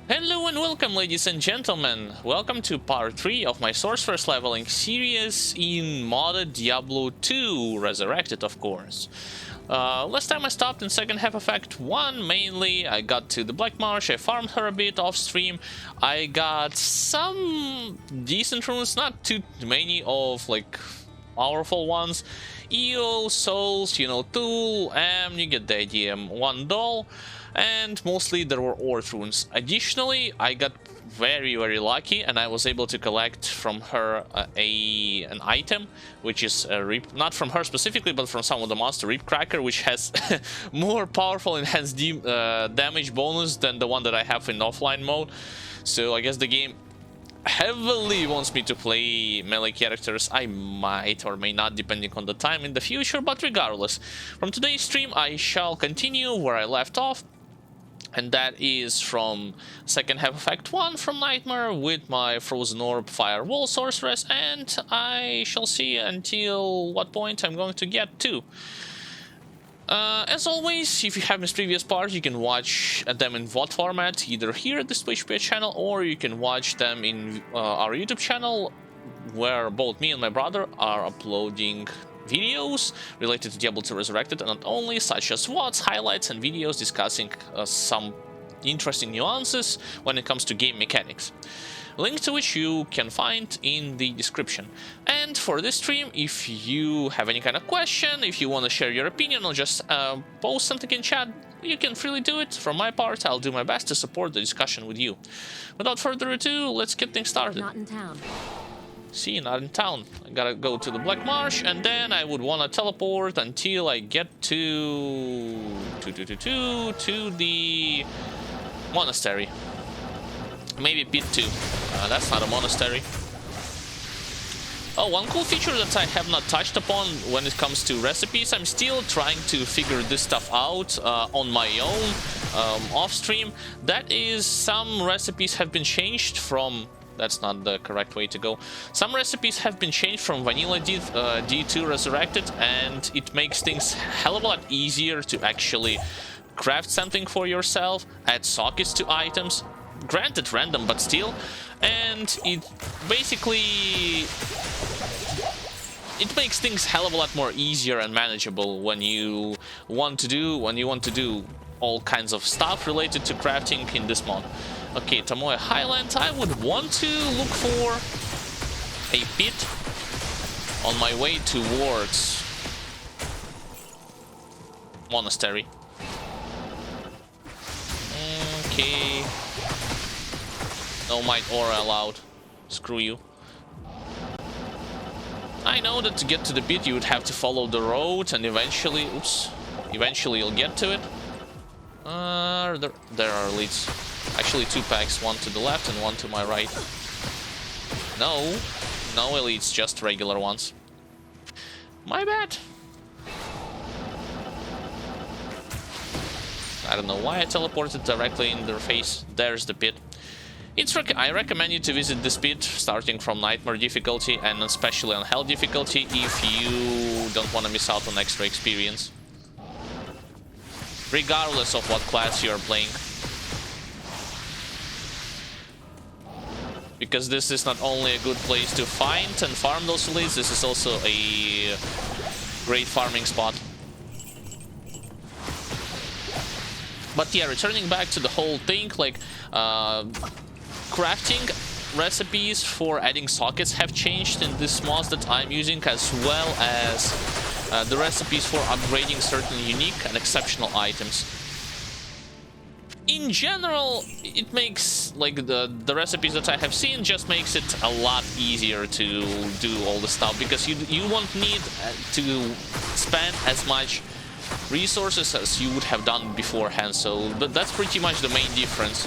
Hello and welcome, ladies and gentlemen. Welcome to part 3 of my Sorcerer's leveling series in modded Diablo 2, Resurrected, of course. Last time I stopped in second half of Act 1, mainly. I got to the Black Marsh, I farmed her a bit off stream. I got some decent runes, not too many of, like, powerful ones. EO, Souls, Tool, you get the idea, 1 doll. And mostly there were Orb runes. Additionally, I got very lucky and I was able to collect from her an item, which is a not from her specifically, but from some of the monster, Rip Cracker, which has more powerful enhanced damage bonus than the one that I have in offline mode. So I guess the game heavily wants me to play melee characters. I might or may not, depending on the time in the future, but regardless, from today's stream I shall continue where I left off. And that is from second half of Act 1 from Nightmare with my Frozen Orb Firewall Sorceress, and I shall see until what point I'm going to get to. As always, if you have missed previous parts, you can watch them in VOD format, either here at this Twitch channel, or you can watch them in our YouTube channel, where both me and my brother are uploading videos related to Diablo 2 Resurrected, and not only, such as VODs, highlights, and videos discussing some interesting nuances when it comes to game mechanics. Link to which you can find in the description. And for this stream, if you have any kind of question, if you want to share your opinion or just post something in chat, you can freely do it. From my part, I'll do my best to support the discussion with you. Without further ado, let's get things started. Not in town. See, not in town. I gotta go to the Black Marsh, and then I would want to teleport until I get to the monastery. Maybe pit 2. That's not a monastery. Oh, one cool feature that I have not touched upon when it comes to recipes, I'm still trying to figure this stuff out on my own off stream. That is, some recipes have been changed from... That's not the correct way to go. Some recipes have been changed from vanilla D2 Resurrected, and it makes things hell of a lot easier to actually craft something for yourself, add sockets to items, granted random, but still. And it basically... it makes things hell of a lot more easier and manageable when you want to do all kinds of stuff related to crafting in this mod. Okay, Tamoya Highlands, I would want to look for a pit on my way towards monastery. Okay. No might aura allowed. Screw you. I know that to get to the pit you would have to follow the road and eventually... Oops. Eventually you'll get to it. There are leads. Actually, 2 packs, one to the left and one to my right. No elites, just regular ones. My bad. I don't know why I teleported directly in their face. There's the pit. I recommend you to visit this pit, starting from Nightmare difficulty and especially on Hell difficulty, if you don't want to miss out on extra experience. Regardless of what class you are playing. Because this is not only a good place to find and farm those elites, this is also a great farming spot. But yeah, returning back to the whole thing, like, crafting recipes for adding sockets have changed in this mod that I'm using, as well as the recipes for upgrading certain unique and exceptional items. In general, it makes, like, the recipes that I have seen just makes it a lot easier to do all the stuff, because you won't need to spend as much resources as you would have done beforehand. So that's pretty much the main difference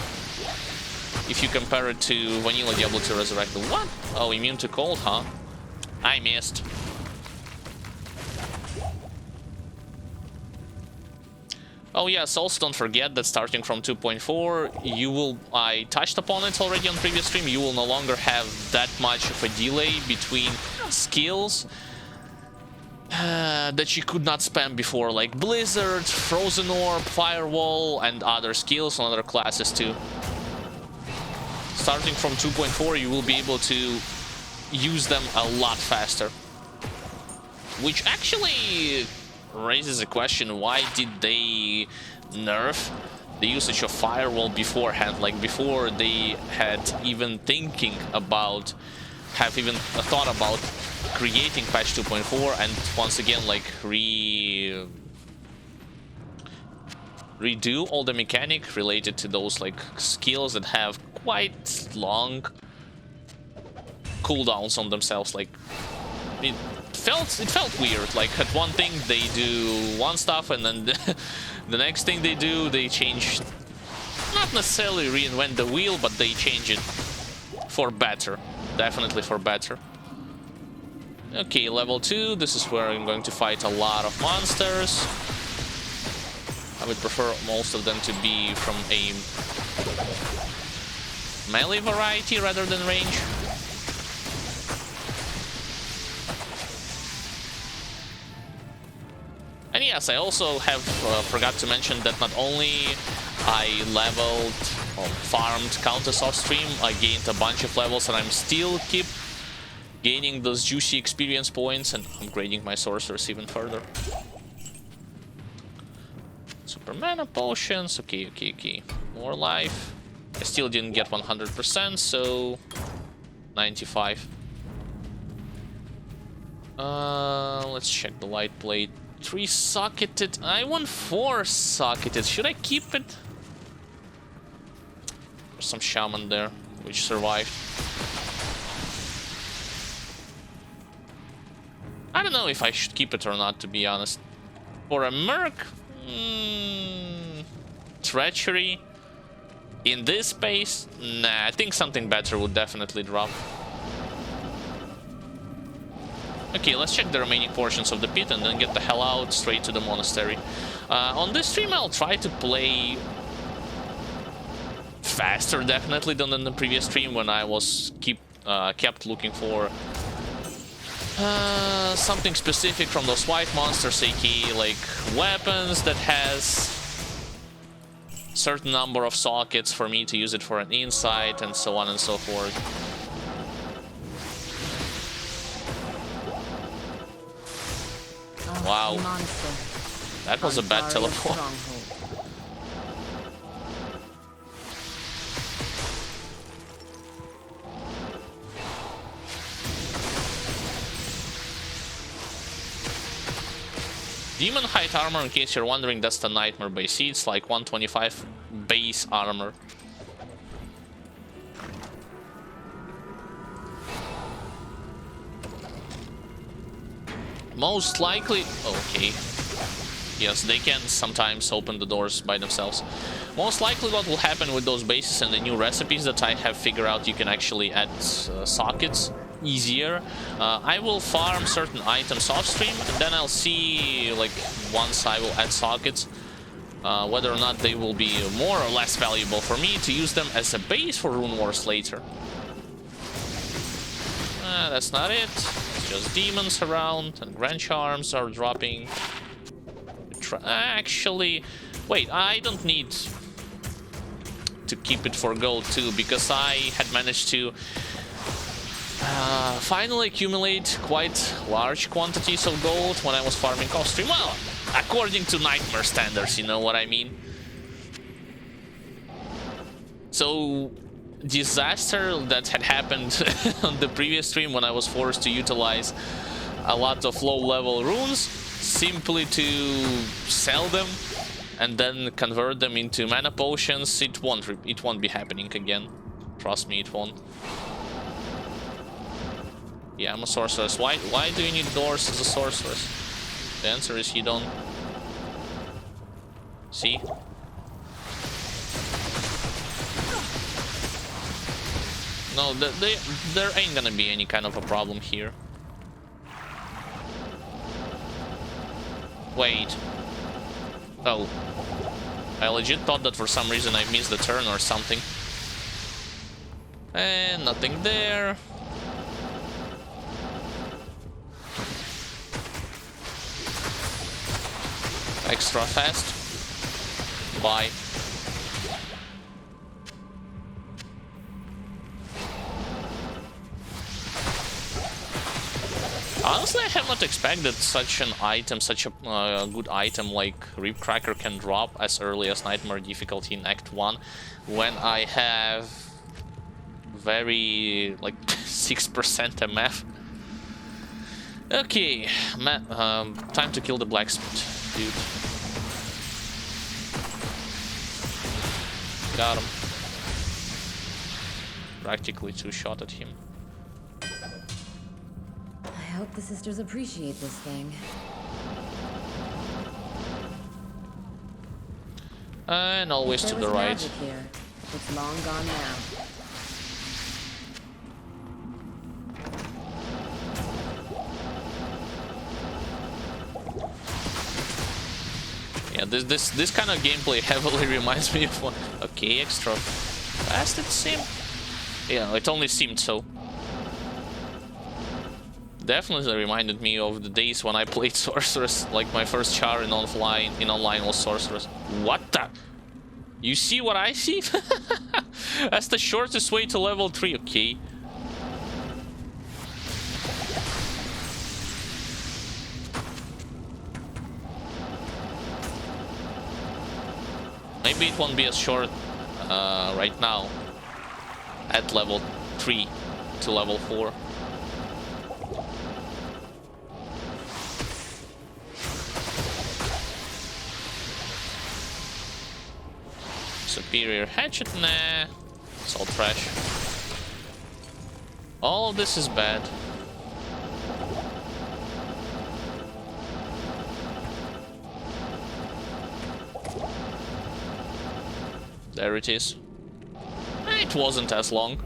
if you compare it to vanilla Diablo 2 Resurrected. What? Oh, immune to cold, huh? I missed. Oh yes, also don't forget that starting from 2.4, I touched upon it already on previous stream, you will no longer have that much of a delay between skills that you could not spam before, like Blizzard, Frozen Orb, Firewall, and other skills on other classes too. starting from 2.4, you will be able to use them a lot faster. Which actually raises a question, why did they nerf the usage of firewall beforehand? Like, before they had even have even thought about creating patch 2.4 and once again, like, redo all the mechanic related to those, like, skills that have quite long cooldowns on themselves. Like, it felt weird. Like, at one thing they do one stuff, and then the next thing they do, they change, not necessarily reinvent the wheel, but they change it for better. Definitely for better. Okay, level 2, this is where I'm going to fight a lot of monsters. I would prefer most of them to be from a melee variety rather than range. And yes, I also have forgot to mention that not only I leveled or farmed Countess off stream, I gained a bunch of levels, and I'm still keep gaining those juicy experience points and upgrading my sorcerers even further. Super mana potions, okay. More life. I still didn't get 100%, so 95. Let's check the light plate. 3 socketed. I want 4 socketed. Should I keep it? There's some shaman there, which survived. I don't know if I should keep it or not, to be honest. For a merc, treachery in this space, nah. I think something better would definitely drop. Okay, let's check the remaining portions of the pit and then get the hell out straight to the monastery. On this stream, I'll try to play faster, definitely, than in the previous stream when I was kept looking for something specific from those white monsters, aka like weapons that has certain number of sockets for me to use it for an insight and so on and so forth. Wow, that was a bad teleport. Demon height armor, in case you're wondering, that's the nightmare base. See, it's like 125 base armor. Most likely... okay. Yes, they can sometimes open the doors by themselves. Most likely what will happen with those bases and the new recipes that I have figured out, you can actually add sockets easier. I will farm certain items off stream, and then I'll see, like, once I will add sockets, whether or not they will be more or less valuable for me to use them as a base for Rune Wars later. That's not it. It's just demons around, and Grand Charms are dropping. Actually, wait, I don't need to keep it for gold too, because I had managed to finally accumulate quite large quantities of gold when I was farming off stream. Well, according to Nightmare standards, you know what I mean. So, disaster that had happened on the previous stream when I was forced to utilize a lot of low-level runes simply to sell them and then convert them into mana potions, it won't be happening again. Trust me, it won't. Yeah, I'm a sorceress. Why do you need doors as a sorceress? The answer is you don't. See? No, there ain't gonna be any kind of a problem here. Wait. Oh. I legit thought that for some reason I missed the turn or something. And nothing there. Extra fast. Bye. Honestly, I have not expected such an item, such a good item like Rib Cracker can drop as early as Nightmare difficulty in Act 1, when I have very, like, 6% MF. Okay, time to kill the blacksmith, dude. Got him. Practically two-shot at him. I hope the sisters appreciate this thing. And always to the right. Here. It's long gone now. Yeah, this kind of gameplay heavily reminds me of one. Okay, extra fast it seemed. Yeah, it only seemed so. Definitely reminded me of the days when I played Sorceress, like my first char in online was Sorceress. What the? You see what I see? That's the shortest way to level 3, okay. Maybe it won't be as short right now at level 3 to level 4. Superior hatchet? Nah, it's all trash. All of this is bad. There it is. It wasn't as long.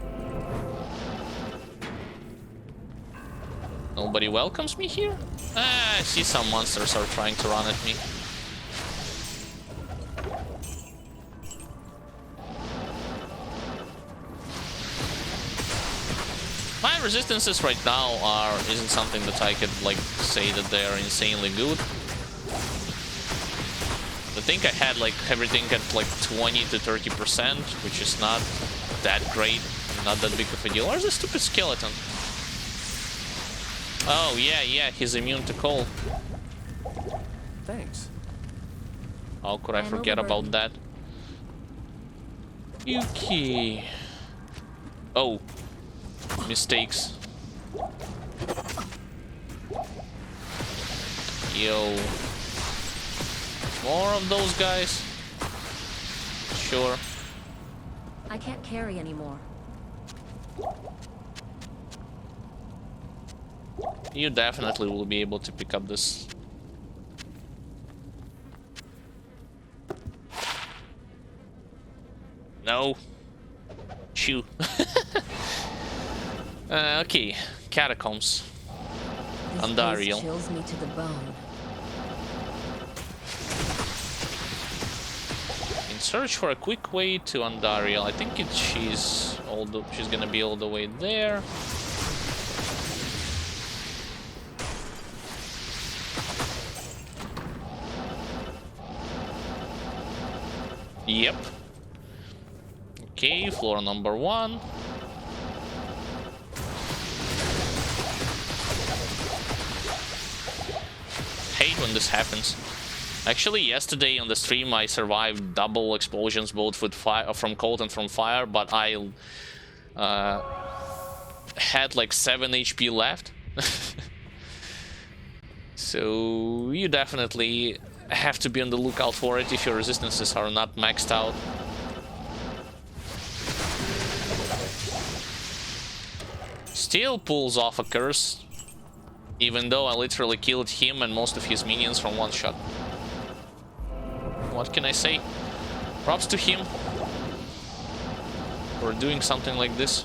Nobody welcomes me here? I see some monsters are trying to run at me. My resistances right now isn't something that I could like say that they are insanely good. I think I had like everything at like 20 to 30%, which is not that great, not that big of a deal. Where's the stupid skeleton? Oh yeah, he's immune to cold. Thanks. How could I forget about that? Okay. Oh. Mistakes. Yo. More of those guys? Sure. I can't carry anymore. You definitely will be able to pick up this. No. Chew. Okay, catacombs. Andariel. Chills me to the bone. In search for a quick way to Andariel. I think she's gonna be all the way there. Yep. Okay, floor number 1. Hate when this happens. Actually, yesterday on the stream I survived double explosions both with fire from cold and from fire, but I had like 7 HP left. So you definitely have to be on the lookout for it if your resistances are not maxed out. Still pulls off a curse, even though I literally killed him and most of his minions from one shot. What can I say? Props to him for doing something like this.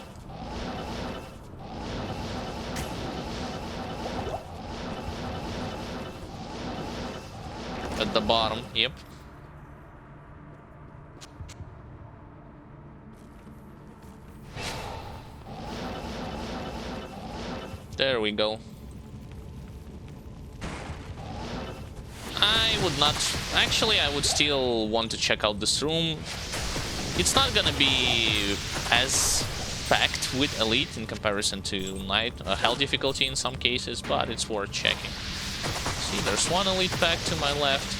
At the bottom, yep. There we go. I would not... Actually, I would still want to check out this room. It's not gonna be as packed with elite in comparison to knight, hell difficulty in some cases, but it's worth checking. See, there's one elite pack to my left.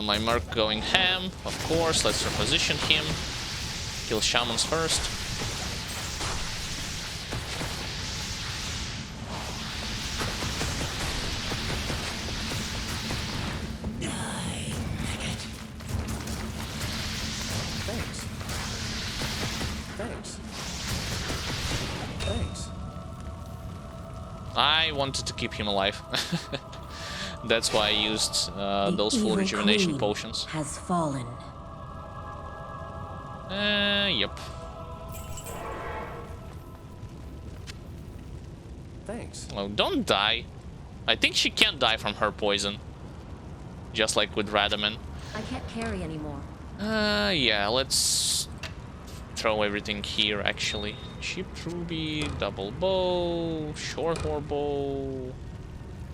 My merc going ham, of course. Let's reposition him. Kill shamans first. I wanted to keep him alive. That's why I used those full rejuvenation potions. Has fallen. Yep. Thanks. Oh, don't die. I think she can't die from her poison. Just like with Radaman. I can't carry anymore. Yeah, let's throw everything here, actually. Chipped ruby, double bow, short war bow.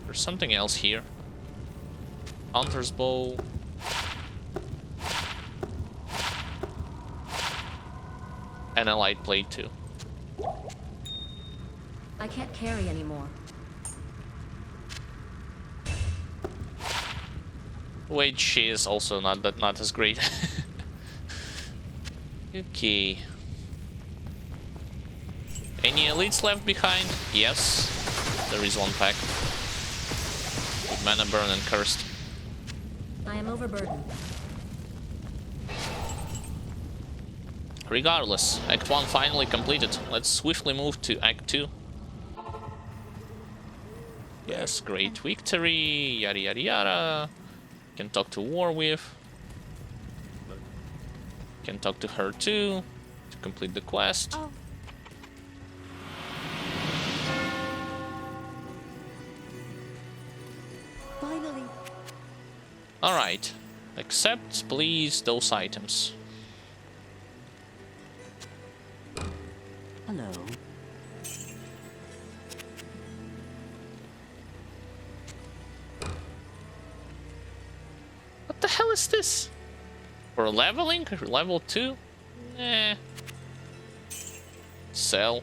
There's something else here. Hunter's bow. And a light blade too. I can't carry anymore. Wait, she is also not as great. Okay. Any elites left behind? Yes. There is one pack. With mana burn and cursed. I am overburdened. Regardless, Act 1 finally completed. Let's swiftly move to Act 2. Yes, great victory, yada yada yada. Can talk to War with. Can talk to her too, to complete the quest. Oh. Finally. Alright. Accept, please, those items. Hello. What the hell is this? For leveling? Level 2? Nah. Sell.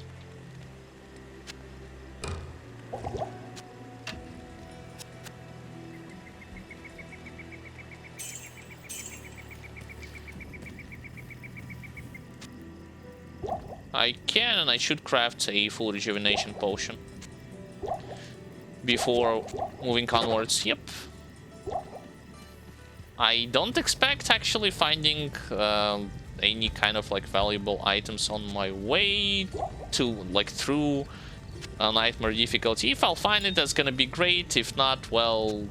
I can and I should craft a full rejuvenation potion before moving onwards. Yep. I don't expect actually finding any kind of like valuable items on my way to like through a nightmare difficulty. If I'll find it, that's gonna be great. If not, well,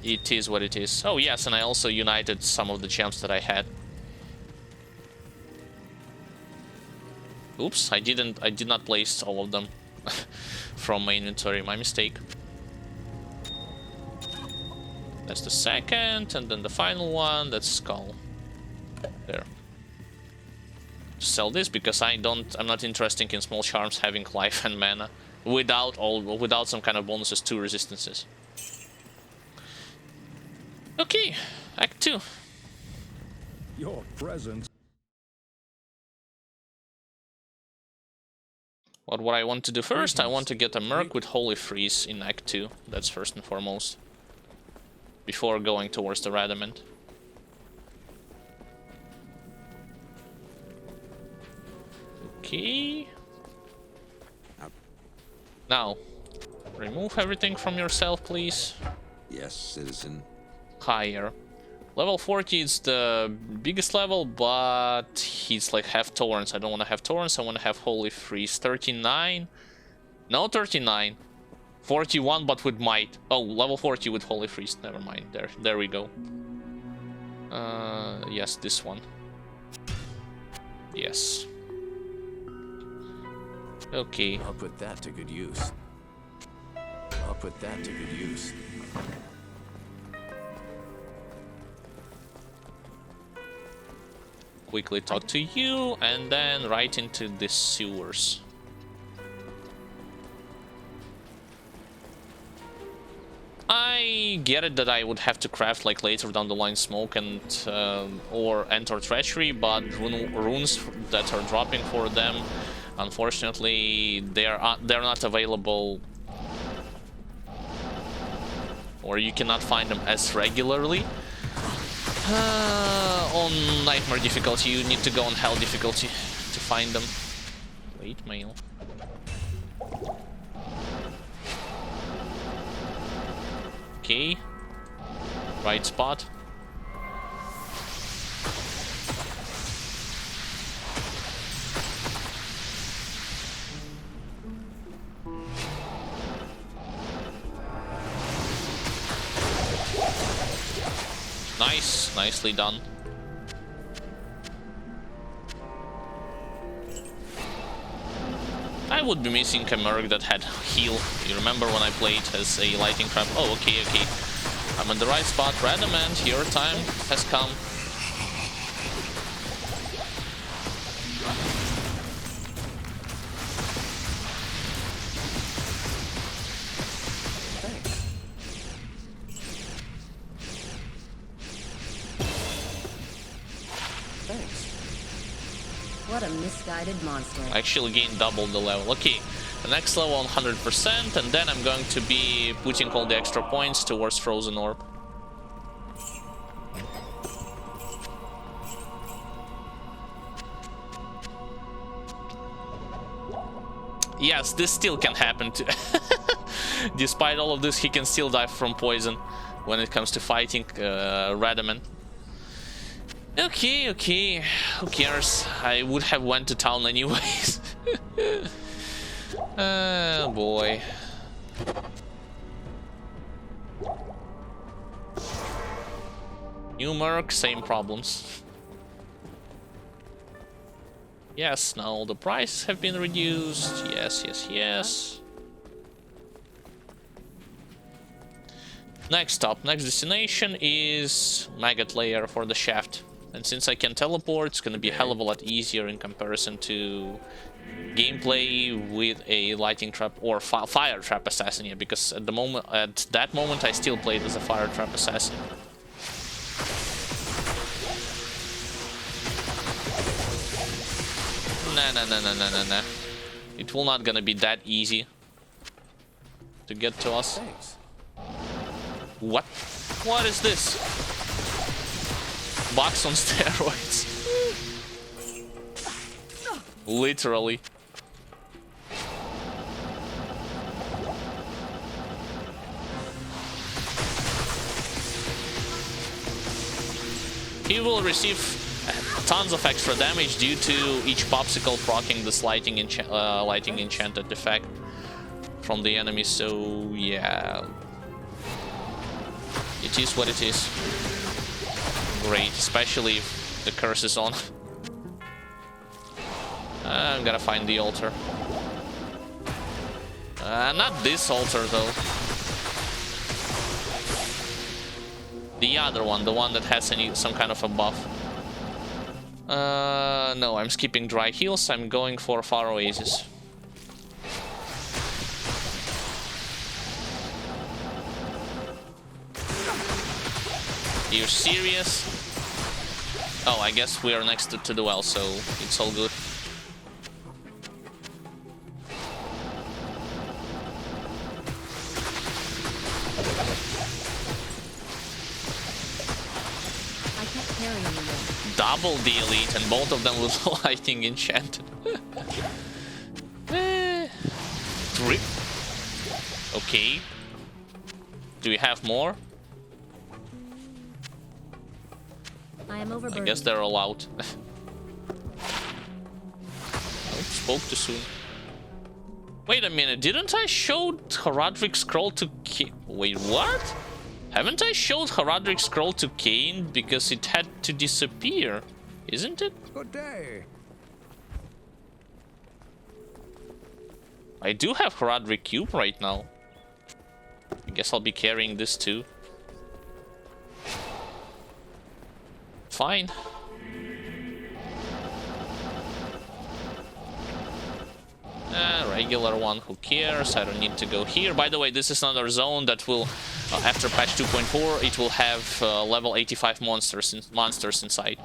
it is what it is. Oh yes, and I also united some of the gems that I had. Oops, I did not place all of them from my inventory. My mistake. That's the second, and then the final one, that's skull. There. Sell this because I'm not interested in small charms having life and mana without some kind of bonuses to resistances. Okay, Act 2. Your presence. What I want to do first, I want to get a Merc with Holy Freeze in Act 2. That's first and foremost. Before going towards the Radamant. Okay. Now, remove everything from yourself, please. Yes, citizen. Higher. Level 40 is the biggest level, but he's like half Torrents. I don't want to have Torrents, I want to have Holy Freeze. 39. No, 39. 41, but with Might. Oh, level 40 with Holy Freeze. Never mind. There we go. Yes, this one. Yes. Okay. I'll put that to good use. I'll put that to good use. Quickly talk to you, and then right into the sewers. I I get it that I would have to craft like later down the line smoke and or enter treachery, but runes that are dropping for them, unfortunately, they're not available, or you cannot find them as regularly. On nightmare difficulty, you need to go on hell difficulty to find them. Wait, mail. Okay, right spot. Nice, nicely done. I would be missing a merc that had heal. You remember when I played as a lighting trap? Oh, okay, okay. I'm in the right spot. Radamant, your time has come. What a misguided monster. I actually gained double the level. Okay, the next level 100%, and then I'm going to be putting all the extra points towards Frozen Orb. Yes, this still can happen too. Despite all of this, he can still die from poison when it comes to fighting Radamant. Okay, okay, who cares? I would have went to town anyways. Oh boy. New merc, same problems. Yes, now all the prices have been reduced. Yes, yes, yes. Next stop, next destination is Maggot Lair for the shaft. And since I can teleport, it's gonna be a hell of a lot easier in comparison to gameplay with a lighting trap or fire trap assassin. Yeah, because at that moment, I still played as a fire trap assassin. Nah. It will not gonna be that easy to get to us. Thanks. What? What is this? Box on steroids. Literally. He will receive tons of extra damage due to each popsicle proccing this lighting enchanted effect from the enemy, so yeah. It is what it is. Great, especially if the curse is on. I'm gonna find the altar. Not this altar though. The other one, the one that has some kind of a buff. No, I'm skipping dry heals. I'm going for Far Oasis. You're serious? Oh, I guess we are next to the well, so it's all good. I can't carry anymore. Double the elite, and both of them with lighting enchanted. Three. Okay. Do we have more? I am overburdened. I guess they're all out. Spoke too soon. Wait a minute, didn't I show Haradric's scroll to Kane? Wait, what? Haven't I showed Haradric's scroll to Kane because it had to disappear? Isn't it? Good day. I do have Haradric Cube right now. I guess I'll be carrying this too. Fine. Alright. regular one, who cares? I don't need to go here. By the way, this is another zone that will, after patch 2.4, it will have level 85 monsters inside.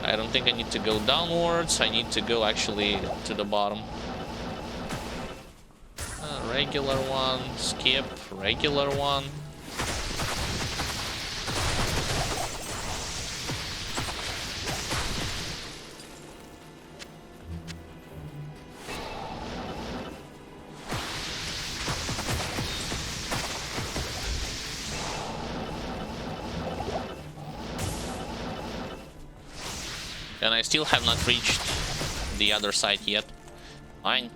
I don't think I need to go downwards. I need to go actually to the bottom. Regular one, skip, regular one. And I still have not reached the other side yet. Fine.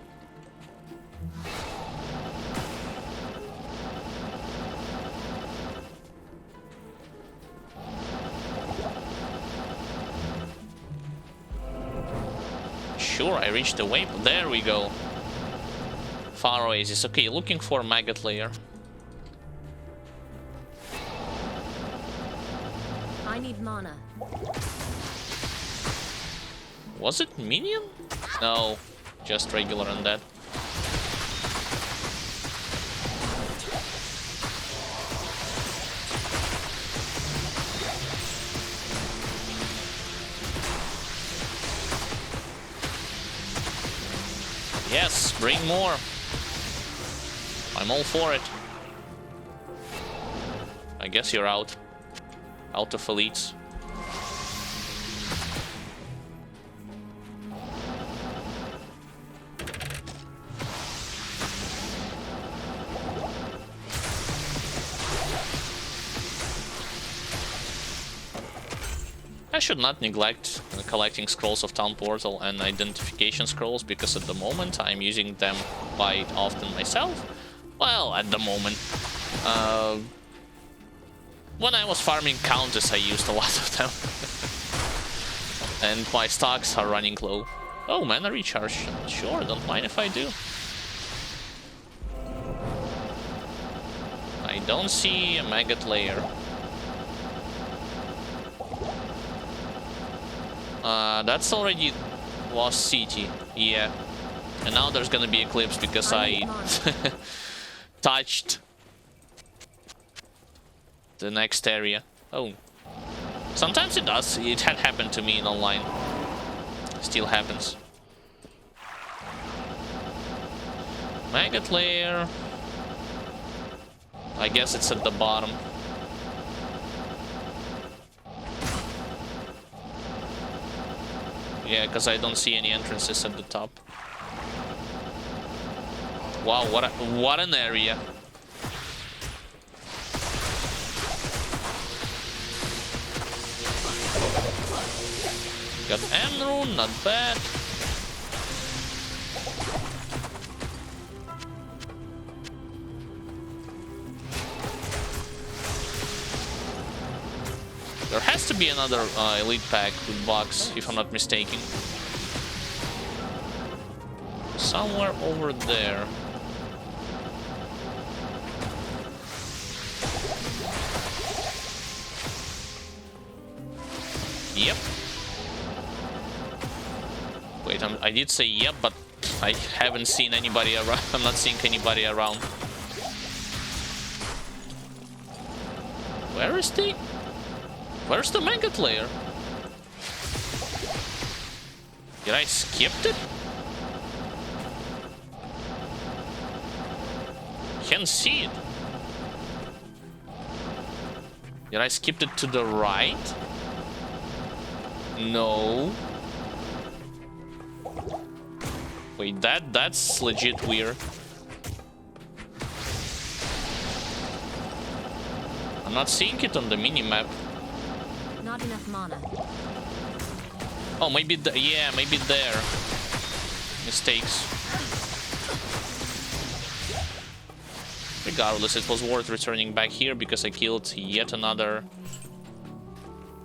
Sure, I reached the waypoint. There we go. Far Oasis. Okay, looking for maggot layer. I need mana. Was it minion? No, just regular undead. Yes, bring more. I'm all for it. I guess you're out. Out of elites. I should not neglect collecting scrolls of Town Portal and identification scrolls, because at the moment I'm using them quite often myself. Well, at the moment. When I was farming Countess, I used a lot of them. And my stocks are running low. Oh, mana recharge. Sure, don't mind if I do. I don't see a maggot layer. That's already Lost City, yeah. And now there's gonna be Eclipse because I touched the next area. Oh. Sometimes it does. It had happened to me in online. Still happens. Maggot layer. I guess it's at the bottom. Yeah, because I don't see any entrances at the top. Wow, what an area. Got Emerald, not bad. There has to be another elite pack with bugs, if I'm not mistaken. Somewhere over there. Yep. Wait, I did say yep, but I haven't seen anybody around. I'm not seeing anybody around. Where is the... Where's the maggot layer? Did I skip it? Can't see it. Did I skip it to the right? No. Wait, that's legit weird. I'm not seeing it on the mini-map. Not enough mana. Oh, maybe yeah, maybe there. Mistakes. Regardless, it was worth returning back here because I killed yet another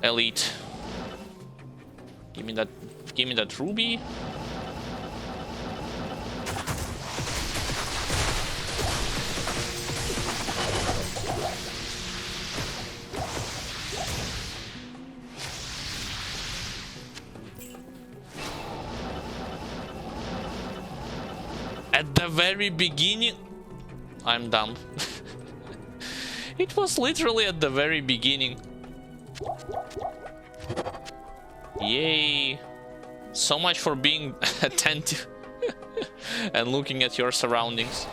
elite. Give me that ruby. the very beginning. I'm dumb. It was literally at the very beginning. Yay. So much for being attentive and looking at your surroundings.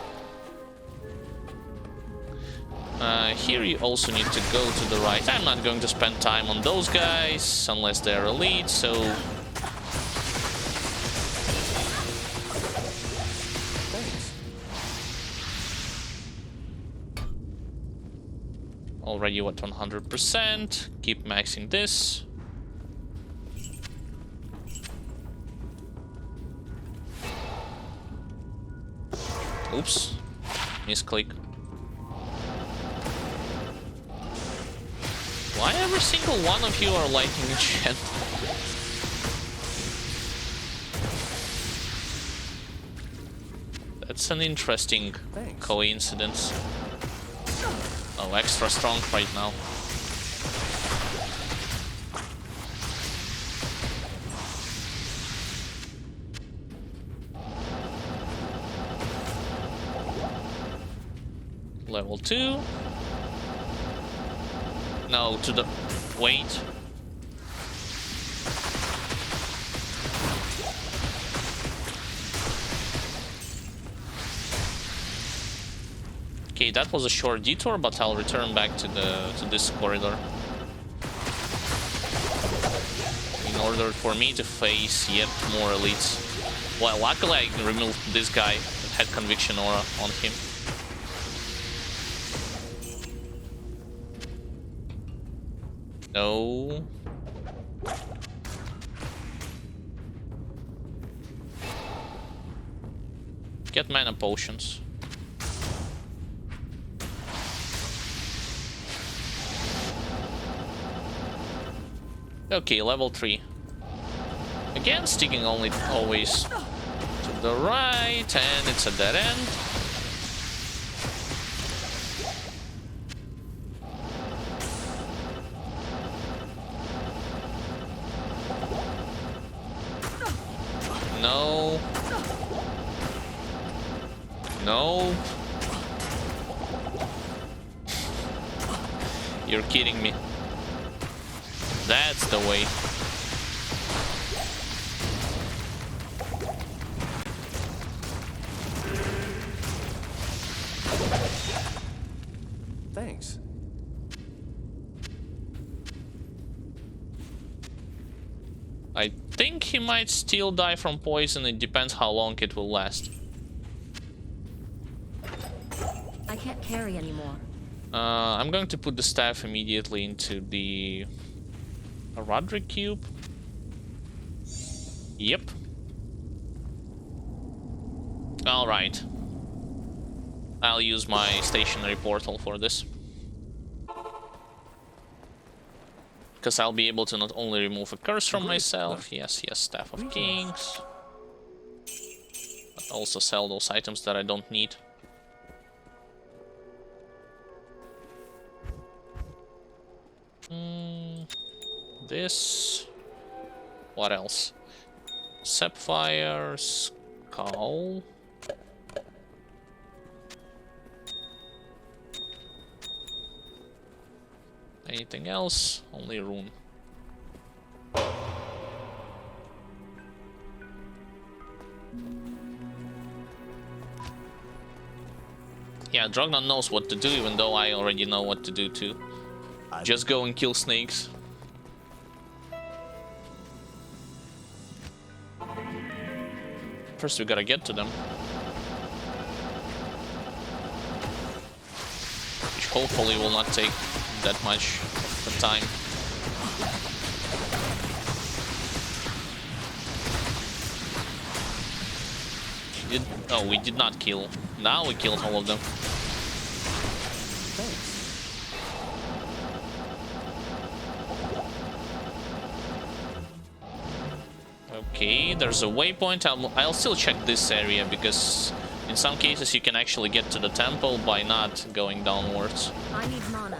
Here you also need to go to the right. I'm not going to spend time on those guys unless they're elite, so... Thanks. Already at 100%. Keep maxing this. Oops. Misclick. Why every single one of you are liking enchant? That's an interesting coincidence. Oh, extra strong right now. Level 2. No, to the... Wait. Okay, that was a short detour, but I'll return back to this corridor. In order for me to face yet more elites. Well, luckily I removed this guy that had conviction aura on him. No. Get mana potions. Okay, level 3. Again, sticking only always to the right, and it's a dead end. No. No. You're kidding me. That's the way. Thanks. I think he might still die from poison. It depends how long it will last. I can't carry anymore. I'm going to put the staff immediately into the Roderick cube. Yep. Alright. I'll use my stationary portal for this. Because I'll be able to not only remove a curse from myself, yes, Staff of Kings, but also sell those items that I don't need. This. What else? Sapphire, Skull. Anything else? Only rune. Yeah, Drognon knows what to do, even though I already know what to do too. Just go and kill snakes. First we gotta get to them. Which hopefully will not take that much of time. Oh, we did not kill. Now we killed all of them. Okay, there's a waypoint. I'll still check this area because in some cases you can actually get to the temple by not going downwards. I need mana.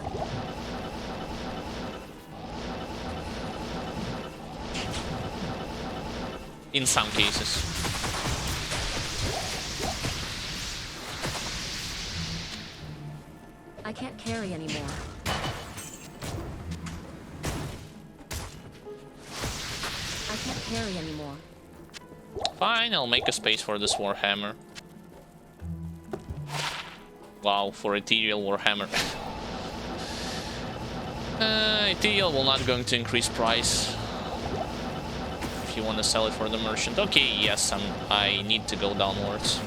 In some cases. I can't carry anymore. I can't carry anymore. Fine, I'll make a space for this Warhammer. Wow, for Ethereal Warhammer. Ethereal will not going to increase price. If you want to sell it for the merchant. Okay, yes, I need to go downwards.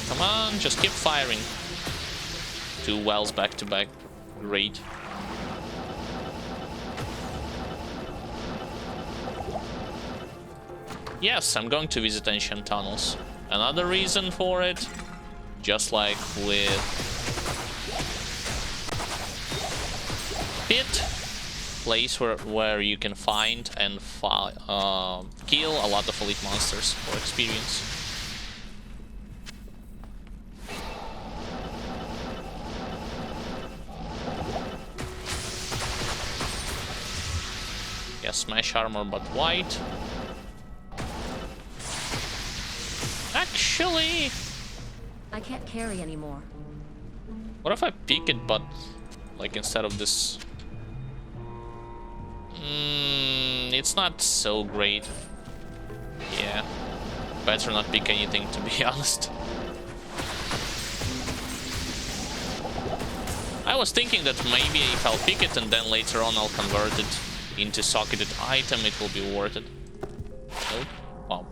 Come on, just keep firing. 2 wells back to back. Great. Yes, I'm going to visit ancient tunnels. Another reason for it, just like with Pit, place where you can find and kill a lot of elite monsters for experience. Yeah, smash armor, but white. Actually, I can't carry anymore. what if I pick it, but like instead of this? It's not so great. Yeah, better not pick anything, to be honest. I was thinking that maybe if I'll pick it and then later on I'll convert it into socketed item, it will be worth it. Nope. Wow.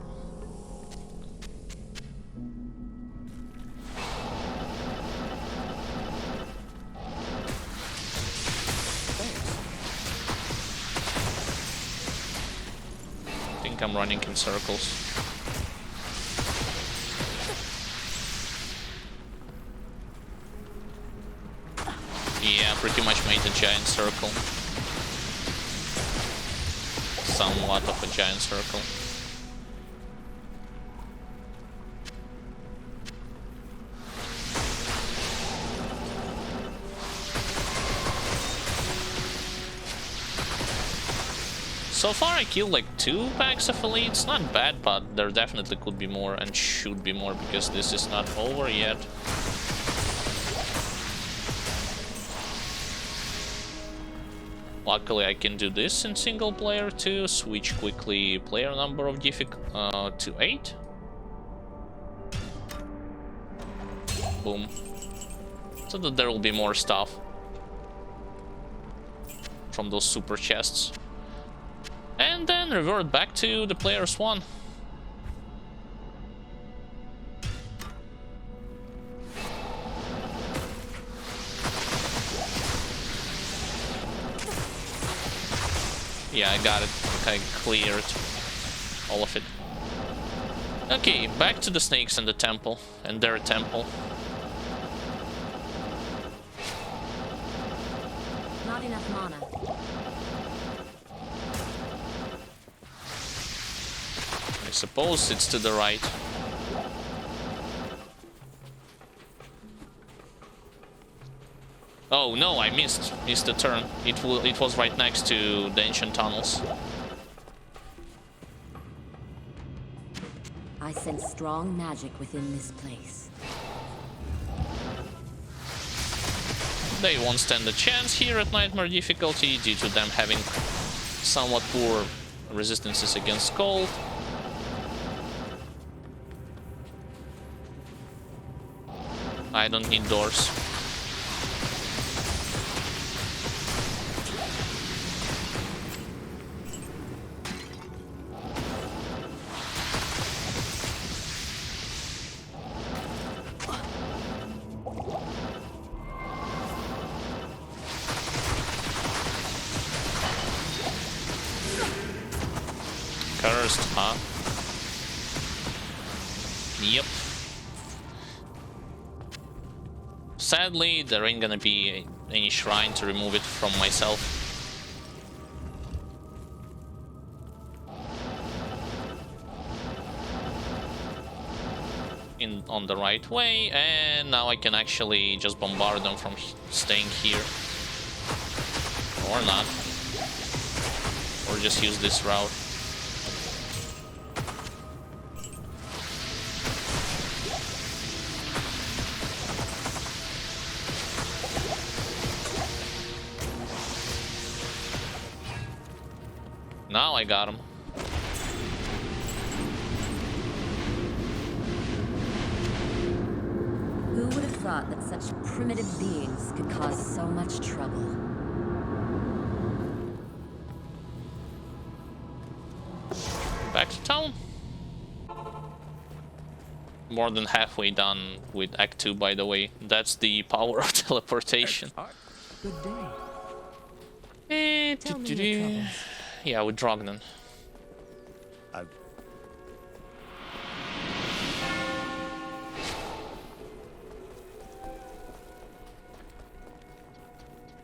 I think I'm running in circles. Yeah, pretty much made a giant circle. Somewhat of a giant circle. So far I killed like 2 packs of elites, not bad, but there definitely could be more and should be more because this is not over yet. Luckily I can do this in single player too, switch quickly player number of to 8. Boom. So that there will be more stuff from those super chests. And then revert back to the player's 1. Yeah, I got it. I cleared all of it. Okay, back to the snakes and the temple, and their temple. Not enough mana. I suppose it's to the right. Oh no, I missed the turn. It was right next to the ancient tunnels. I sense strong magic within this place. They won't stand a chance here at Nightmare difficulty due to them having somewhat poor resistances against cold. I don't need doors. Cursed, huh? Yep. Sadly, there ain't gonna be any shrine to remove it from myself. On the right way, and now I can actually just bombard them from staying here. Or not. Or just use this route. Now I got him. Who would have thought that such primitive beings could cause so much trouble? Back to town. More than halfway done with Act 2, by the way. That's the power of teleportation. Good day. Tell me your troubles. Yeah, with Drognan.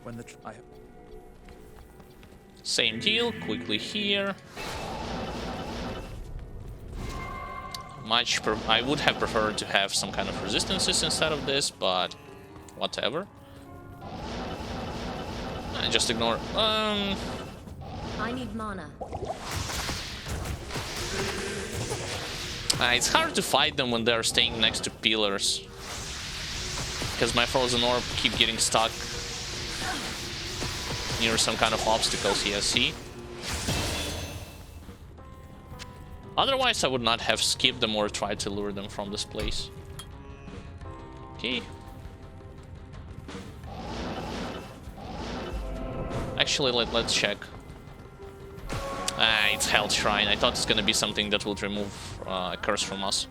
When the Same deal, quickly here. I would have preferred to have some kind of resistances instead of this, but whatever. Just ignore. I need mana. It's hard to fight them when they're staying next to pillars, because my frozen orb keep getting stuck near some kind of obstacles here. See? Otherwise, I would not have skipped them or tried to lure them from this place. Okay. Actually, let's check. It's Health Shrine. I thought it's gonna be something that would remove a curse from us.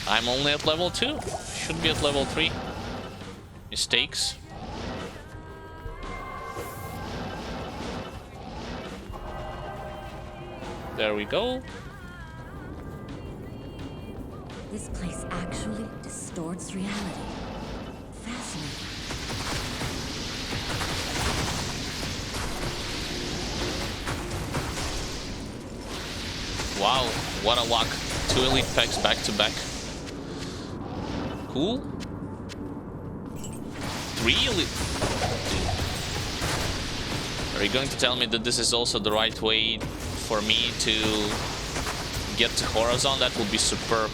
I'm only at level 2. Should be at level 3. Mistakes. There we go. This place actually distorts reality. Fascinating. Wow, what a luck. 2 elite packs back to back. Cool. 3 elite. Are you going to tell me that this is also the right way for me to get to Horizon? That would be superb.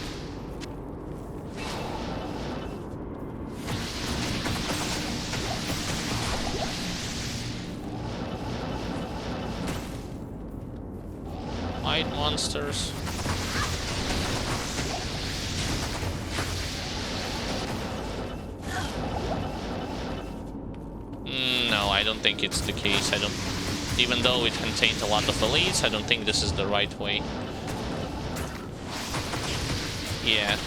White monsters. No, I don't think it's the case. I don't. Even though it contained a lot of elites, I don't think this is the right way. Yeah.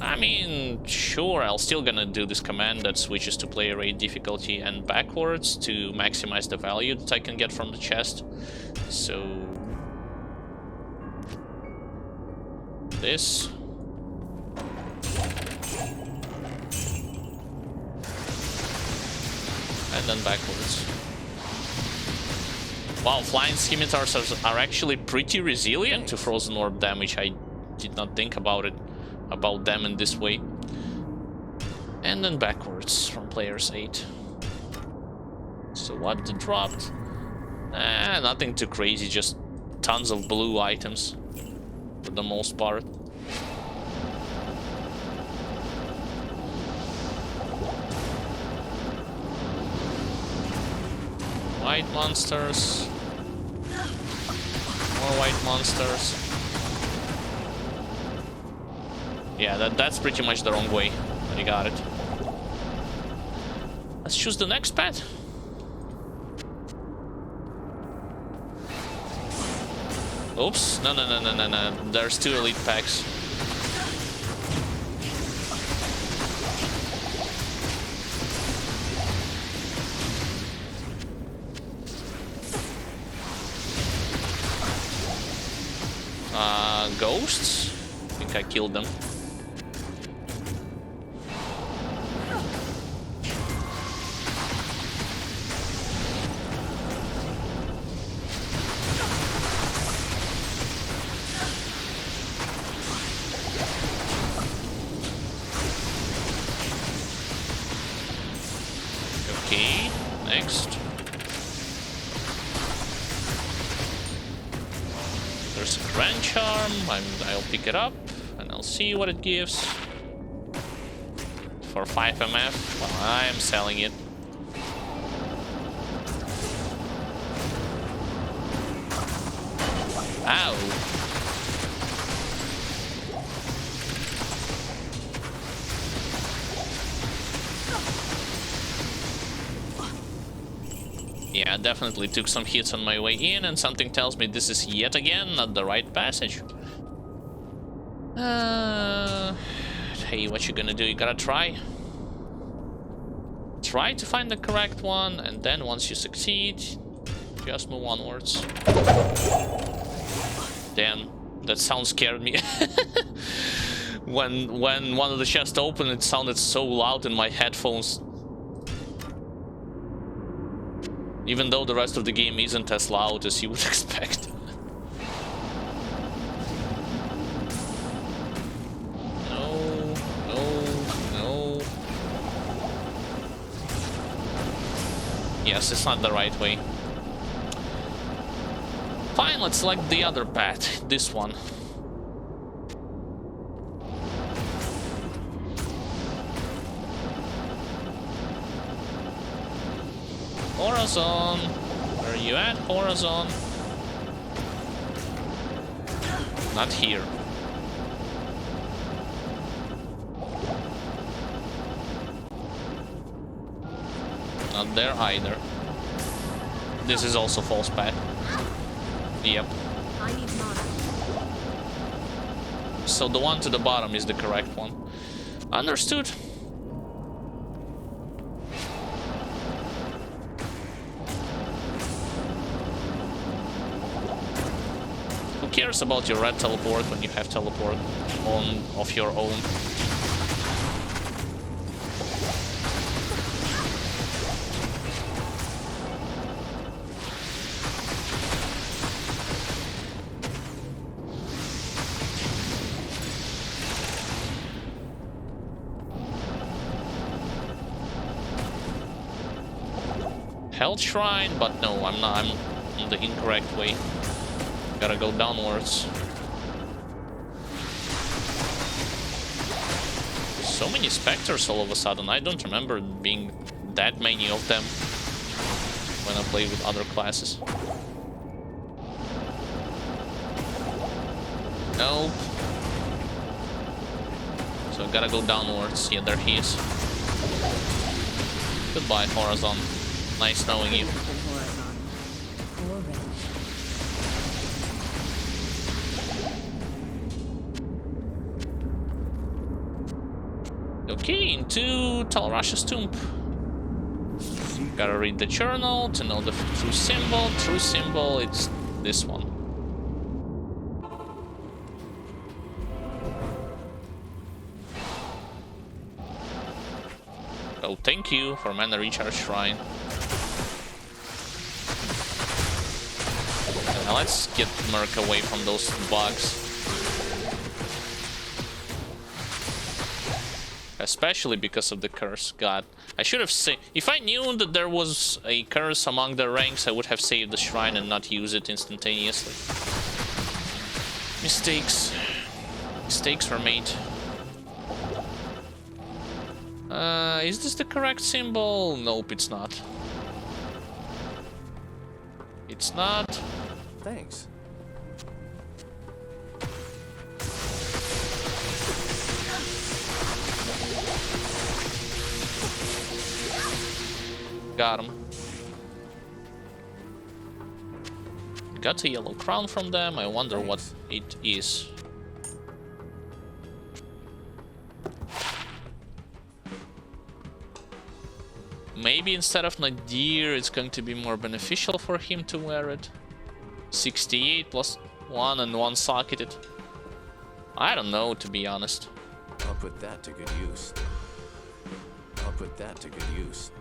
I mean, sure, I'll still gonna do this command that switches to player rate difficulty and backwards to maximize the value that I can get from the chest. So this. And then backwards. Wow, flying scimitars are actually pretty resilient to frozen orb damage. I did not think about them in this way. And then backwards from players 8. So what dropped? Nothing too crazy, just tons of blue items for the most part. White monsters. More white monsters. Yeah, that's pretty much the wrong way. I got it. Let's choose the next pet. Oops. No. There's 2 elite packs. Ghosts? I think I killed them. Okay, next. There's a Grand Charm. I'll pick it up and I'll see what it gives. For 5 MF, well, I am selling it. Ow! Yeah, definitely took some hits on my way in, and something tells me this is yet again not the right passage. Hey, what you gonna do? You gotta try. Try to find the correct one, and then once you succeed, just move onwards. Damn, that sound scared me. When one of the chests opened, it sounded so loud in my headphones. Even though the rest of the game isn't as loud as you would expect. No, no, no. Yes, it's not the right way. Fine, let's select the other path, this one. Horizon, where are you at, Horizon? Not here. Not there either. This is also false path. Yep. I need mana. So the one to the bottom is the correct one. Understood. Who cares about your red teleport when you have teleport on of your own? Health Shrine, but no, I'm not. I'm in the incorrect way. Gotta go downwards. So many specters all of a sudden. I don't remember being that many of them when I play with other classes. Nope. So I gotta go downwards. Yeah, there he is. Goodbye, Horizon. Nice knowing you. Okay, into Talrash's tomb. Gotta read the journal to know the true symbol. True symbol, it's this one. Oh, thank you for mana recharge shrine. Now let's get Merc away from those bugs. Especially because of the curse. God, I should have saved. If I knew that there was a curse among the ranks, I would have saved the shrine and not use it instantaneously. Mistakes. Mistakes were made. Is this the correct symbol? Nope, it's not. It's not. Thanks. Got him. Got a yellow crown from them. I wonder what it is. Maybe instead of Nadir, it's going to be more beneficial for him to wear it. 68 plus 1 and 1 socketed. I don't know, to be honest. I'll put that to good use. I'll put that to good use.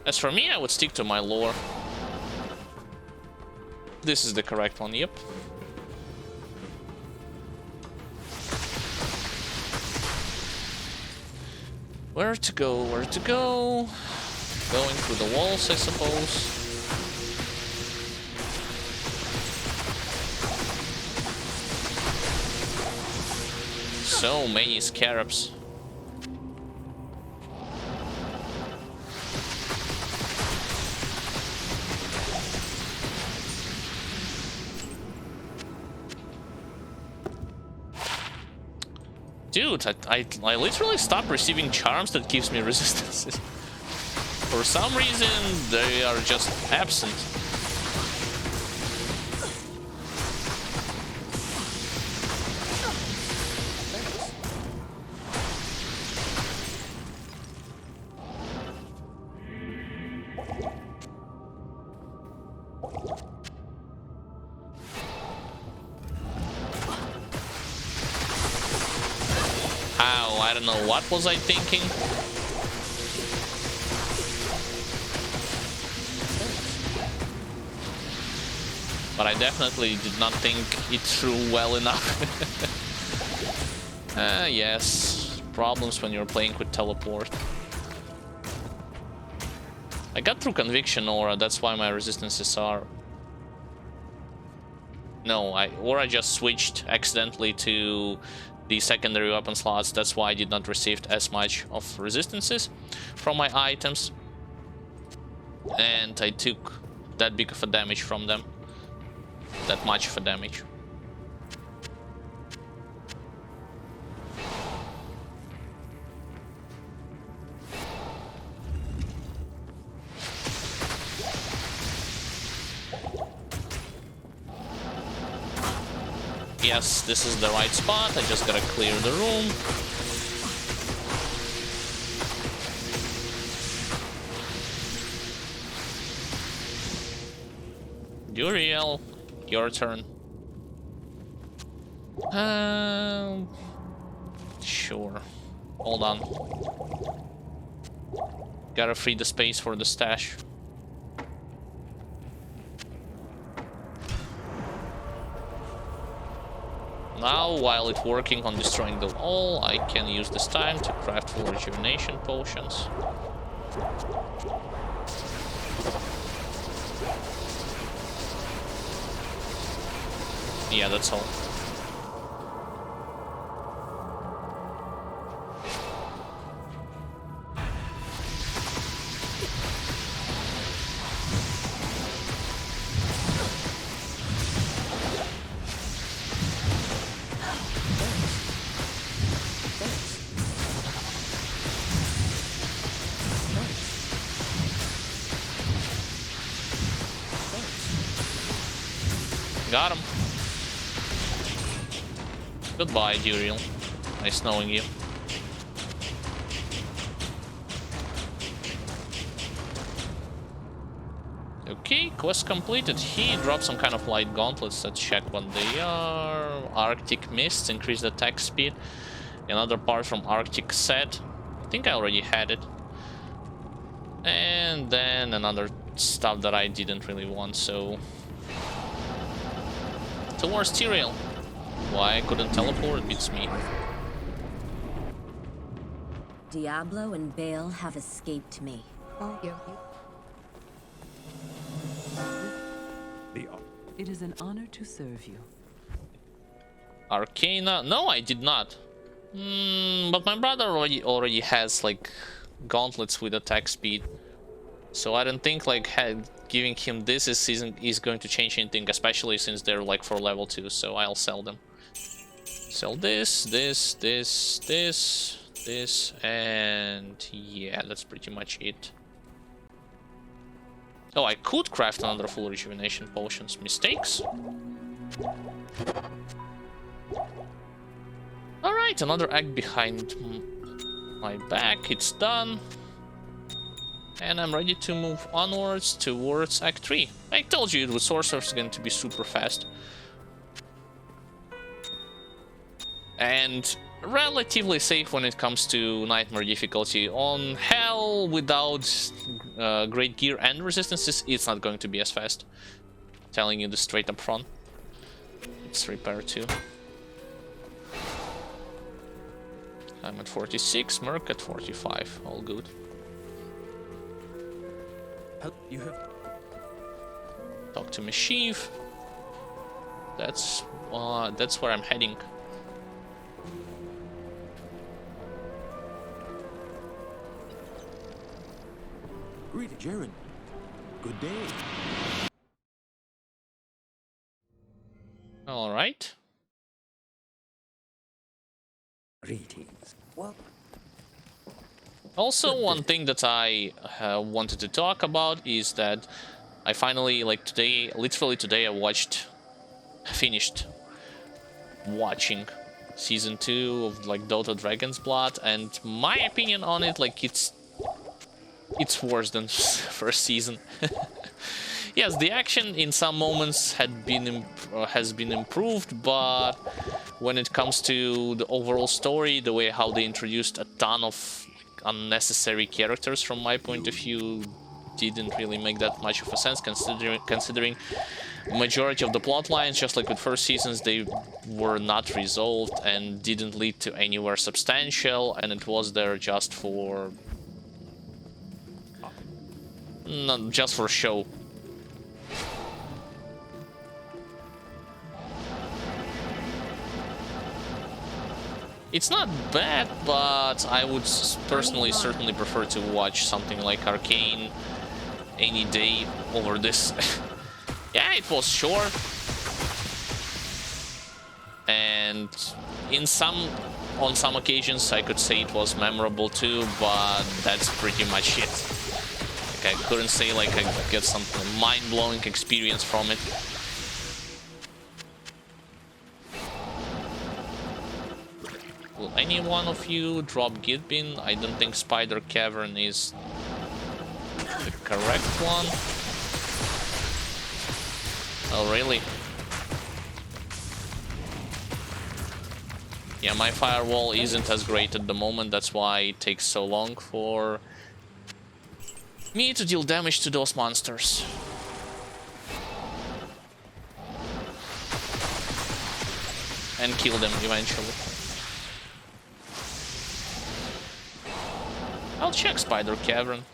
As for me, I would stick to my lore. This is the correct one, yep. Where to go, where to go? Going through the walls, I suppose. So many scarabs. Dude, I literally stopped receiving charms that gives me resistances. For some reason, they are just absent. How? I don't know. What was I thinking? But I definitely did not think it through well enough. Yes. Problems when you're playing with teleport. I got through Conviction Aura, that's why my resistances are... No, I just switched accidentally to the secondary weapon slots, that's why I did not receive as much of resistances from my items. And I took that big of a damage from them. That much of a damage. Yes, this is the right spot. I just gotta clear the room. Uriel, your turn. Sure. Hold on. Gotta free the space for the stash. Now, while it's working on destroying the wall, I can use this time to craft full rejuvenation potions. Yeah, that's all. Got him. Goodbye, Duriel. Nice knowing you. Okay, quest completed. He dropped some kind of light gauntlets. Let's check what they are. Arctic Mists, increase the attack speed. Another part from Arctic set. I think I already had it. And then another stuff that I didn't really want, so... Towards Tyrael. Why I couldn't teleport beats me. Diablo and Baal have escaped me. It is an honor to serve you. Arcana? No, I did not. But my brother already has like gauntlets with attack speed, so I don't think like giving him this is going to change anything, especially since they're like for level 2. So I'll sell them. Sell this, and yeah, that's pretty much it. Oh, I could craft another full rejuvenation potions. Mistakes. Alright, another act behind my back. It's done. And I'm ready to move onwards towards Act 3. I told you the sorcerer's going to be super fast. And relatively safe when it comes to nightmare difficulty. On hell, without great gear and resistances, it's not going to be as fast. Telling you this straight up front. Let's repair too. I'm at 46, Merc at 45. All good. You have... Talk to Mischief. That's where I'm heading. Greetings, Jaren. Good day. All right. Greetings. Well, Also, one thing that I wanted to talk about is that I finally, like today, literally today, finished watching season 2 of like Dota Dragon's Blood, and my opinion on it, like it's worse than first season. Yes, the action in some moments has been improved, but when it comes to the overall story, the way how they introduced a ton of unnecessary characters, from my point of view, didn't really make that much of a sense, considering majority of the plot lines, just like with first seasons, they were not resolved and didn't lead to anywhere substantial, and it was there just for show. It's not bad, but I would personally certainly prefer to watch something like Arcane any day over this. Yeah, it was short, and on some occasions I could say it was memorable too, but that's pretty much it. Like, I couldn't say like I get some mind-blowing experience from it. Will any one of you drop Gitbin? I don't think Spider Cavern is the correct one. Oh, really? Yeah, my firewall isn't as great at the moment, that's why it takes so long for me to deal damage to those monsters. And kill them eventually. I'll check Spider Cavern.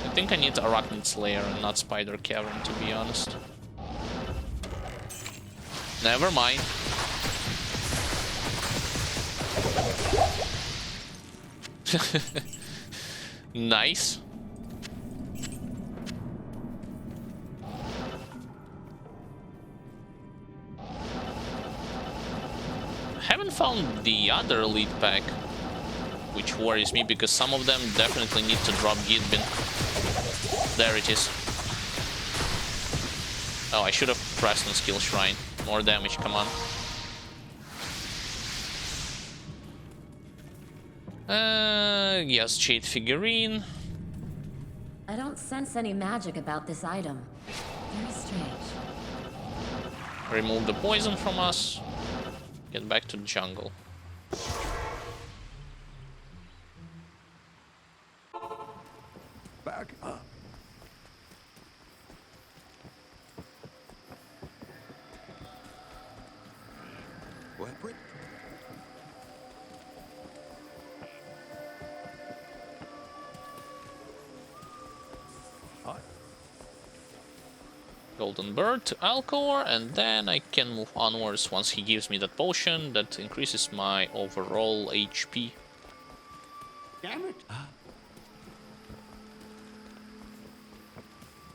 I think I need Arachnid Slayer and not Spider Cavern, to be honest. Never mind. Nice. Haven't found the other elite pack, which worries me because some of them definitely need to drop Gitbin. There it is. Oh, I should have pressed on Skill Shrine. More damage, come on. Yes, Jade Figurine. I don't sense any magic about this item. Very strange. Remove the poison from us. Get back to the jungle. back up. Weapon? Golden Bird to Alcor, and then I can move onwards once he gives me that potion that increases my overall HP. Damn it!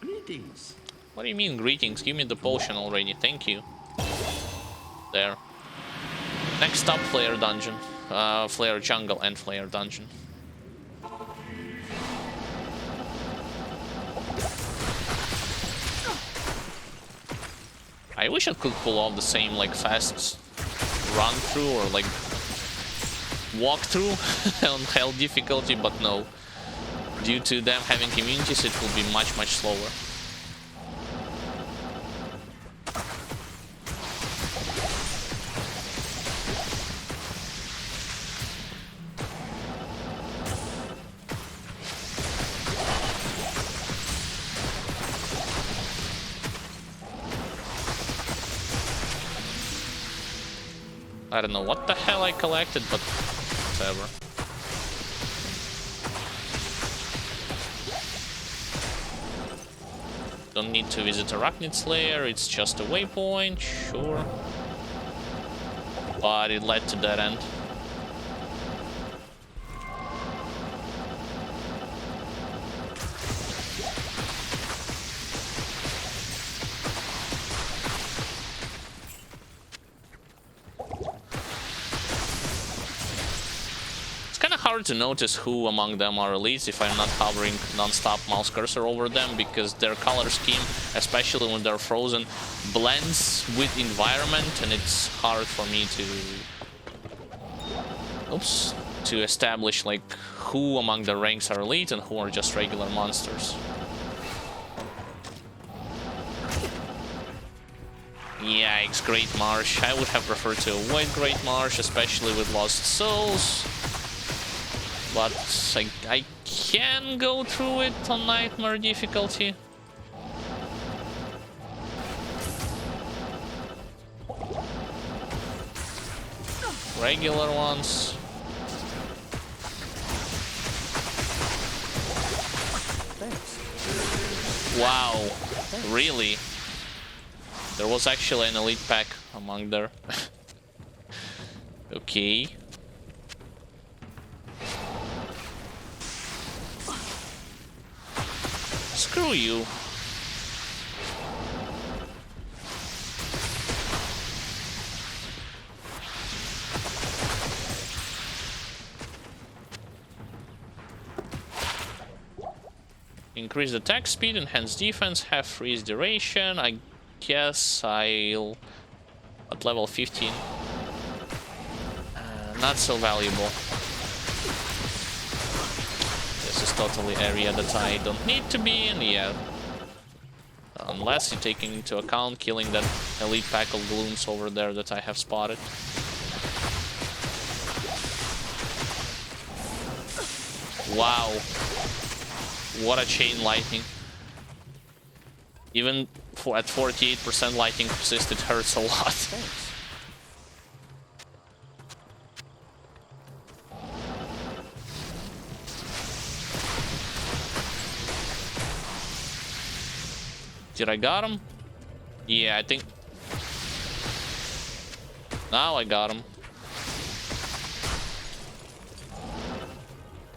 Greetings. What do you mean, greetings? Give me the potion already, thank you. There. Next up, Flare Dungeon. Flare Jungle and Flare Dungeon. I wish I could pull off the same, like, fast run through or, like, walk through on hell difficulty, but no. Due to them having immunities, it will be much, much slower. I don't know what the hell I collected, but whatever. Don't need to visit Arachnid's lair, it's just a waypoint, sure. But it led to that end. Hard to notice who among them are elites if I'm not hovering non-stop mouse cursor over them, because their color scheme, especially when they're frozen, blends with environment, and it's hard for me to establish like who among the ranks are elite and who are just regular monsters. Yikes, Great Marsh. I would have preferred to avoid Great Marsh, especially with Lost Souls. But I can go through it on Nightmare difficulty. Regular ones. Wow, really? There was actually an elite pack among there. Okay. Screw you. Increase attack speed, enhance defense, have freeze duration. I guess I'll at level 15. Not so valuable. This is totally area that I don't need to be in, yeah. Unless you're taking into account killing that elite pack of glooms over there that I have spotted. Wow. What a chain lightning. Even at 48% lightning persist, it hurts a lot. Thanks. Did I got him? Yeah, I think. Now I got him.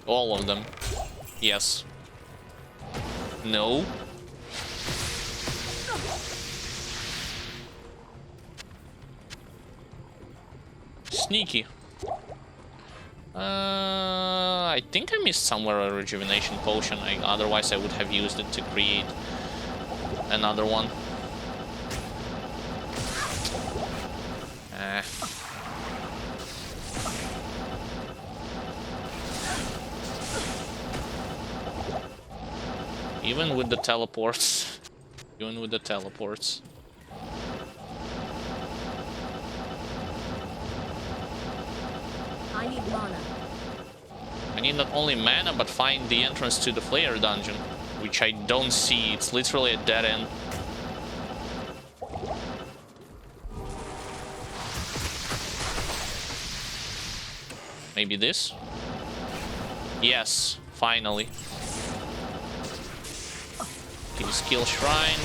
All of them. Yes. No. Sneaky. I think I missed somewhere a rejuvenation potion. Otherwise I would have used it to create another one. Even with the teleports. Even with the teleports. I need mana. I need not only mana, but find the entrance to the Flayer dungeon, which I don't see. It's literally a dead end. Maybe this? Yes, finally. Kill skill shrine.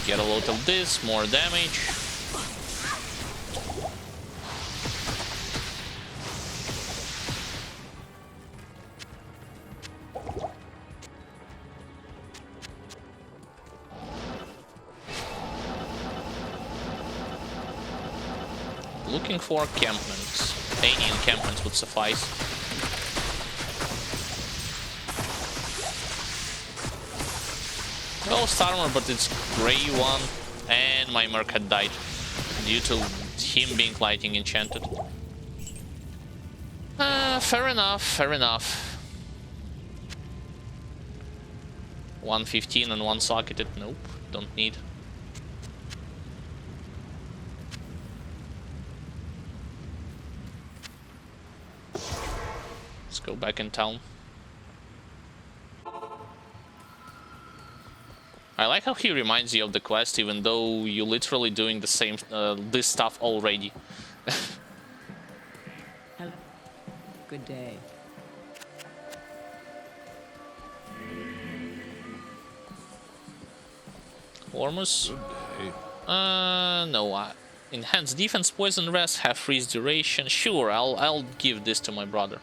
Get a lot of this, more damage. Looking for encampments. Any encampments would suffice. Ghost armor, but it's gray one, and my merc had died due to him being lightning enchanted. Fair enough, fair enough. 115 and one socketed. Nope, don't need. Let's go back in town. I like how he reminds you of the quest, even though you're literally doing the same this stuff already. Hello. Good day. Ormus. Good day. No. Enhanced defense, poison rest, have freeze duration. Sure, I'll give this to my brother.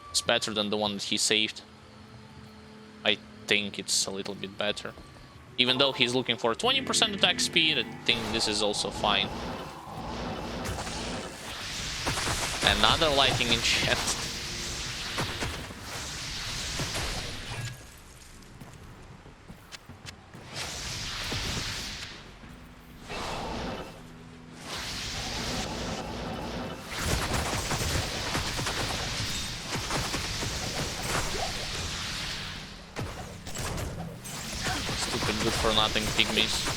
It's better than the one that he saved. I think it's a little bit better. Even though he's looking for 20% attack speed, I think this is also fine. Another lightning enchant. Stupid good for nothing pygmies.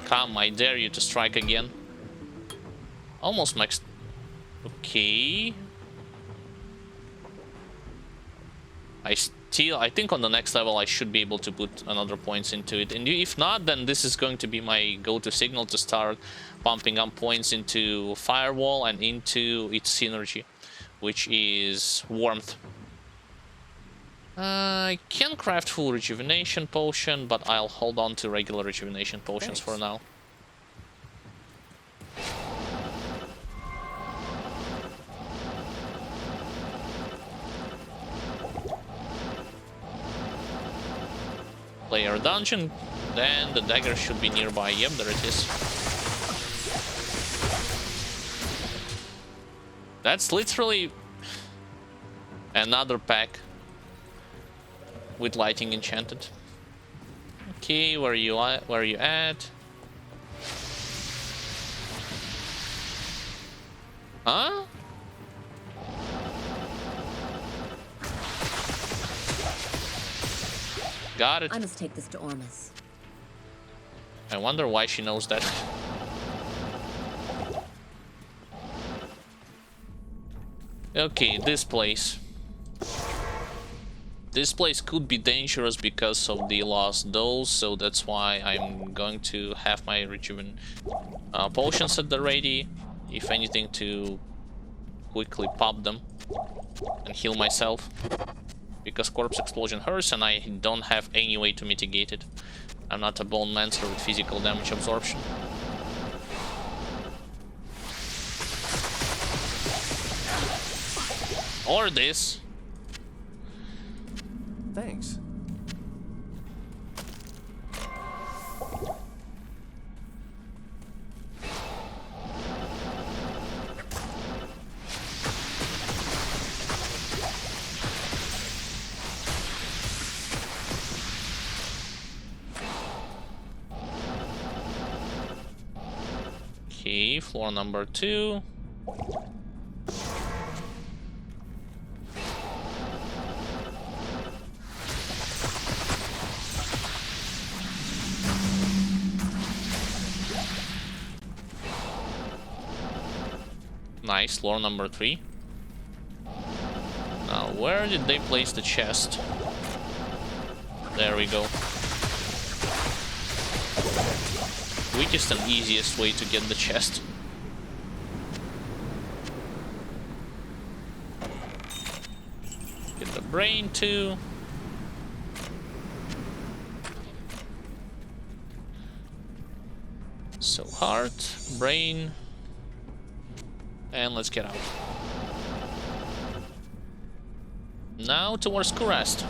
Come, I dare you to strike again. Almost max. Okay. I think on the next level I should be able to put another points into it. And if not, then this is going to be my go-to signal to start pumping up points into Firewall and into its synergy, which is Warmth. I can craft full rejuvenation potion, but I'll hold on to regular rejuvenation potions for now. Player dungeon, then the dagger should be nearby. Yep, there it is. That's literally another pack with lighting enchanted. Okay, where are you at? Where are you at? Huh? Got it. I must take this to Ormus. I wonder why she knows that. Okay, this place. This place could be dangerous because of the lost dolls, so that's why I'm going to have my rejuven potions at the ready, if anything, to quickly pop them and heal myself. Because corpse explosion hurts and I don't have any way to mitigate it. I'm not a bone mancer with physical damage absorption. Or this. Thanks. Okay, floor number 2. Nice, floor number 3. Now, where did they place the chest? There we go. Quickest and easiest way to get the chest. Get the brain too. So heart, brain, and let's get out. Now towards Kurest.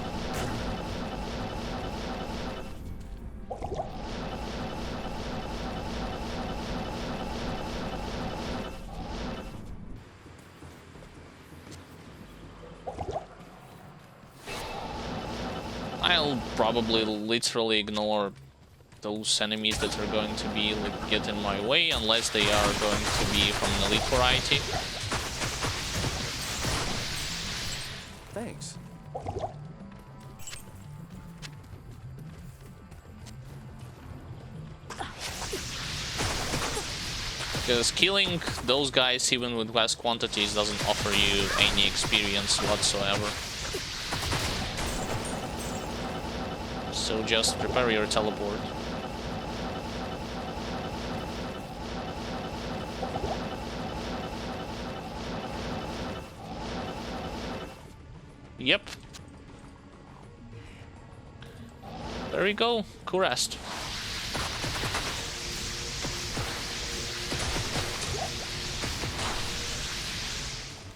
I'll probably literally ignore those enemies that are going to be like get in my way, unless they are going to be from an elite variety. Thanks. Because killing those guys even with less quantities doesn't offer you any experience whatsoever. So just prepare your teleport. Yep. There we go. Kurest.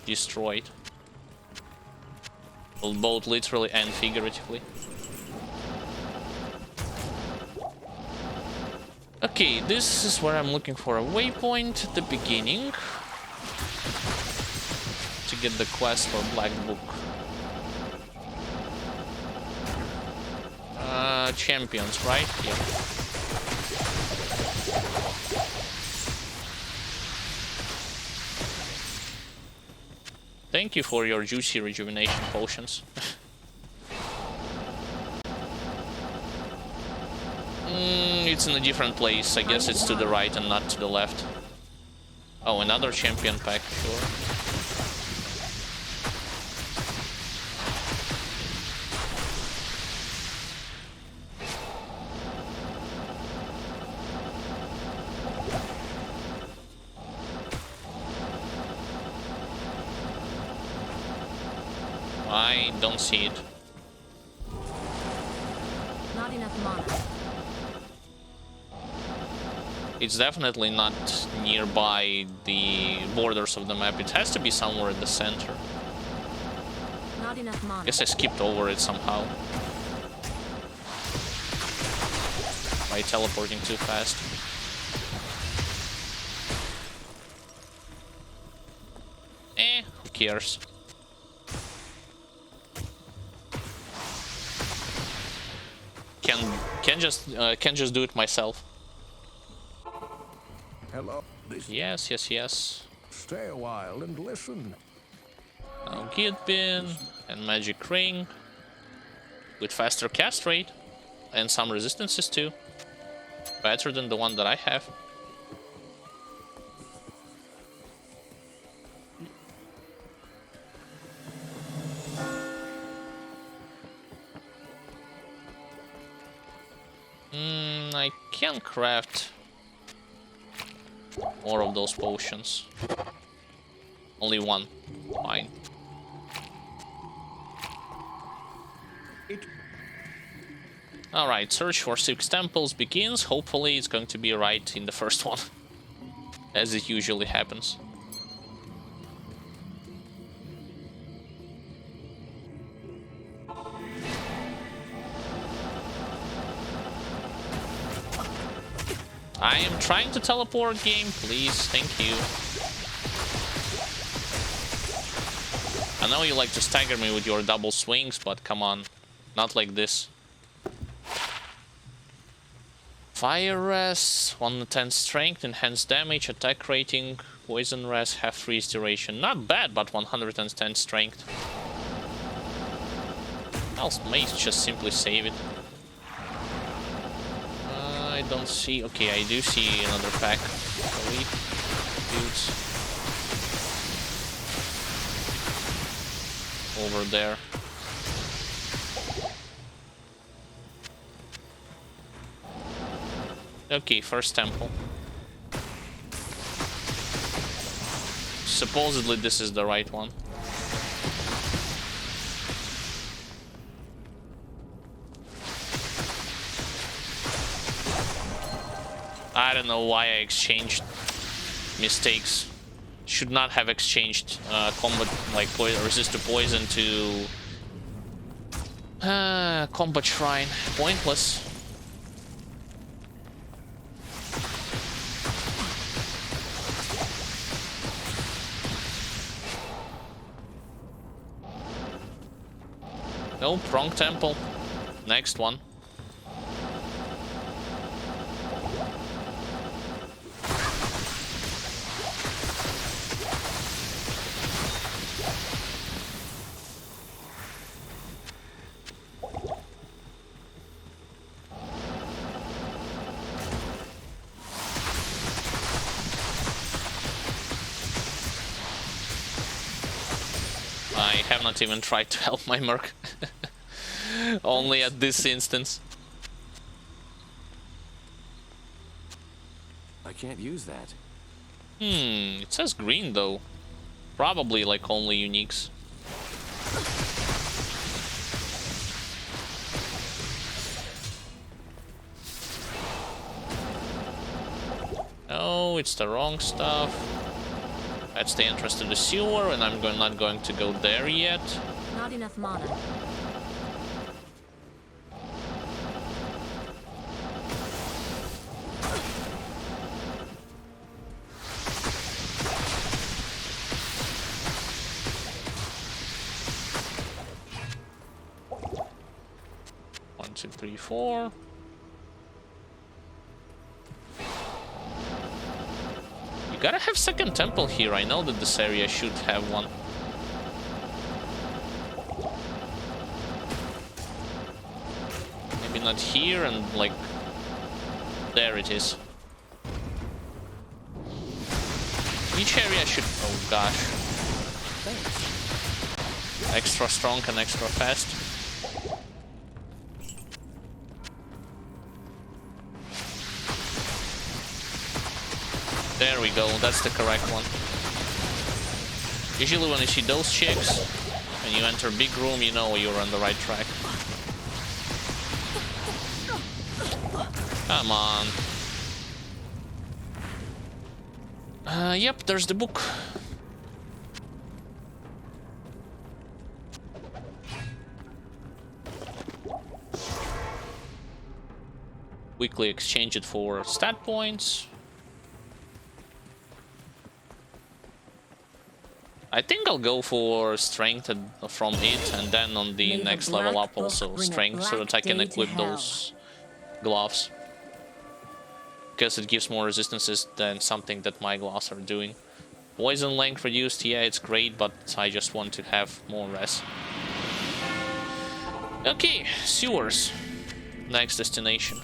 Destroyed. Well, both literally and figuratively. Okay, this is where I'm looking for a waypoint at the beginning to get the quest for Black Book. Champions, right? Yeah. Thank you for your juicy rejuvenation potions. It's in a different place. I guess it's to the right and not to the left. Oh, another champion pack, sure. I don't see it. Not enough mana. It's definitely not nearby the borders of the map. It has to be somewhere in the center. Not enough mana. Guess I skipped over it somehow. By teleporting too fast. Who cares? Can just do it myself. Hello. Yes. Stay a while and listen. Now Guild Bin and Magic Ring with faster cast rate and some resistances too. Better than the one that I have. I can craft more of those potions. Only one. Fine. Alright, search for 6 temples begins. Hopefully it's going to be right in the first one. As it usually happens. I am trying to teleport, game, please, thank you. I know you like to stagger me with your double swings, but come on, not like this. Fire Res, 110 strength, enhanced damage, attack rating, poison res, half freeze duration. Not bad, but 110 strength. I'll may just simply save it. I don't see. Okay, I do see another pack. Elite dudes over there. Okay, first temple. Supposedly this is the right one. I don't know why I exchanged mistakes. Should not have exchanged combat, like resist to poison to combat shrine. Pointless. No, wrong temple. Next one. I have not even tried to help my merc. Only at this instance. I can't use that. It says green though. Probably like only uniques. No, it's the wrong stuff. That's the entrance to the sewer, and I'm not going to go there yet. Not enough mana. One, two, three, four. You gotta have second temple here. I know that this area should have one. Maybe not here, and like there it is. Each area should. Oh gosh. Extra strong and extra fast. There we go, that's the correct one. Usually when you see those chicks and you enter big room, you know you're on the right track. Come on. Yep, there's the book. Quickly exchange it for stat points. I think I'll go for strength from it, and then on the next level up also strength, so that I can equip those gloves. Because it gives more resistances than something that my gloves are doing. Poison length reduced, yeah, it's great, but I just want to have more res. Okay, sewers. Next destination.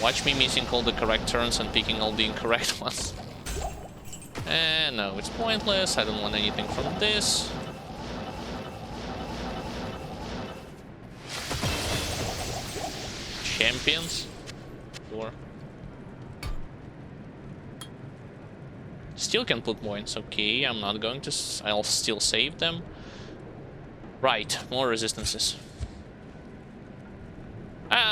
Watch me missing all the correct turns and picking all the incorrect ones. And no, it's pointless. I don't want anything from this. Champions? Sure. Still can put points. Okay, I'm not going to... I'll still save them. Right, more resistances.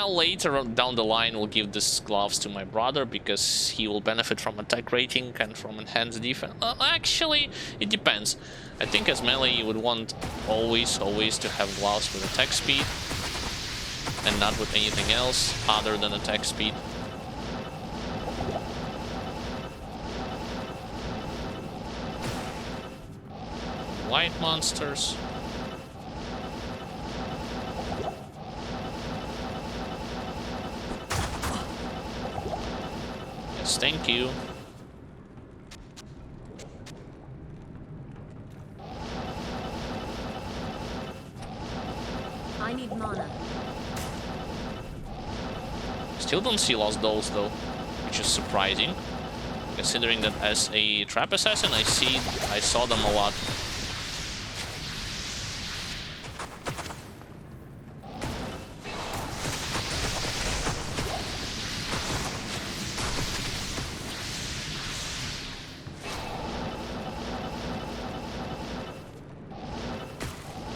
Later down the line, we'll give these gloves to my brother because he will benefit from attack rating and from enhanced defense. Actually, it depends. I think as melee, you would want always to have gloves with attack speed and not with anything else other than attack speed. White monsters. Thank you. I need mana. Still don't see lost dolls though, which is surprising, considering that as a trap assassin I saw them a lot.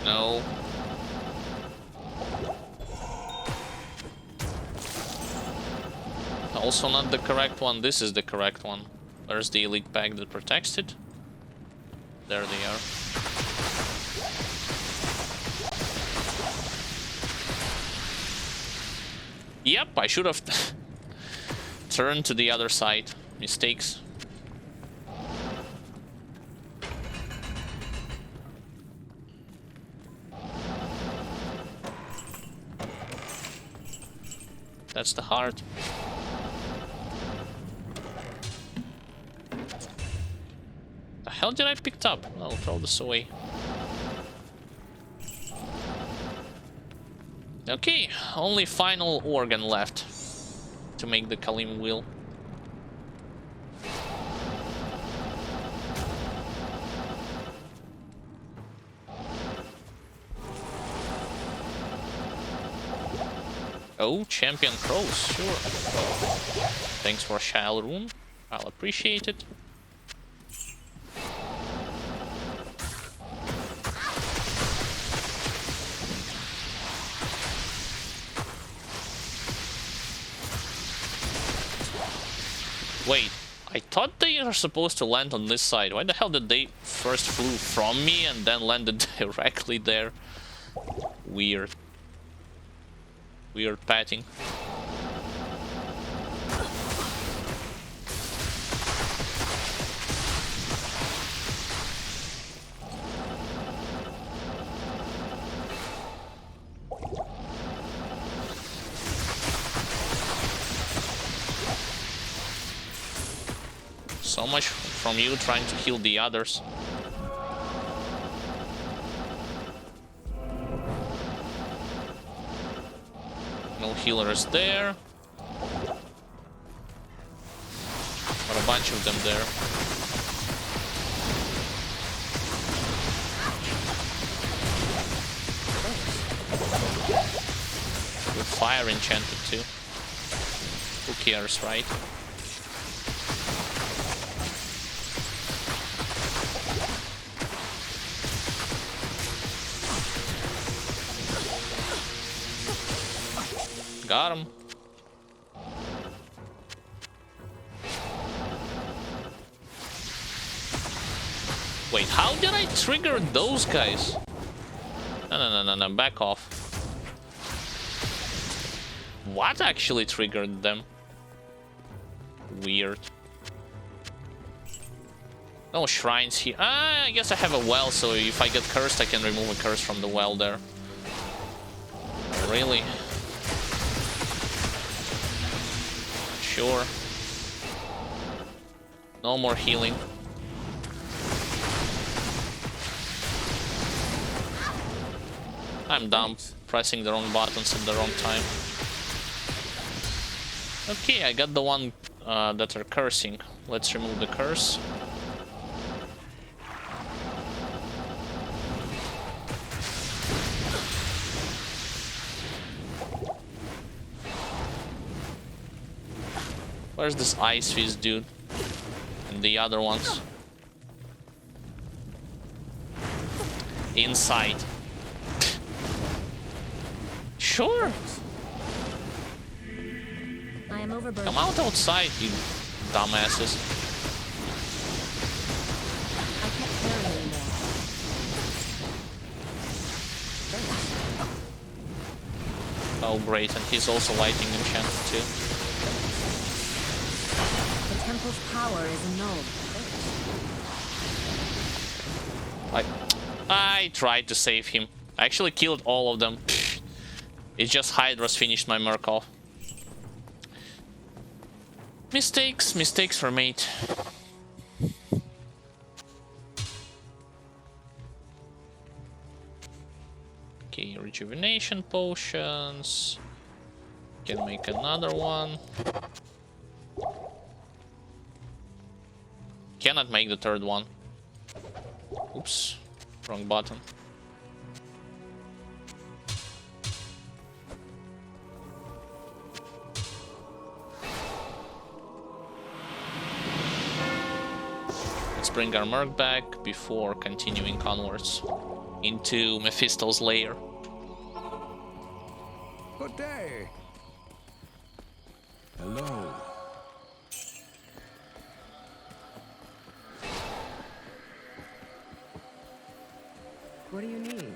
No. Also not the correct one. This is the correct one. Where's the elite pack that protects it? There they are. Yep, I should have turned to the other side. Mistakes. That's the heart. The hell did I pick up? I'll throw this away. Okay, only final organ left to make the Kalim wheel. Oh, champion crows, sure. Thanks for Shile Rune. I'll appreciate it. Wait, I thought they are supposed to land on this side. Why the hell did they first flew from me and then landed directly there? Weird. Weird patting. So much from you trying to heal the others. No healers there. But a bunch of them there. With fire enchanted too. Who cares, right? Got him. Wait, how did I trigger those guys? No, back off. What actually triggered them? Weird. No shrines here. Ah, I guess I have a well, so if I get cursed, I can remove a curse from the well there. Really? Sure. No more healing. I'm dumb, pressing the wrong buttons at the wrong time. Okay, I got the one that are cursing. Let's remove the curse. Where's this ice fist dude? And the other ones? Inside. Sure. I am overburdened. Come out outside, you dumbasses. I can't carry anymore. Oh great, and he's also lighting enchanted too. The temple's power is annulled. I tried to save him. I actually killed all of them. It's just Hydra's finished my Merc off. Mistakes were made. Okay, rejuvenation potions. Can make another one. Cannot make the third one. Oops, wrong button. Let's bring our Merc back before continuing onwards into Mephisto's lair. Good day. Hello. What do you need?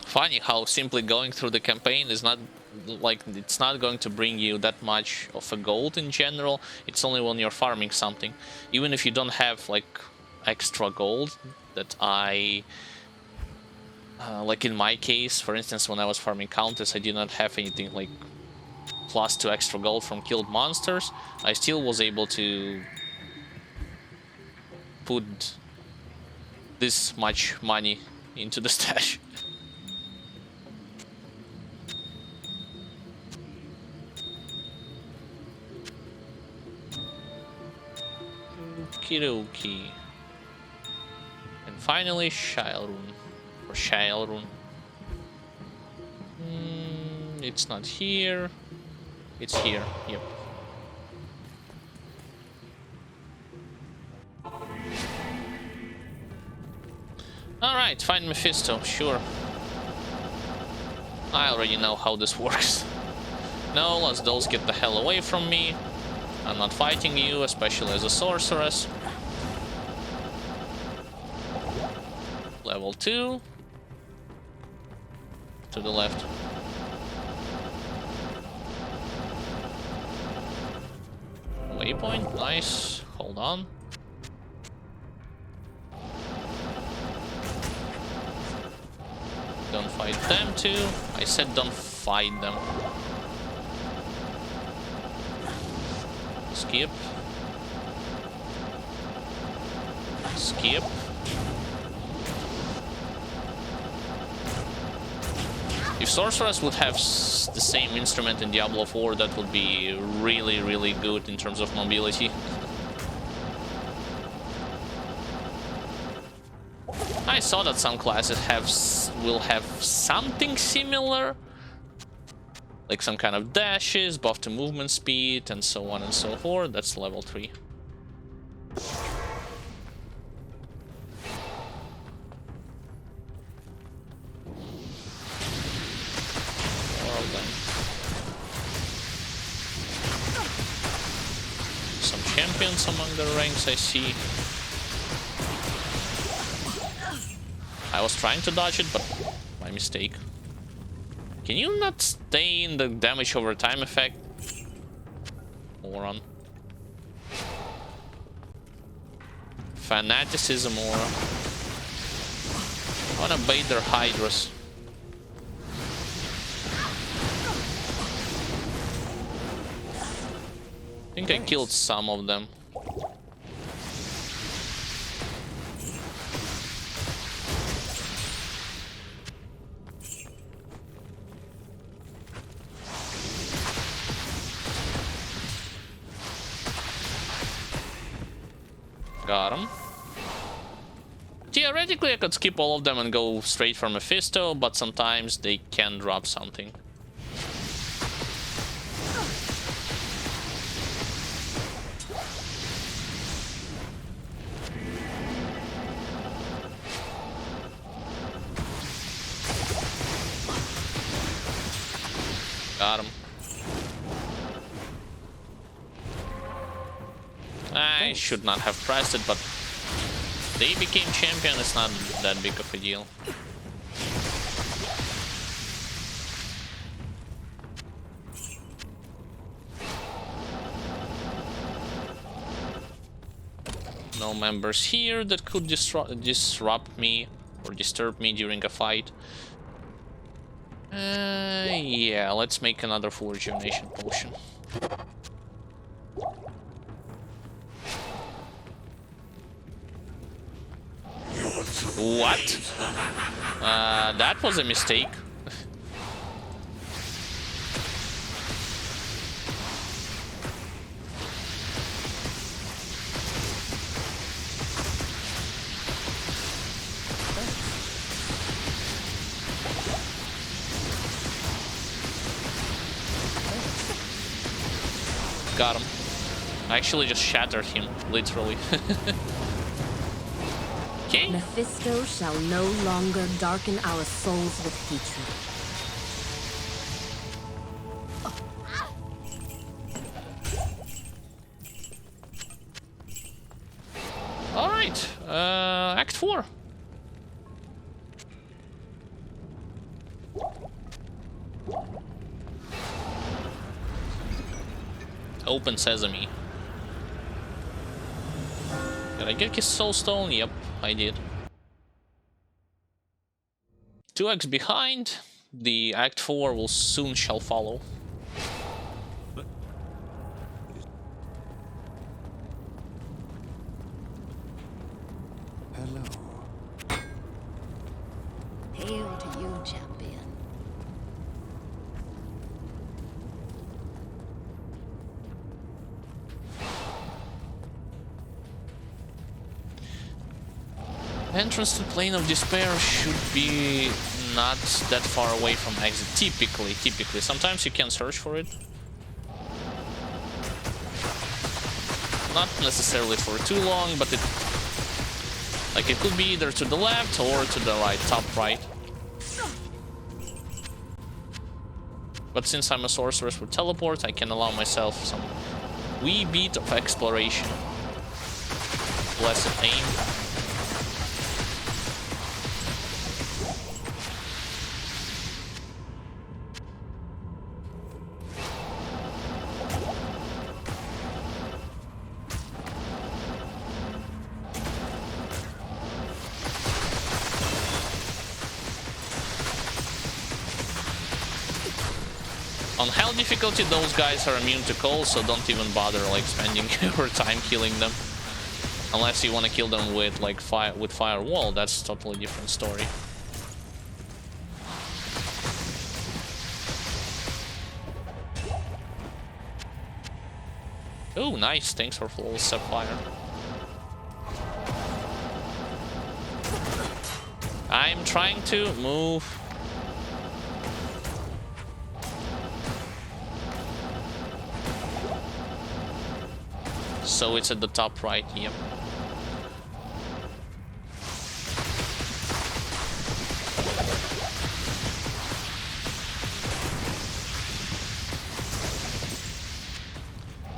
Funny how simply going through the campaign is not like it's not going to bring you that much of a gold in general. It's only when you're farming something. Even if you don't have like extra gold that I like in my case, for instance, when I was farming Countess, I did not have anything like +2 extra gold from killed monsters. I still was able to put this much money into the stash. Okie. And finally, Shile Rune. Or Shile Rune. It's not here. It's here. Yep. Alright, find Mephisto, sure. I already know how this works. No, let's those get the hell away from me. I'm not fighting you, especially as a sorceress. Level 2. To the left. Waypoint, nice. Hold on. Don't fight them too. I said don't fight them. Skip. Skip. If Sorceress would have the same instrument in Diablo 4, that would be really, really good in terms of mobility. I saw that some classes will have something similar, like some kind of dashes, buff to movement speed, and so on and so forth. That's level 3. Well then. Some champions among the ranks I see. I was trying to dodge it, but my mistake. Can you not stay in the damage over time effect? Moron. Fanaticism aura. I wanna bait their hydras. I think I killed some of them. Got him. Theoretically, I could skip all of them and go straight for Mephisto, but sometimes they can drop something. Got him. I should not have pressed it, but they became champion. It's not that big of a deal. No members here that could disrupt me or disturb me during a fight. Yeah, let's make another full rejuvenation potion. What? That was a mistake. Got him. I actually just shattered him, literally. Okay. Mephisto shall no longer darken our souls with hatred. All right, Act 4. Open sesame. Did I get his soul stone? Yep, I did. 2x behind. The Act 4 will soon shall follow. Hello. Hail to you, champion. Entrance to Plane of Despair should be not that far away from exit. Typically. Sometimes you can search for it. Not necessarily for too long, but it could be either to the left or to the right, top right. But since I'm a sorceress with teleport, I can allow myself some wee bit of exploration. Blessed aim. On hell difficulty, those guys are immune to cold, so don't even bother like spending your time killing them. Unless you want to kill them with like firewall, that's a totally different story. Oh, nice! Thanks for flawless sapphire. I'm trying to move. So it's at the top right, yep.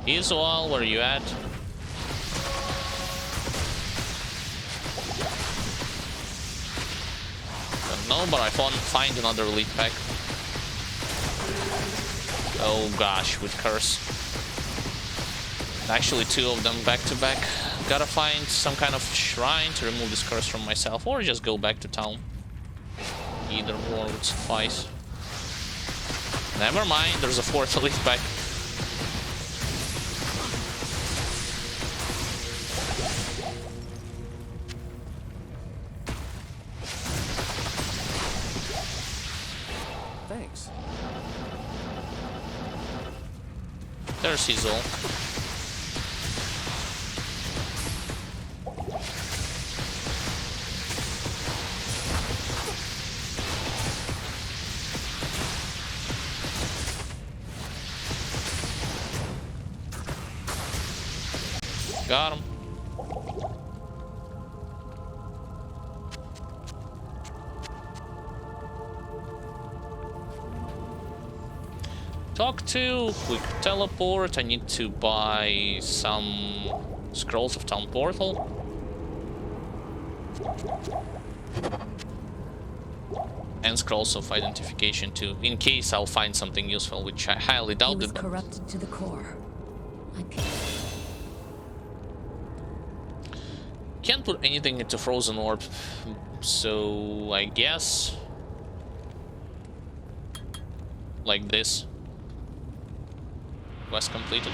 Isual, where are you at? Don't know, but I find another elite pack. Oh gosh, with curse. Actually, two of them back to back. Gotta find some kind of shrine to remove this curse from myself, or just go back to town. Either or would suffice. Never mind, there's a fourth elite pack. Thanks. There's Izzle. Got him. Talk to, quick teleport. I need to buy some scrolls of town portal. And scrolls of identification too, in case I'll find something useful, which I highly doubt it. He was corrupted to the core. I pity. Can't put anything into frozen orb, so I guess like this. Quest completed.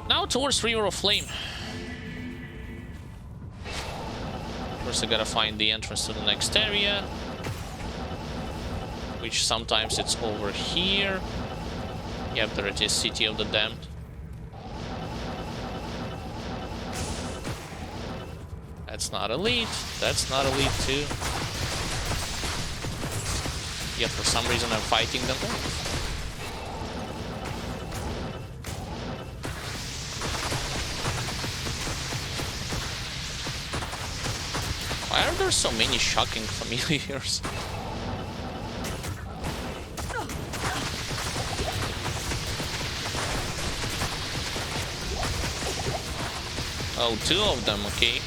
Now towards River of Flame. First I gotta find the entrance to the next area, which sometimes it's over here. Yep, there it is, City of the Damned. That's not elite. That's not elite too. Yet for some reason I'm fighting them. Why are there so many shocking familiars? Oh, two of them, okay.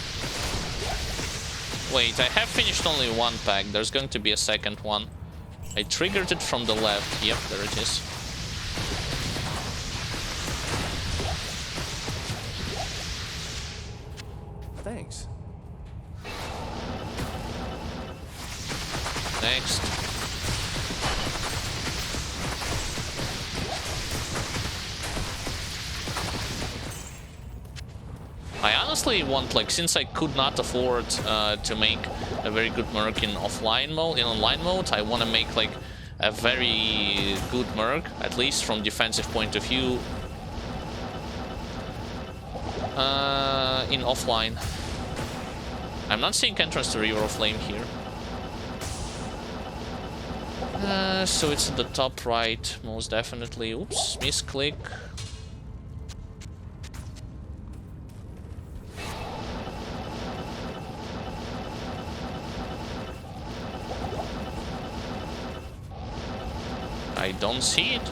Wait, I have finished only one pack. There's going to be a second one. I triggered it from the left. Yep, there it is. Thanks. Next. I honestly want, like, since I could not afford to make a very good merc in offline mode, in online mode, I want to make like a very good merc, at least from defensive point of view, in offline. I'm not seeing entrance to River of Flame here. So it's in the top right, most definitely. Oops, misclick. I don't see it.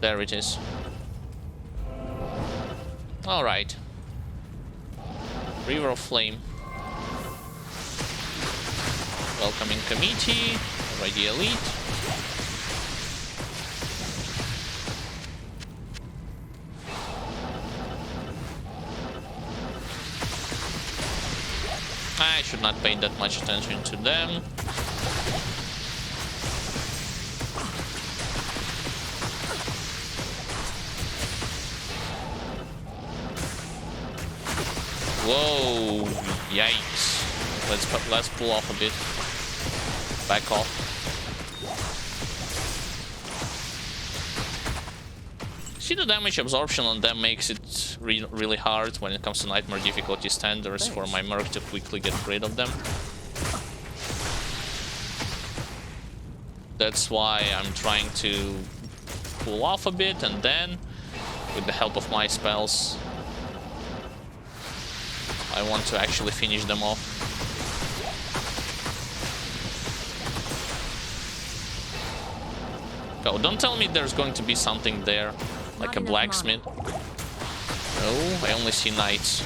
There it is. Alright. River of Flame. Welcoming committee. Already elite. I should not pay that much attention to them. Whoa! Yikes! Let's pull off a bit. Back off. See, the damage absorption on them makes it really hard when it comes to Nightmare difficulty standards for my Merc to quickly get rid of them. That's why I'm trying to pull off a bit, and then, with the help of my spells, I want to actually finish them off. Oh, don't tell me there's going to be something there, like a blacksmith. No, I only see knights.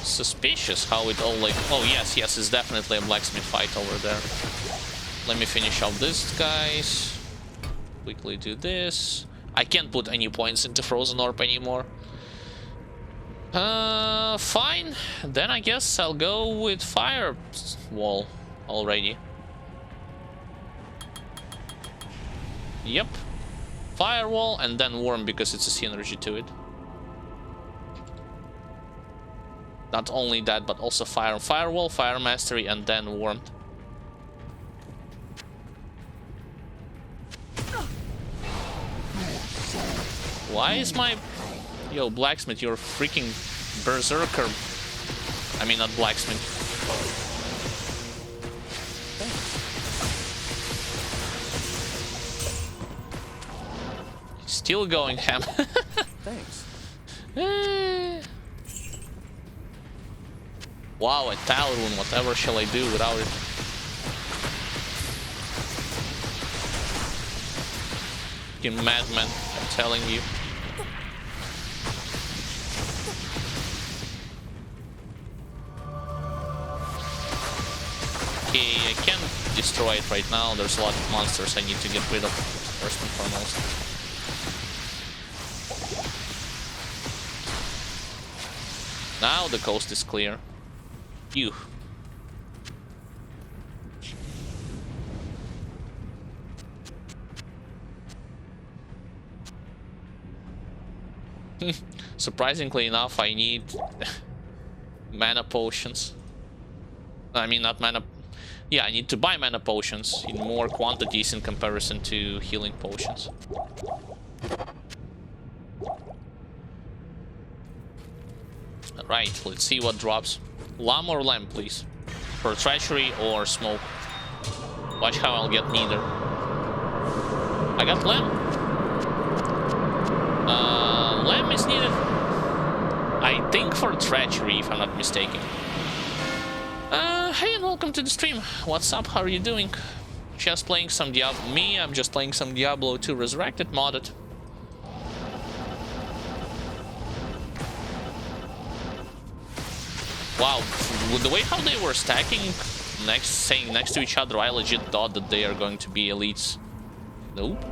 Suspicious how it all like... Oh, yes, it's definitely a blacksmith fight over there. Let me finish off this, guys. Quickly do this. I can't put any points into Frozen Orb anymore. Fine. Then I guess I'll go with Fire Wall already. Yep. Firewall and then Worm because it's a synergy to it. Not only that, but also Firewall, Fire Mastery, and then Warmth. Why is my... Yo, Blacksmith, you're a freaking berserker. I mean, not Blacksmith. Still going ham. Thanks. Wow, a Tal Rune, whatever shall I do without it? You madman, I'm telling you. Okay, I can't destroy it right now. There's a lot of monsters I need to get rid of, first and foremost. Now the coast is clear. Phew. Surprisingly enough, I need mana potions. I mean, not mana... Yeah, I need to buy mana potions in more quantities in comparison to healing potions. Right, let's see what drops. Lamb or lamb, please. For treachery or smoke. Watch how I'll get neither. I got lamb. Lamb is needed, I think, for treachery, if I'm not mistaken. Hey, and welcome to the stream. What's up? How are you doing? Just playing some Diablo. Me, I'm just playing some Diablo 2 Resurrected modded. Wow, with the way how they were stacking next to each other, I legit thought that they are going to be elites. Nope.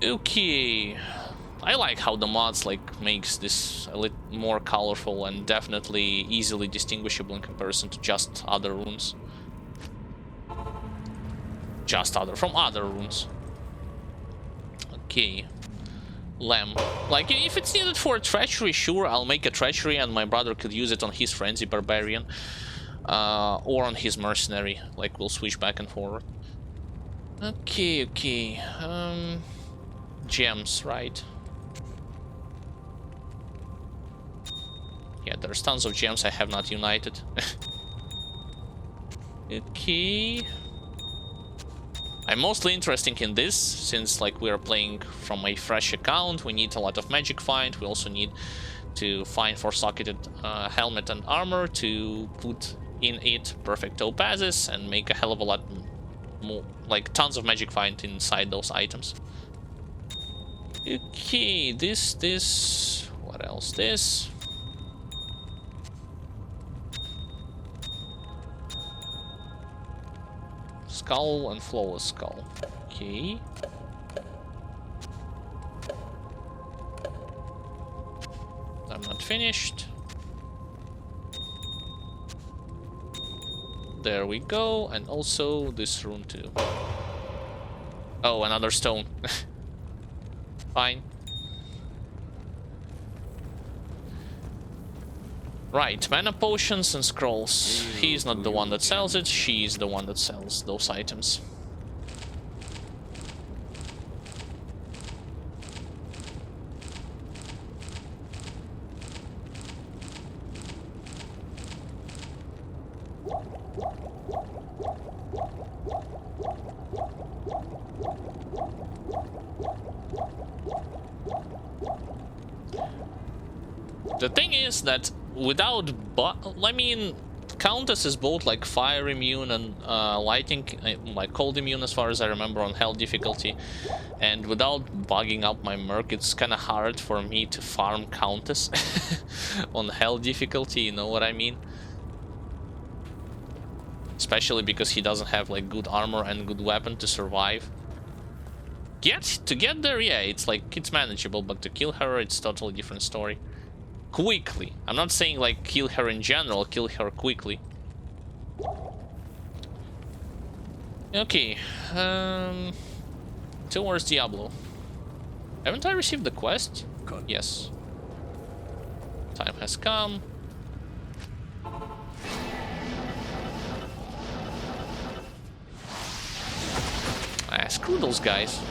Okay. I like how the mods makes this a little more colorful and definitely easily distinguishable in comparison to just other runes. From other runes. Okay. Lamb. Like, if it's needed for treachery, sure, I'll make a treachery and my brother could use it on his frenzy barbarian. or on his mercenary. Like, we'll switch back and forward. Okay, okay. Gems, right? Yeah, there's tons of gems I have not united. Okay. I'm mostly interested in this, since like we are playing from a fresh account. We need a lot of magic find. We also need to find for socketed helmet and armor to put in it perfect topazes and make a hell of a lot more, like tons of magic find inside those items. Okay, this, what else? This. Skull and flawless skull. Okay. I'm not finished. There we go, and also this rune too. Oh, another stone. Fine. Right, mana potions and scrolls. He's not the one that sells it, she's the one that sells those items. The thing is that without, I mean, Countess is both like fire immune and lightning, like cold immune as far as I remember on hell difficulty. And without bugging up my merc, it's kind of hard for me to farm Countess on hell difficulty, you know what I mean? Especially because he doesn't have like good armor and good weapon to survive. To get there, yeah, it's like, it's manageable, but to kill her, it's totally different story. Quickly. I'm not saying like kill her in general, kill her quickly. Okay. Towards Diablo. Haven't I received the quest? Yes. Time has come. Ah, screw those guys.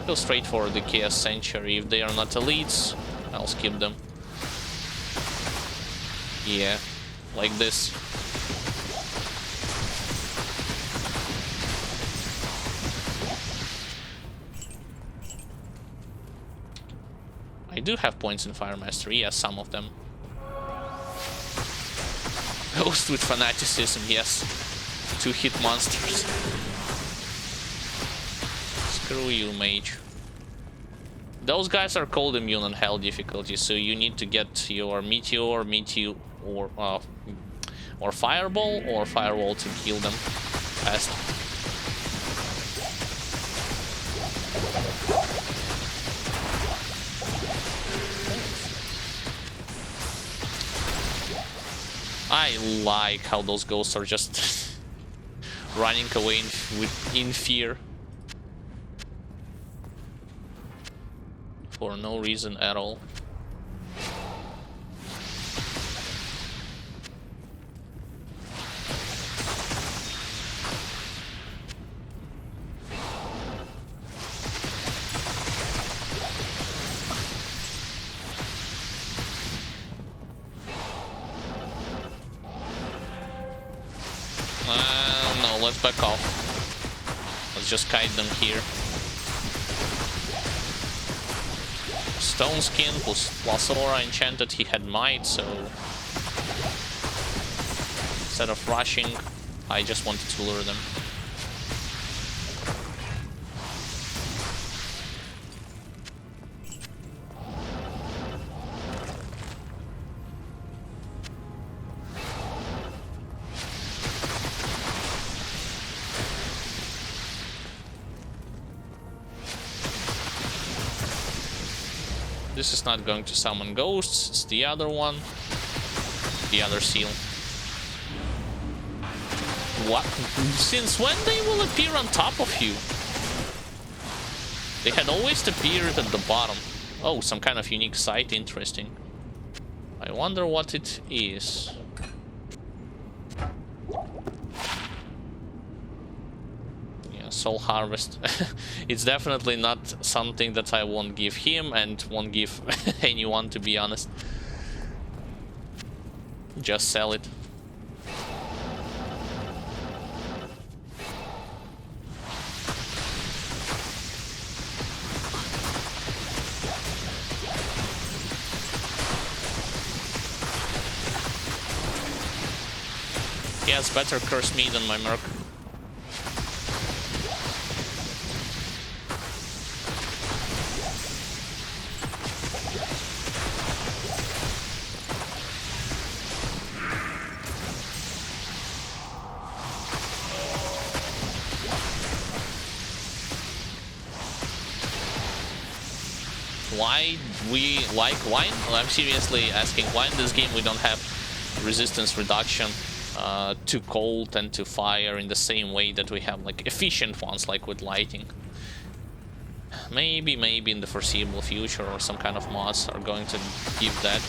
Go straight for the Chaos Sanctuary. If they are not elites, I'll skip them. Yeah, like this. I do have points in Fire Mastery, yes, some of them. Ghost with Fanaticism, yes. 2-hit monsters. Screw you, mage. Those guys are cold immune on hell difficulty, so you need to get your meteor, or fireball or firewall to kill them fast. I like how those ghosts are just running away in fear. For no reason at all. No, let's back off. Let's just kite them here. Stone skin plus aura enchanted, he had might, so instead of rushing, I just wanted to lure them. This is not going to summon ghosts, it's the other one. The other seal. What? Since when they will appear on top of you? They had always appeared at the bottom. Oh, some kind of unique site, interesting. I wonder what it is. Soul Harvest. It's definitely not something that I won't give him and won't give anyone, to be honest. Just sell it. He has better curse me than my Merc. Why we like wine? Well, I'm seriously asking why in this game we don't have resistance reduction to cold and to fire in the same way that we have like efficient ones like with lighting. Maybe in the foreseeable future or some kind of mods are going to give that.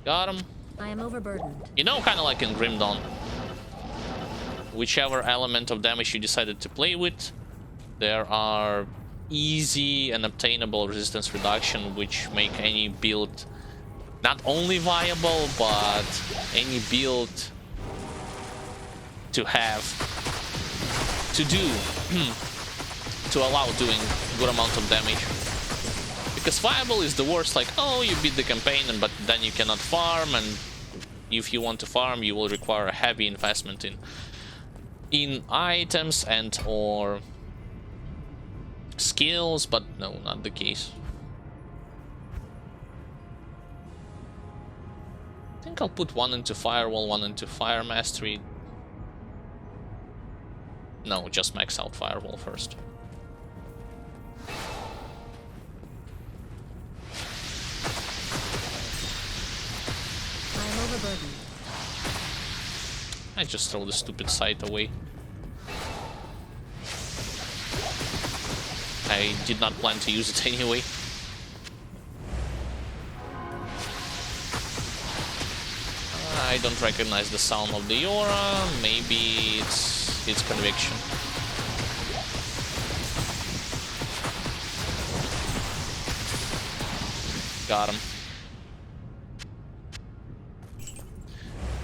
Got him. I am overburdened. You know, kind of like in Grim Dawn. Whichever element of damage you decided to play with, there are easy and obtainable resistance reduction which make any build not only viable, but any build to have to do to allow doing good amount of damage. Because viable is the worst, like, oh, you beat the campaign but then you cannot farm, and if you want to farm you will require a heavy investment in items and or skills, but no, not the case. I think I'll put one into Firewall, one into Fire Mastery. No, just max out Firewall first. I am overburdened. I just throw the stupid sight away. I did not plan to use it anyway. I don't recognize the sound of the aura. Maybe it's conviction. Got him.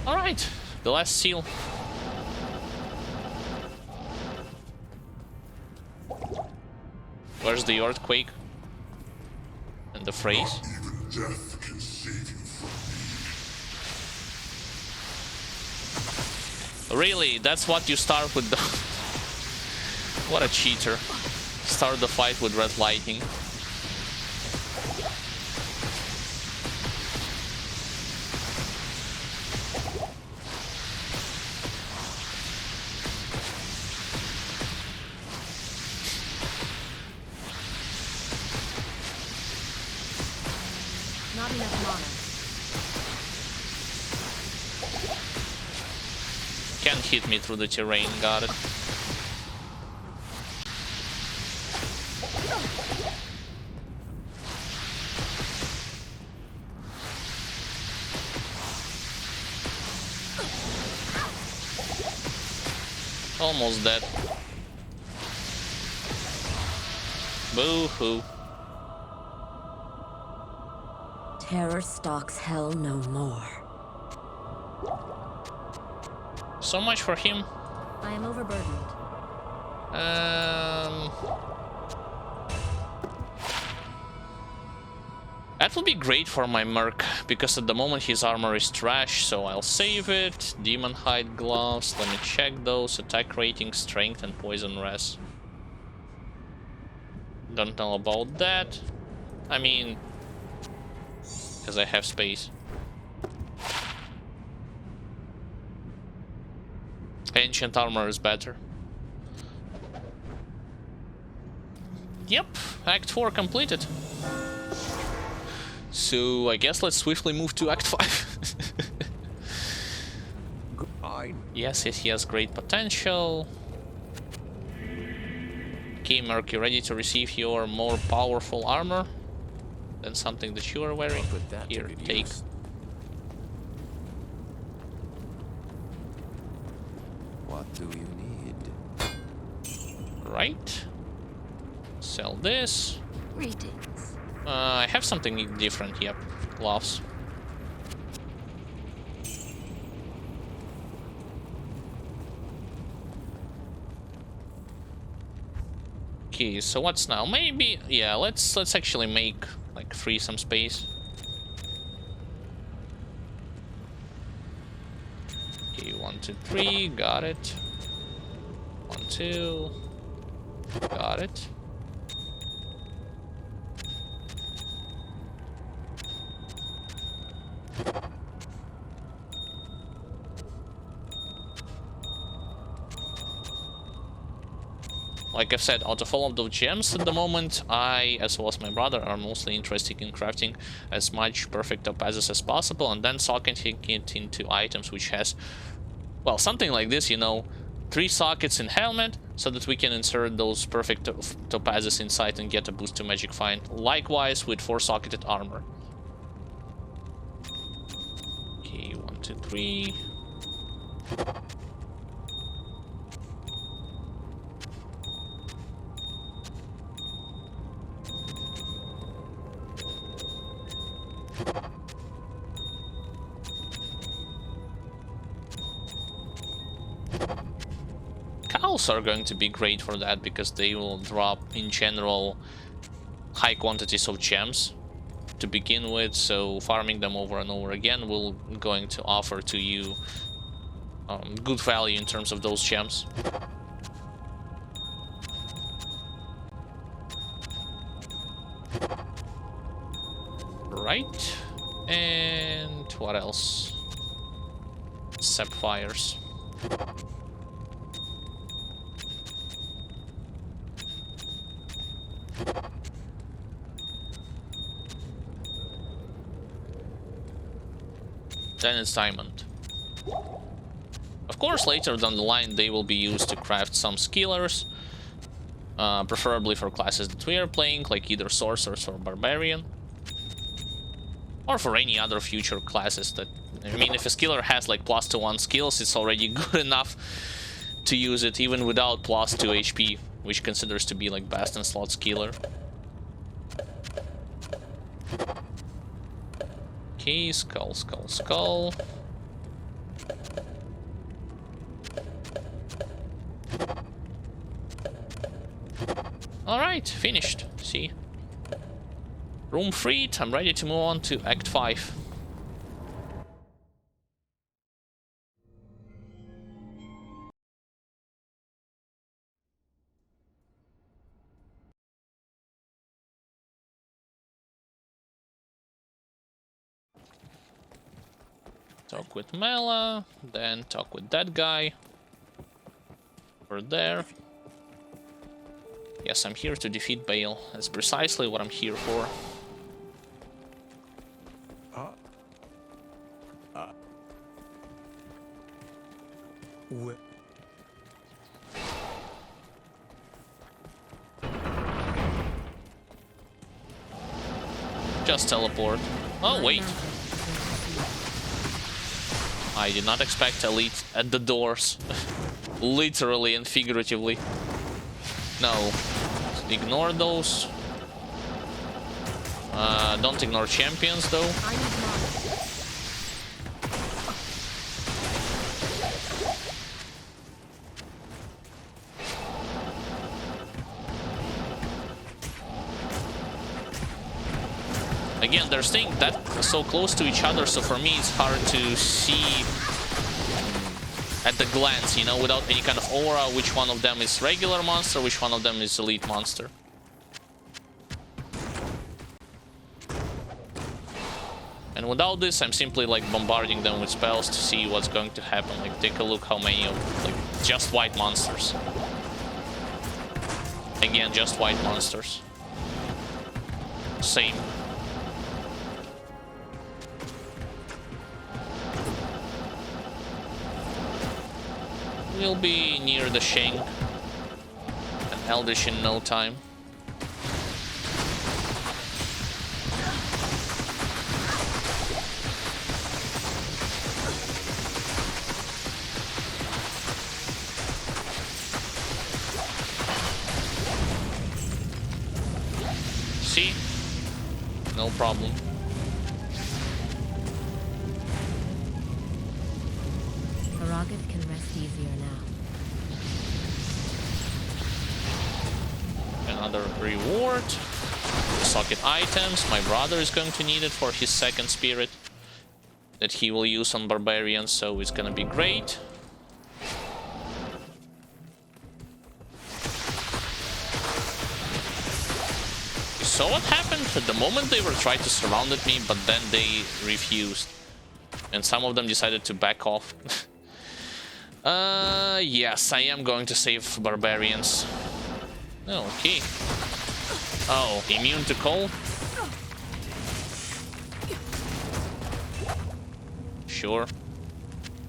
All right, the last seal. Where's the earthquake? And the phrase? Even death can save you from me. Really? That's what you start with the... What a cheater. Start the fight with red lightning. Not enough mana. Can't hit me through the terrain, got it. Almost dead. Boo-hoo. Terror stalks hell no more. So much for him. I am overburdened. That would be great for my Merc, because at the moment his armor is trash, so I'll save it. Demon Hide gloves, let me check those. Attack rating, strength, and poison res. Don't know about that. I mean, because I have space. Ancient armor is better. Yep, Act 4 completed. So I guess let's swiftly move to Act 5. Yes, he has great potential. Okay, Merc, you ready to receive your more powerful armor than something that you are wearing? Put that Here, to good take. use. do you need? Right. Sell this. Greetings. I have something different. Yep. Gloves. Okay, so what's now? Maybe, yeah, let's actually make, like, free some space. Okay, 1, 2, 3, got it. 1, 2, got it. Like I've said, out of all of those gems at the moment, I, as well as my brother, are mostly interested in crafting as much perfect topazes as possible, and then socketing it into items which has, well, something like this, you know, 3 sockets in helmet, so that we can insert those perfect topazes inside and get a boost to magic find. Likewise with 4-socketed armor. Okay, 1, 2, 3. Cows are going to be great for that, because they will drop in general high quantities of gems to begin with, so farming them over and over again will going to offer to you good value in terms of those gems. Right, and what else? Sapphires. Then it's diamond. Of course, later down the line they will be used to craft some skillers, preferably for classes that we are playing, like either sorcerers or barbarian, or for any other future classes that, I mean, if a skiller has like +1 skills, it's already good enough to use it even without +2 HP, which considers to be like best in slot skiller. Okay, skull, skull, skull. Alright, finished. See? Room freed, I'm ready to move on to Act 5. Talk with Mela, then talk with that guy. Over there. Yes, I'm here to defeat Bale. That's precisely what I'm here for. Just teleport. Oh, wait. I did not expect Elite at the doors. Literally and figuratively. No. Ignore those. Don't ignore champions, though. Again, they're staying that so close to each other, so for me it's hard to see at the glance, you know, without any kind of aura, which one of them is regular monster, which one of them is elite monster. And without this, I'm simply like bombarding them with spells to see what's going to happen. Like, take a look how many of, like, just white monsters. Again, just white monsters. Same. We'll be near the Shank and Eldritch in no time. See? No problem. Prerogative can rest easier now. Another reward. Socket items. My brother is going to need it for his second spirit that he will use on barbarians, so it's gonna be great. So what happened? At the moment they were trying to surround me, but then they refused. And some of them decided to back off. Yes, I am going to save barbarians. Oh, okay. Oh, immune to cold? Sure.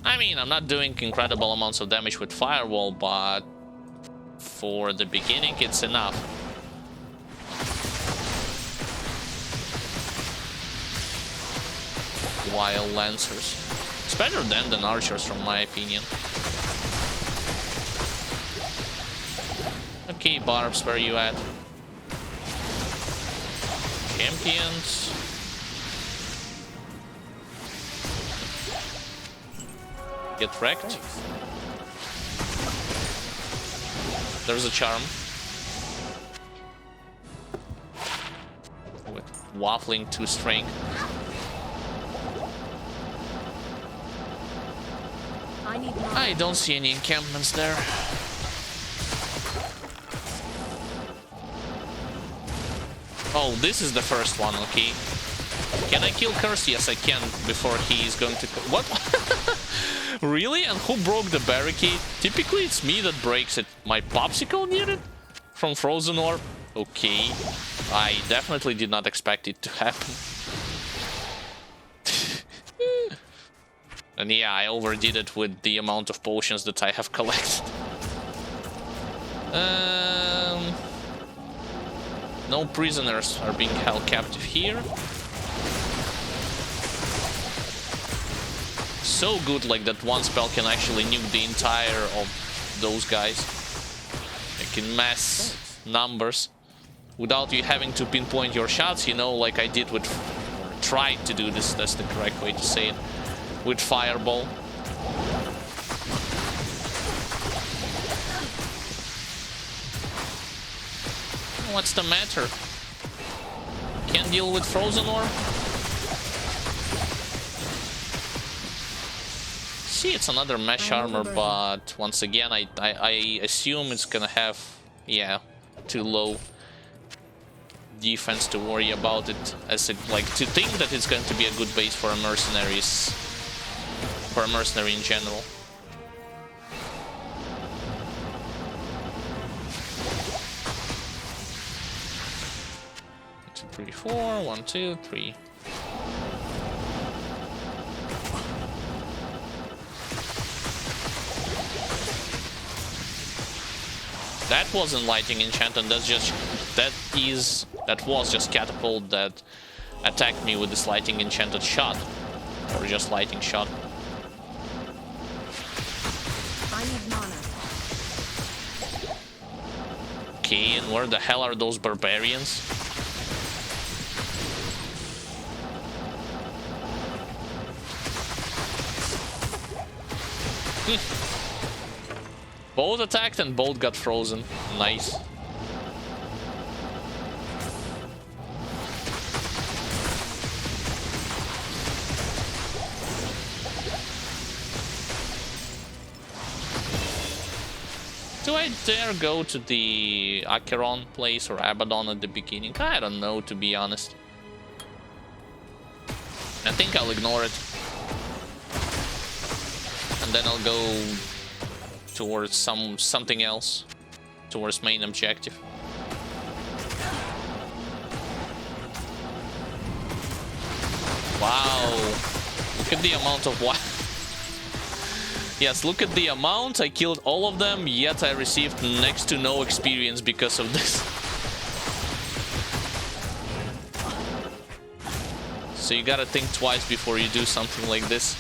I mean, I'm not doing incredible amounts of damage with firewall, but for the beginning, it's enough. Wild Lancers. It's better than archers, from my opinion. Okay, Barbs, where are you at? Champions. Get wrecked. There's a charm. With waffling 2 strength. I don't see any encampments there. Oh, this is the first one, okay. Can I kill Curse? Yes, I can, before he is going to... What? Really? And who broke the barricade? Typically, it's me that breaks it. My popsicle near it? From Frozen Orb? Okay. I definitely did not expect it to happen. And yeah, I overdid it with the amount of potions that I have collected. No prisoners are being held captive here. So good, like that one spell can actually nuke the entire of those guys. It can mass numbers without you having to pinpoint your shots, you know, like I did with... or tried to do this, that's the correct way to say it. With Fireball. What's the matter? Can't deal with Frozen Orb? See, it's another mesh armor, but once again, I assume it's gonna have, yeah, too low defense to worry about it. As it, like, to think that it's going to be a good base for a mercenaries, for a mercenary in general. Two, three, four. 1, 2, 3. That wasn't lighting enchantment. That's just that was just catapult that attacked me with this lighting enchanted shot, or just lighting shot. I need mana. Okay, and where the hell are those barbarians? Both attacked and both got frozen. Nice. Do I dare go to the Acheron place or Abaddon at the beginning? I don't know, to be honest. I think I'll ignore it. And then I'll go towards something else, towards main objective. Wow, look at the amount of what. Yes, look at the amount. I killed all of them, yet I received next to no experience because of this. So you gotta think twice before you do something like this.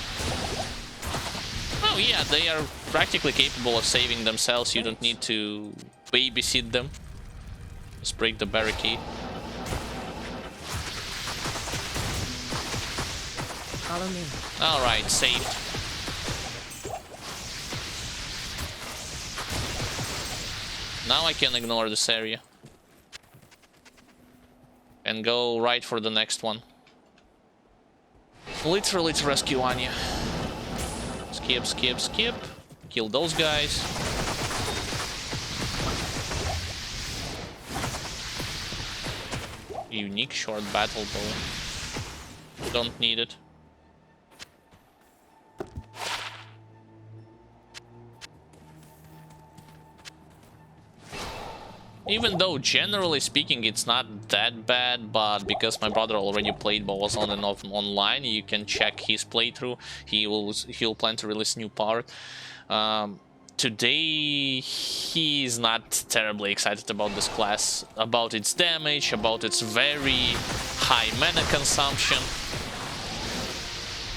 Oh yeah, they are practically capable of saving themselves. You don't need to babysit them. Just break the barricade. Follow me. Alright, saved. Now I can ignore this area. And go right for the next one. Literally to rescue Anya. Skip, skip, skip. Kill those guys. Unique short battle bow. Don't need it. Even though, generally speaking, it's not that bad, but because my brother already played but was on and off online, you can check his playthrough. He'll plan to release new part. Today, he's not terribly excited about this class, about its damage, about its very high mana consumption,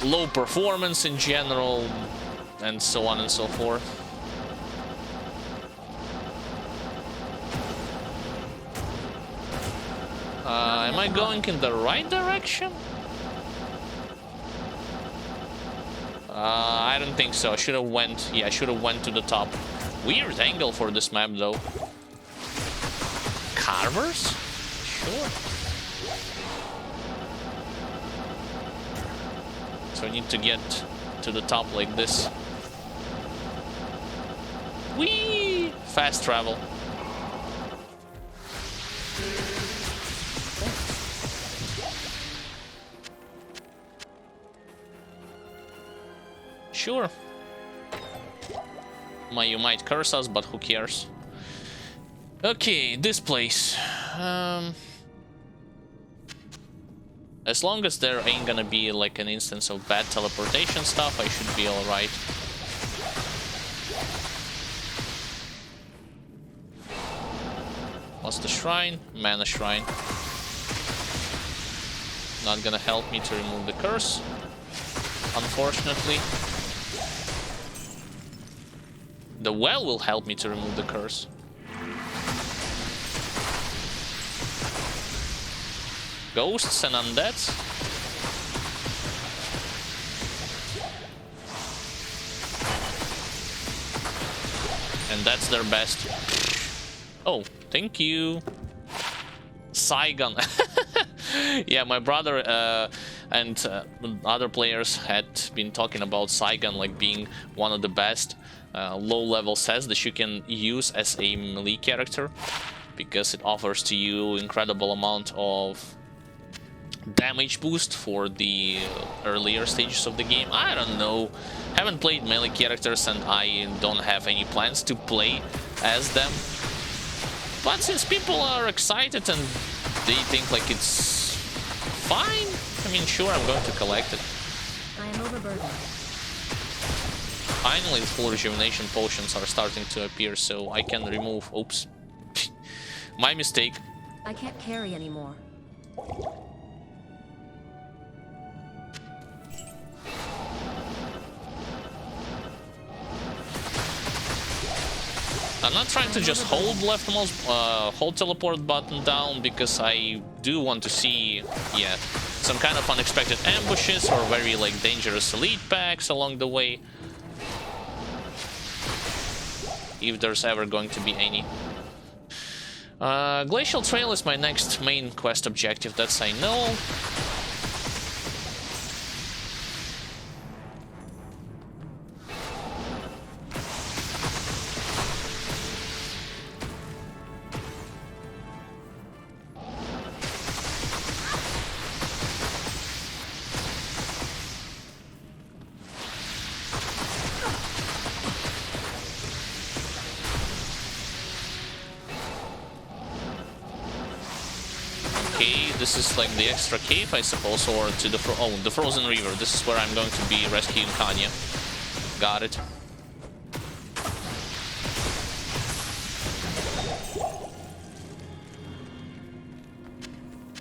low performance in general, and so on and so forth. Am I going in the right direction? I don't think so. I should have went. Yeah, I should have went to the top. Weird angle for this map, though. Carvers? Sure. So I need to get to the top like this. Whee! Fast travel. Sure. You might curse us, but who cares? Okay, this place. As long as there ain't gonna be like an instance of bad teleportation stuff, I should be alright. What's the shrine? Mana shrine. Not gonna help me to remove the curse, unfortunately. The well will help me to remove the curse. Ghosts and undeads. And that's their best. Oh, thank you. Saigon. Yeah, my brother and other players had been talking about Saigon like being one of the best low-level sets that you can use as a melee character, because it offers to you incredible amount of damage boost for the earlier stages of the game. I don't know. Haven't played melee characters and I don't have any plans to play as them. But since people are excited and they think like it's fine, I mean, sure, I'm going to collect it. I am overburdened. Finally, the full rejuvenation potions are starting to appear, so I can remove... Oops. My mistake. I can't carry anymore. I'm not trying to just hold leftmost, hold teleport button down, because I do want to see, yeah, some kind of unexpected ambushes or very like dangerous elite packs along the way, if there's ever going to be any. Glacial Trail is my next main quest objective, that's I know. This is like the extra cave, I suppose, or to the the frozen river. This is where I'm going to be rescuing Kanya. Got it.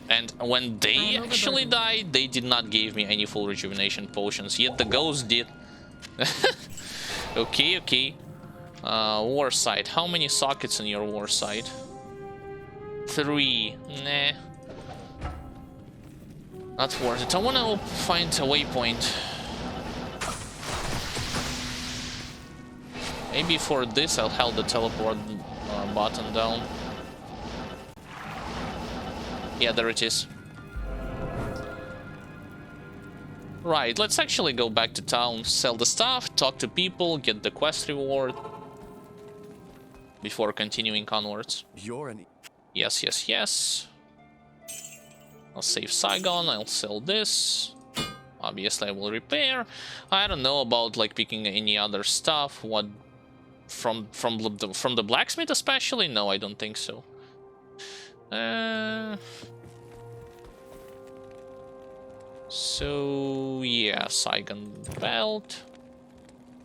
And when they actually died, they did not give me any full rejuvenation potions, yet the ghost did. Okay, okay. War site. How many sockets in your war site? 3. Nah. Not worth it. I want to find a waypoint. Maybe for this I'll hold the teleport button down. Yeah, there it is. Right, let's actually go back to town, sell the stuff, talk to people, get the quest reward before continuing onwards. You're an... Yes, yes, yes. I'll save Saigon, I'll sell this. Obviously I will repair. I don't know about like picking any other stuff. What from the blacksmith especially? No, I don't think so. So yeah, Saigon belt.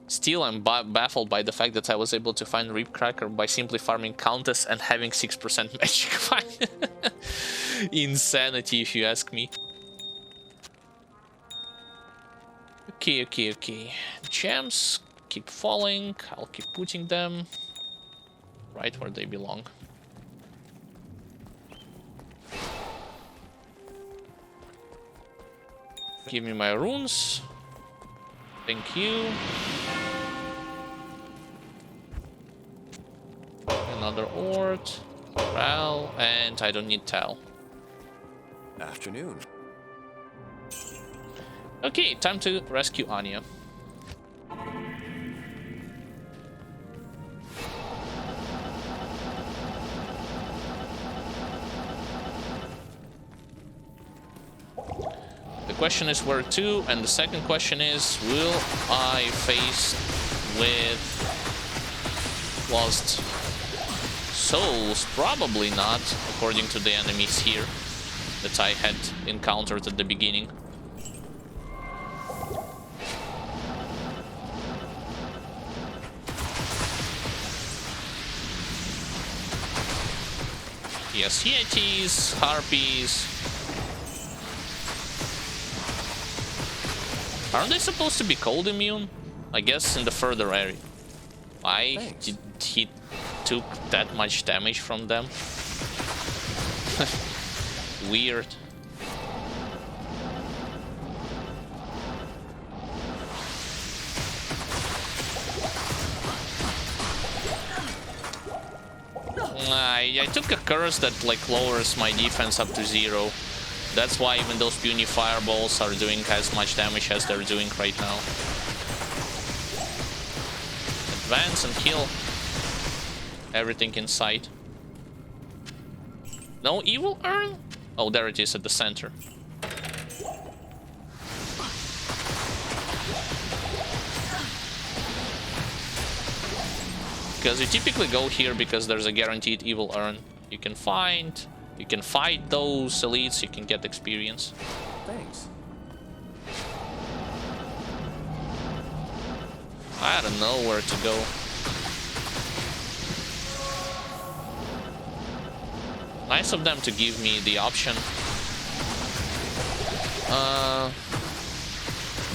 Still, I'm baffled by the fact that I was able to find Ribcracker by simply farming Countess and having 6% magic find. Insanity, if you ask me. Okay. Gems keep falling. I'll keep putting them right where they belong. Give me my runes. Thank you. Another Ord, Ral, and I don't need Tal. Afternoon. Okay, time to rescue Anya. The question is where to, and the second question is, will I face with lost souls? Probably not, according to the enemies here that I had encountered at the beginning. Yes, Yetis, Harpies. Aren't they supposed to be cold immune? I guess in the further area. Why did he took that much damage from them? Weird. I took a curse that like lowers my defense up to 0. That's why even those puny fireballs are doing as much damage as they're doing right now. Advance and kill everything in sight. No evil urn? Oh, there it is at the center. Because you typically go here because there's a guaranteed evil urn. You can fight those elites, you can get experience. Thanks. I don't know where to go. Nice of them to give me the option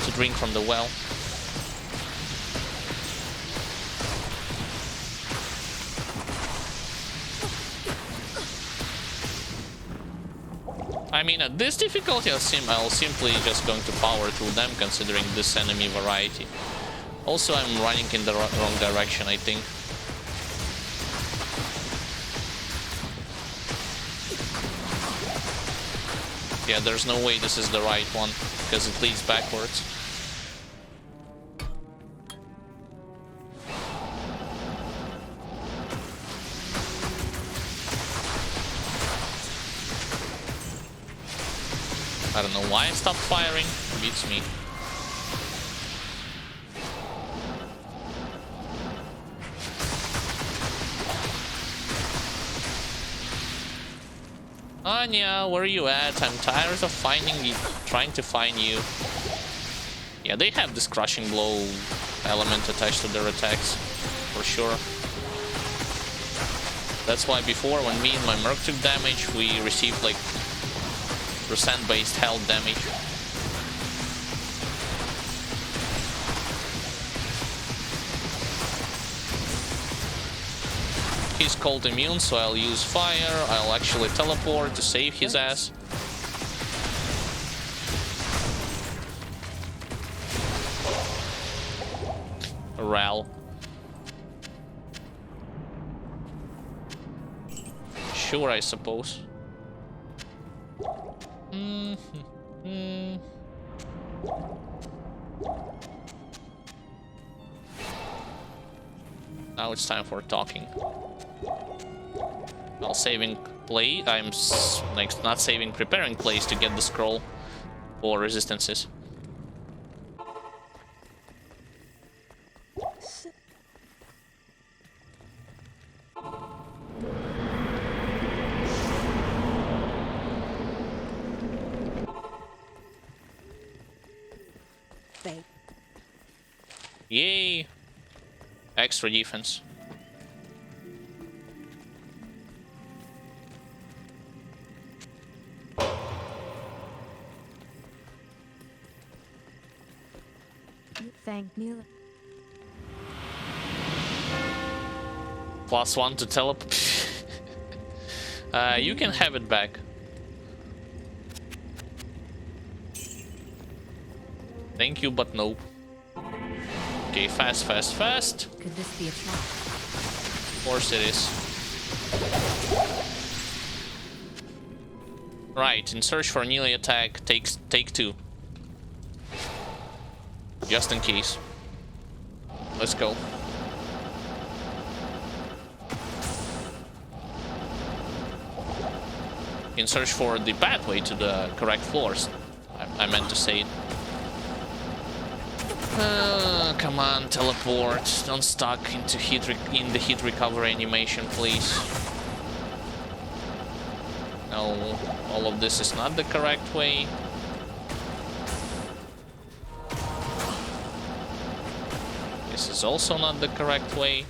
to drink from the well. I mean, at this difficulty, I'll simply just going to power through them, considering this enemy variety. Also, I'm running in the wrong direction, I think. Yeah, there's no way this is the right one, because it leads backwards. I don't know why I stopped firing. Beats me. Anya, where are you at? I'm tired of trying to find you. Yeah, they have this crushing blow element attached to their attacks, for sure. That's why before, when me and my Merc took damage, we received like percent-based health damage. He's cold immune, so I'll use fire. I'll actually teleport to save his ass. morale. Sure, I suppose. Now it's time for talking. While saving play, like not saving, preparing plays to get the scroll for resistances. Yay! Extra defense. Thank you. +1 to teleport. You can have it back. Thank you, but nope. Okay, fast. Could this be a trap? Of course it is. Right, in search for melee attack, take 2. Just in case. Let's go. In search for the pathway to the correct floors. I meant to say it. Come on, teleport. Don't stuck into in the heat recovery animation, please. No, all of this is not the correct way. This is also not the correct way.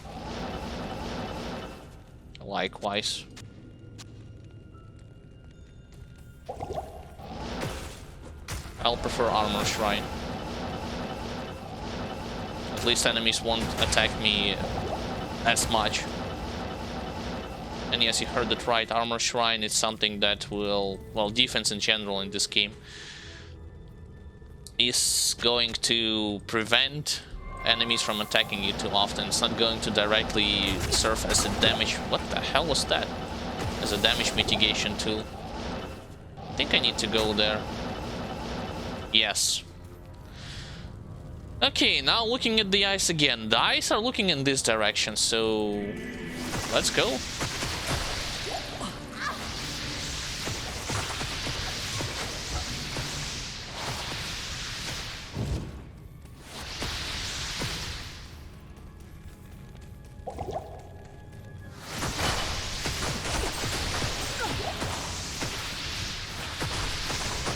Likewise. I'll prefer Armor Shrine. At least enemies won't attack me as much. And yes, you heard it right, Armor Shrine is something that will, well, defense in general in this game is going to prevent enemies from attacking you too often. It's not going to directly serve as a damage... What the hell was that? As a damage mitigation tool. I think I need to go there. Yes. Okay, now looking at the eyes again. The eyes are looking in this direction, so let's go.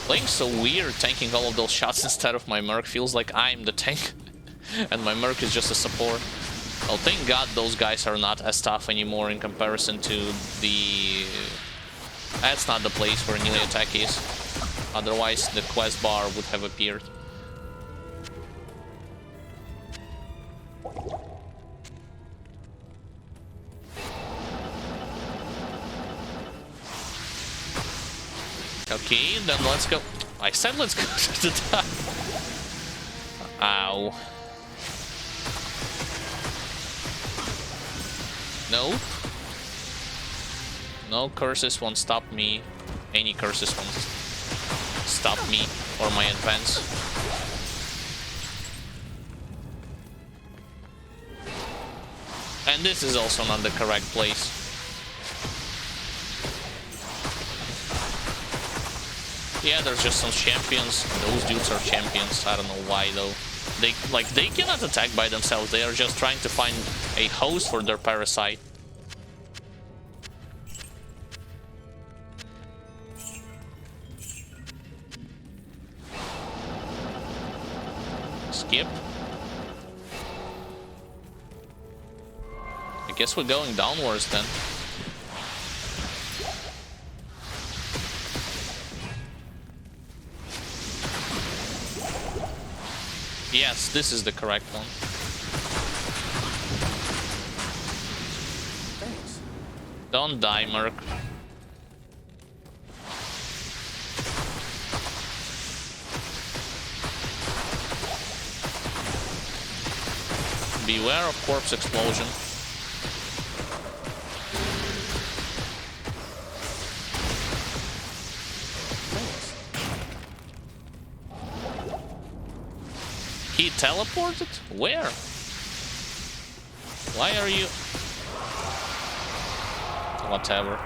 Playing so weird, tanking all of those shots instead of my merc. Feels like I'm the tank and my merc is just a support. Well, thank God those guys are not as tough anymore in comparison to the... That's not the place where melee attack is. Otherwise the quest bar would have appeared. Okay, then let's go. I said let's go to the top. Ow. Nope. No curses won't stop me. Any curses won't stop me or my advance. And this is also not the correct place. Yeah, there's just some champions. Those dudes are champions. I don't know why though. They cannot attack by themselves. They are just trying to find a host for their parasite. Skip. I guess we're going downwards then. Yes, this is the correct one. Thanks. Don't die, Merc. Beware of corpse explosion. He teleported? Where? Why are you... Whatever.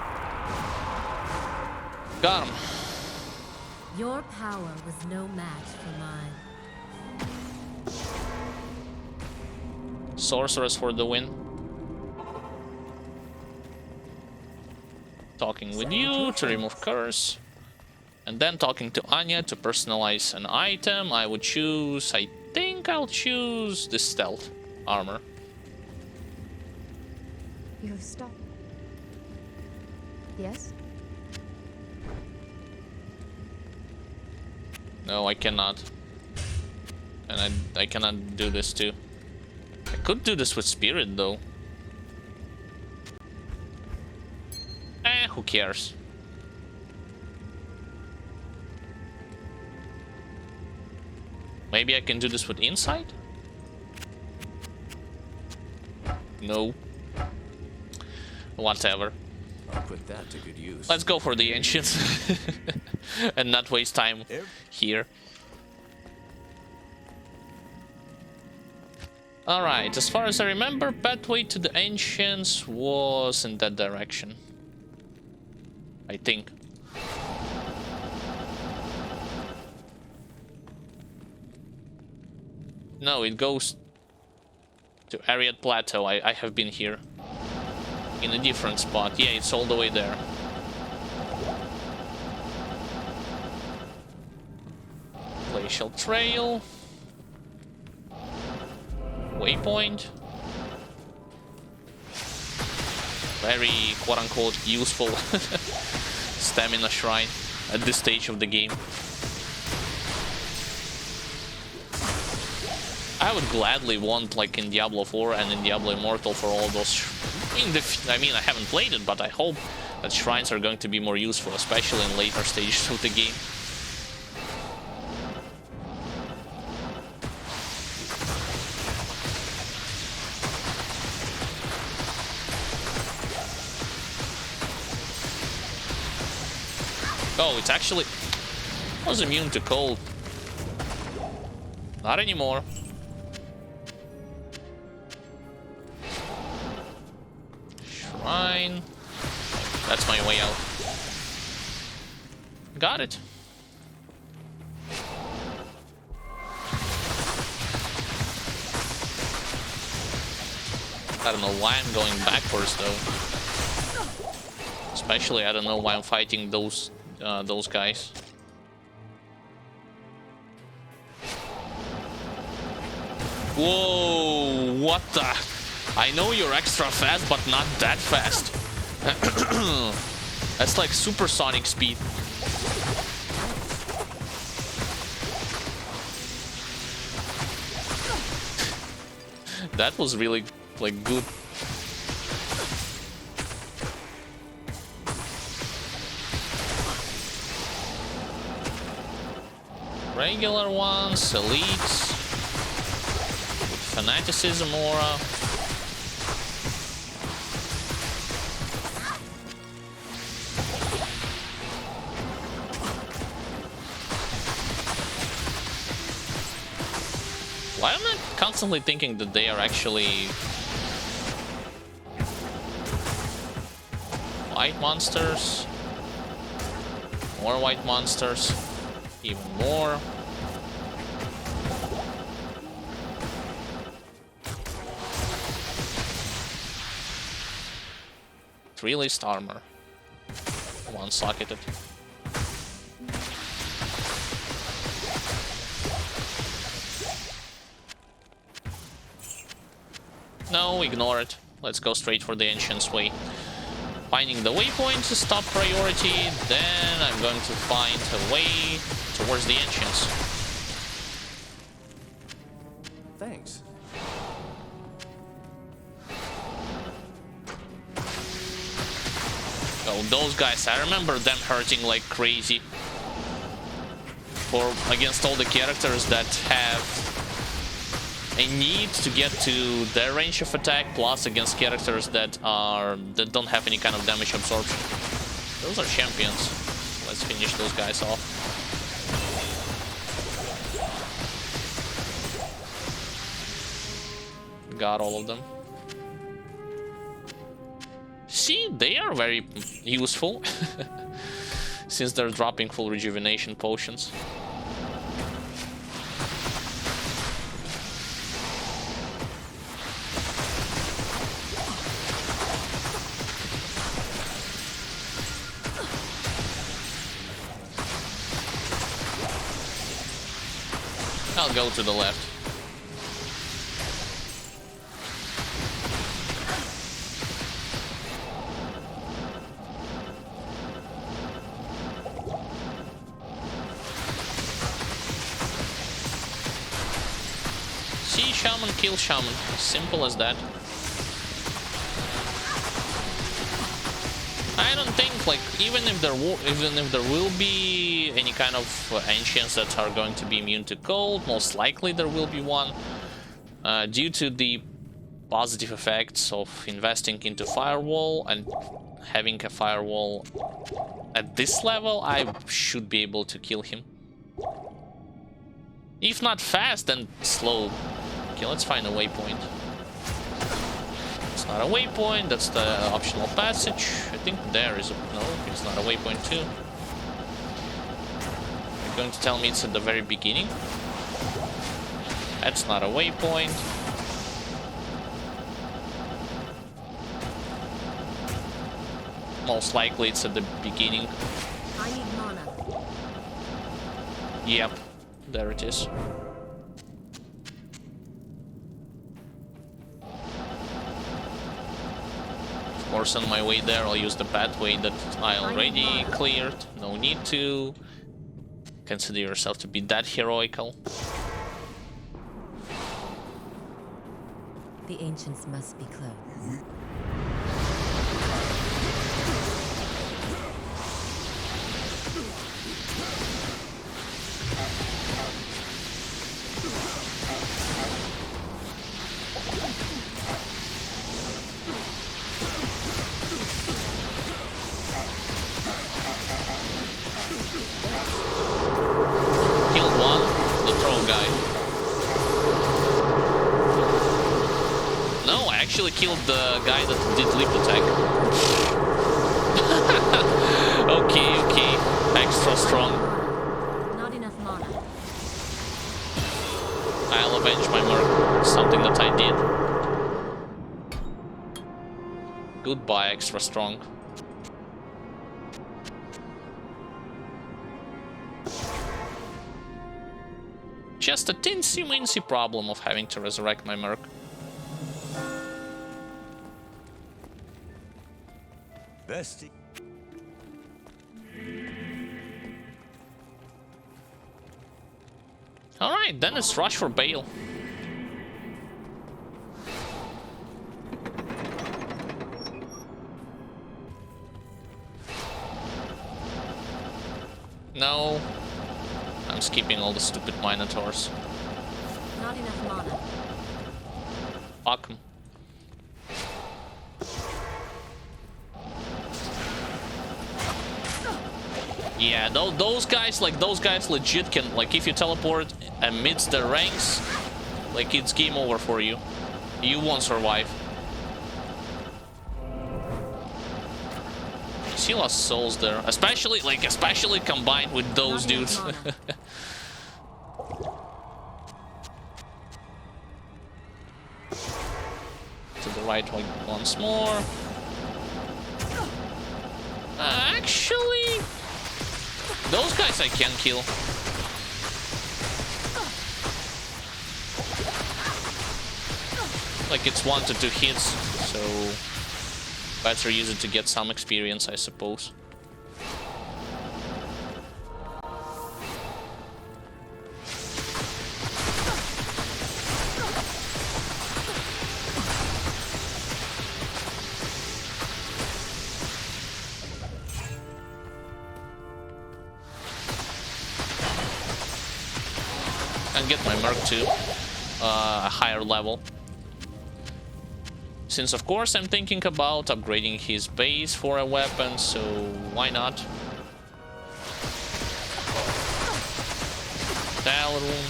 Got him. Your power was no match for mine. Sorceress for the win. Talking with you to remove curse. And then talking to Anya to personalize an item. I would choose... I think I'll choose this stealth armor. You have stopped. Yes? No, I cannot. And I cannot do this too. I could do this with spirit though. Who cares? Maybe I can do this with insight? No. Whatever. I'll put that to good use. Let's go for the ancients. And not waste time here. Alright, as far as I remember, pathway to the ancients was in that direction. I think. No, it goes to Ariad Plateau. I have been here. In a different spot. Yeah, it's all the way there. Glacial Trail. Waypoint. Very quote-unquote useful stamina shrine at this stage of the game. I would gladly want, like in Diablo 4 and in Diablo Immortal, for all those... I mean, I haven't played it, but I hope that shrines are going to be more useful, especially in later stages of the game. Oh, it's actually... I was immune to cold. Not anymore. Shrine. That's my way out. Got it. I don't know why I'm going backwards though. Especially, I don't know why I'm fighting those guys. Whoa! What the? I know you're extra fast, but not that fast. That's like supersonic speed. That was really, like, good. Regular ones, elites, fanaticism aura. Why am I constantly thinking that they are actually white monsters? More white monsters. Even more. Three-list armor. One-socketed. No, ignore it. Let's go straight for the Ancient's Way. Finding the waypoint is top priority, then I'm going to find a way towards the Ancients. Thanks. Oh, those guys, I remember them hurting like crazy. Against all the characters that have I need to get to their range of attack, plus against characters that don't have any kind of damage absorption. Those are champions. Let's finish those guys off. Got all of them. See, they are very useful since they're dropping full rejuvenation potions. I'll go to the left. See shaman, kill shaman. Simple as that. I don't think, like, even if there will be any kind of ancients that are going to be immune to cold, most likely there will be one, due to the positive effects of investing into firewall and having a firewall at this level. I should be able to kill him. If not fast, then slow. Okay, let's find a waypoint. It's not a waypoint, that's the optional passage. I think there is a... no, it's not a waypoint too. You're going to tell me it's at the very beginning? That's not a waypoint. Most likely it's at the beginning. I need mana. Yep, there it is. Of course, on my way there, I'll use the pathway that I already cleared. No need to consider yourself to be that heroical. The ancients must be close. Killed one, the troll guy. No, I actually killed the guy that did leap attack. Okay, extra strong. Not enough mana. I'll avenge my merc. Something that I did. Goodbye, extra strong. Just a teensy-weensy problem of having to resurrect my merc. Bestie. Alright, then it's rush for Bale. No. I'm skipping all the stupid Minotaurs. Not enough mana. Fuck 'em. Yeah, those guys legit can, like, if you teleport amidst the ranks, like, it's game over for you. You won't survive. See lost souls there, especially combined with those dudes. To the right once more. Actually, those guys I can kill. Like, it's 1 to 2 hits, so better use it to get some experience, I suppose. And get my merc too. a higher level. Since of course I'm thinking about upgrading his base for a weapon, so why not? Battle room.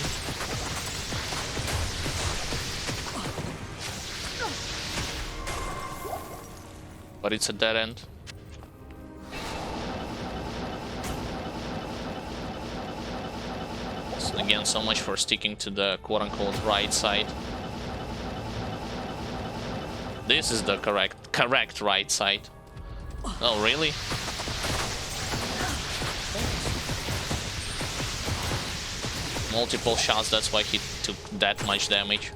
But it's a dead end. So again, so much for sticking to the quote-unquote right side. This is the correct right side. Oh, really? Multiple shots, that's why he took that much damage.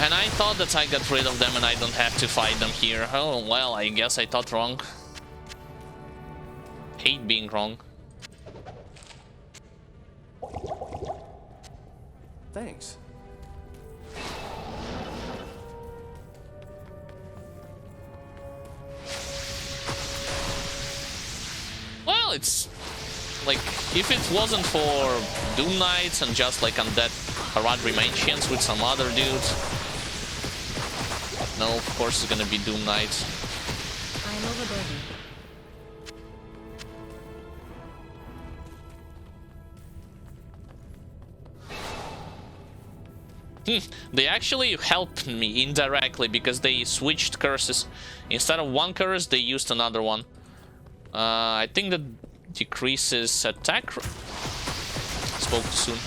And I thought that I got rid of them and I don't have to fight them here. Oh, well, I guess I thought wrong. Hate being wrong. Thanks. Well, it's like, if it wasn't for Doom Knights and just like undead Haradrim Ancients with some other dudes. No, of course it's gonna be Doom Knights. I'm overburdened. They actually helped me indirectly because they switched curses. Instead of one curse, they used another one. I think that decreases attack. Spoke too soon.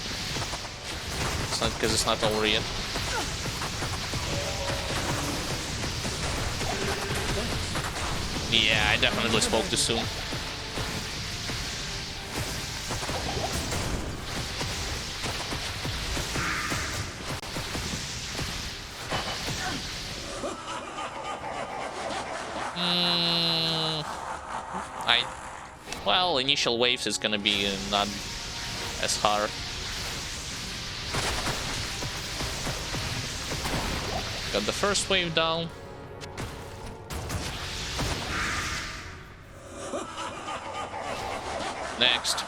It's not because it's not over yet. Yeah, I definitely spoke too soon. Well, initial waves is gonna be not as hard. Got the first wave down. Next.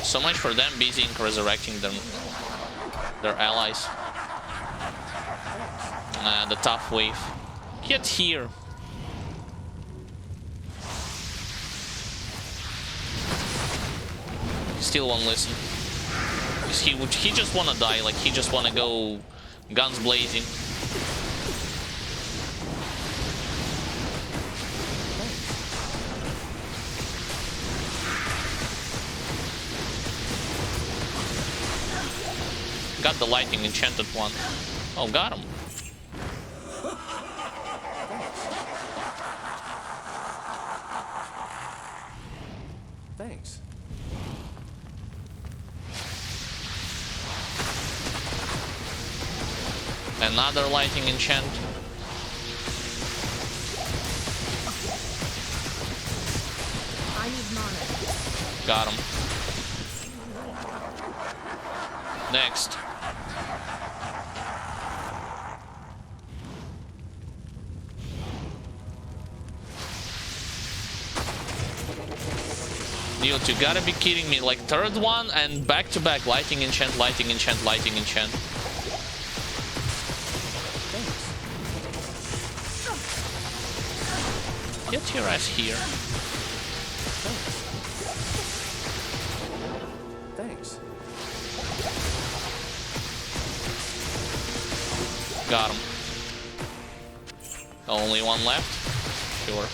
So much for them busy in resurrecting their allies. The tough wave. Get here. Still won't listen. He just wanna die, like he just wanna go guns blazing. Got the lightning enchanted one. Oh, got him. Thanks. Another lightning enchant. I need mana. Got him. Next. Dude, you gotta be kidding me. Like, third one and back-to-back lightning enchant, lightning enchant, lightning enchant. Get your ass here. Thanks. Got him. Only one left? Sure.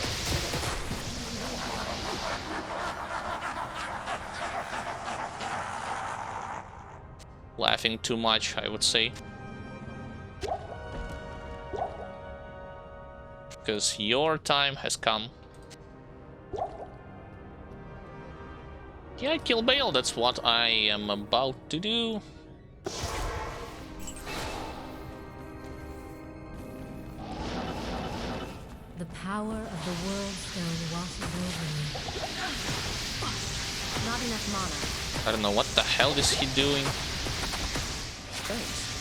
Laughing too much, I would say. Because your time has come. Yeah, kill Bale, that's what I am about to do. The power of the world stone washes over me. Not enough mana. I don't know what the hell is he doing. Thanks.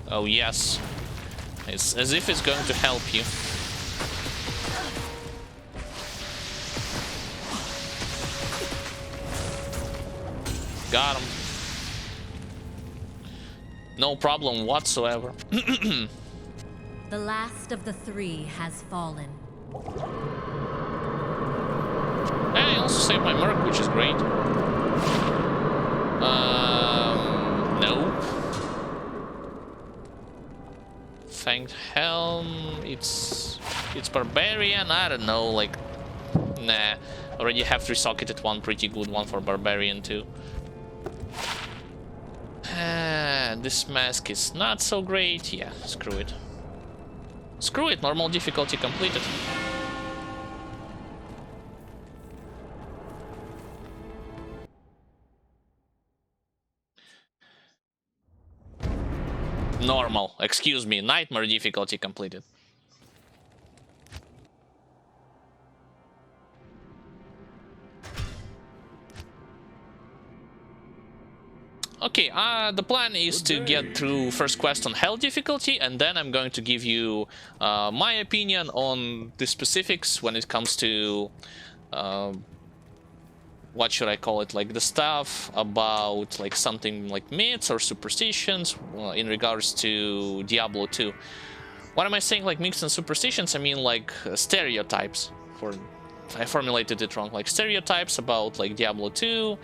Oh yes. It's as if it's going to help you. Got him. No problem whatsoever. The last of the three has fallen. I also saved my Merc, which is great. Nope. Fanged Helm. It's Barbarian. I don't know. Like, nah. Already have 3 socketed one, pretty good one for Barbarian too. This mask is not so great. Yeah, screw it. Screw it, normal difficulty completed. Normal, excuse me, nightmare difficulty completed. Okay, the plan is to get through first quest on hell difficulty, and then I'm going to give you my opinion on the specifics when it comes to what should I call it, like the stuff about like something like myths or superstitions in regards to Diablo 2. What am I saying, like myths and superstitions? I mean like stereotypes. I formulated it wrong. Like stereotypes about like Diablo 2.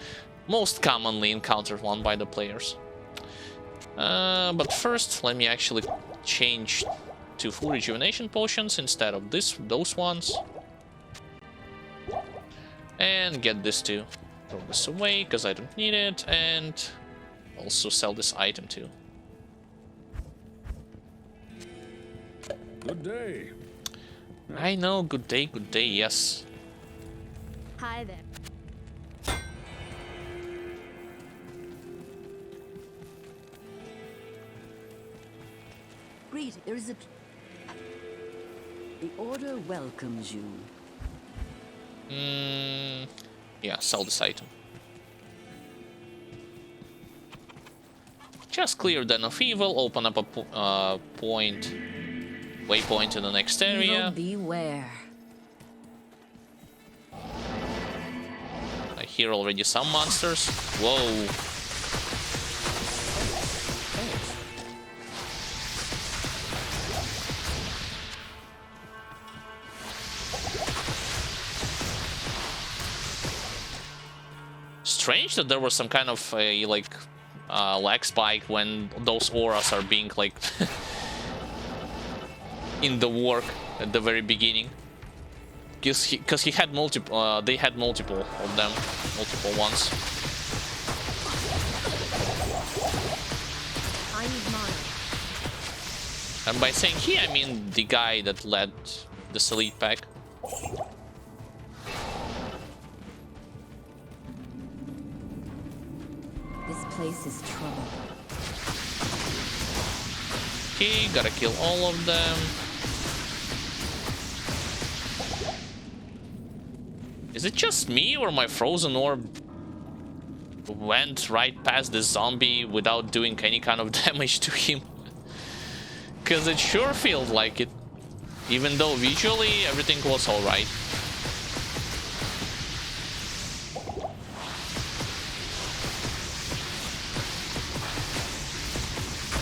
Most commonly encountered one by the players. But first, let me actually change to full rejuvenation potions instead of those ones. And get this too. Throw this away because I don't need it, and also sell this item too. Good day. I know, good day, yes. Hi there. Greet, there is a... The Order welcomes you. Yeah, sell this item. Just clear Den of Evil, open up a waypoint in the next area. Evil beware. I hear already some monsters. Whoa. Strange that there was some kind of a lag spike when those auras are being like in the work at the very beginning, because he had multiple they had multiple of them, multiple ones. I need mana. And by saying he, I mean the guy that led this elite pack. This place is trouble. Okay, gotta kill all of them. Is it just me, or my frozen orb went right past the zombie without doing any kind of damage to him? Because it sure feels like it, even though visually everything was alright.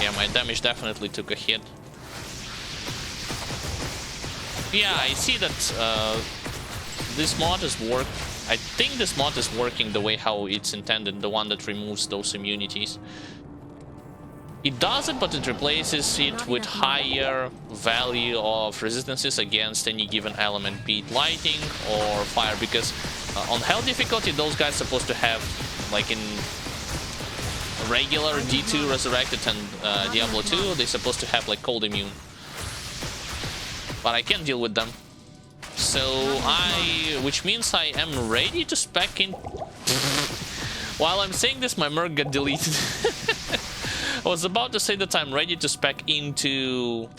Yeah, my damage definitely took a hit. Yeah, I see that this mod is I think this mod is working the way how it's intended, the one that removes those immunities. It does it, but it replaces it with higher value of resistances against any given element, be it lighting or fire, because on hell difficulty those guys are supposed to have, like in regular D2, Resurrected, and Diablo 2, they're supposed to have like cold immune. But I can't deal with them. So which means I am ready to spec in... While I'm saying this, my Merc got deleted. I was about to say that I'm ready to spec into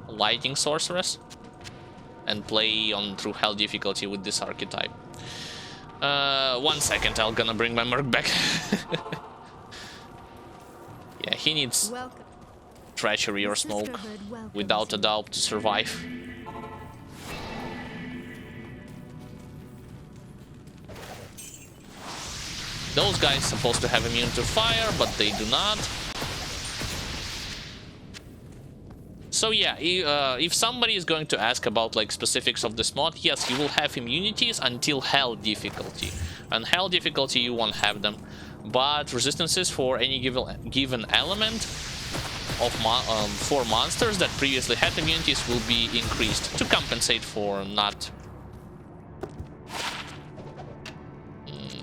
Lighting Sorceress and play on through hell difficulty with this archetype. 1 second, I'm gonna bring my Merc back. Yeah, he needs... Welcome. treachery or smoke, without a doubt, to survive. Those guys supposed to have immune to fire, but they do not. So yeah, if somebody is going to ask about like specifics of this mod, yes, you will have immunities until Hell difficulty. And Hell difficulty you won't have them. But resistances for any given element of for monsters that previously had immunities will be increased to compensate for not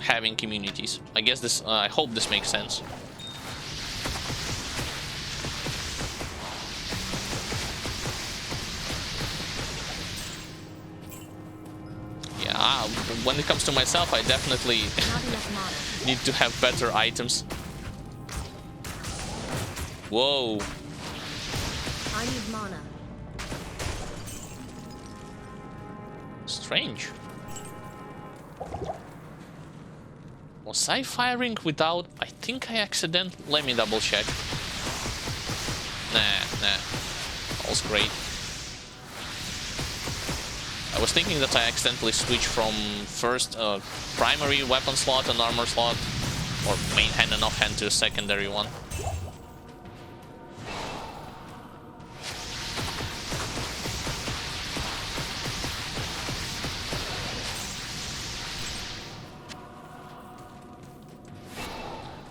having immunities. I guess this, I hope this makes sense. Yeah, when it comes to myself, I definitely need to have better items. Whoa. I need mana. Strange. Was I firing without... I think I accidentally... Let me double check. Nah. All's great. I was thinking that I accidentally switched from first primary weapon slot and armor slot, or main hand and offhand, to a secondary one.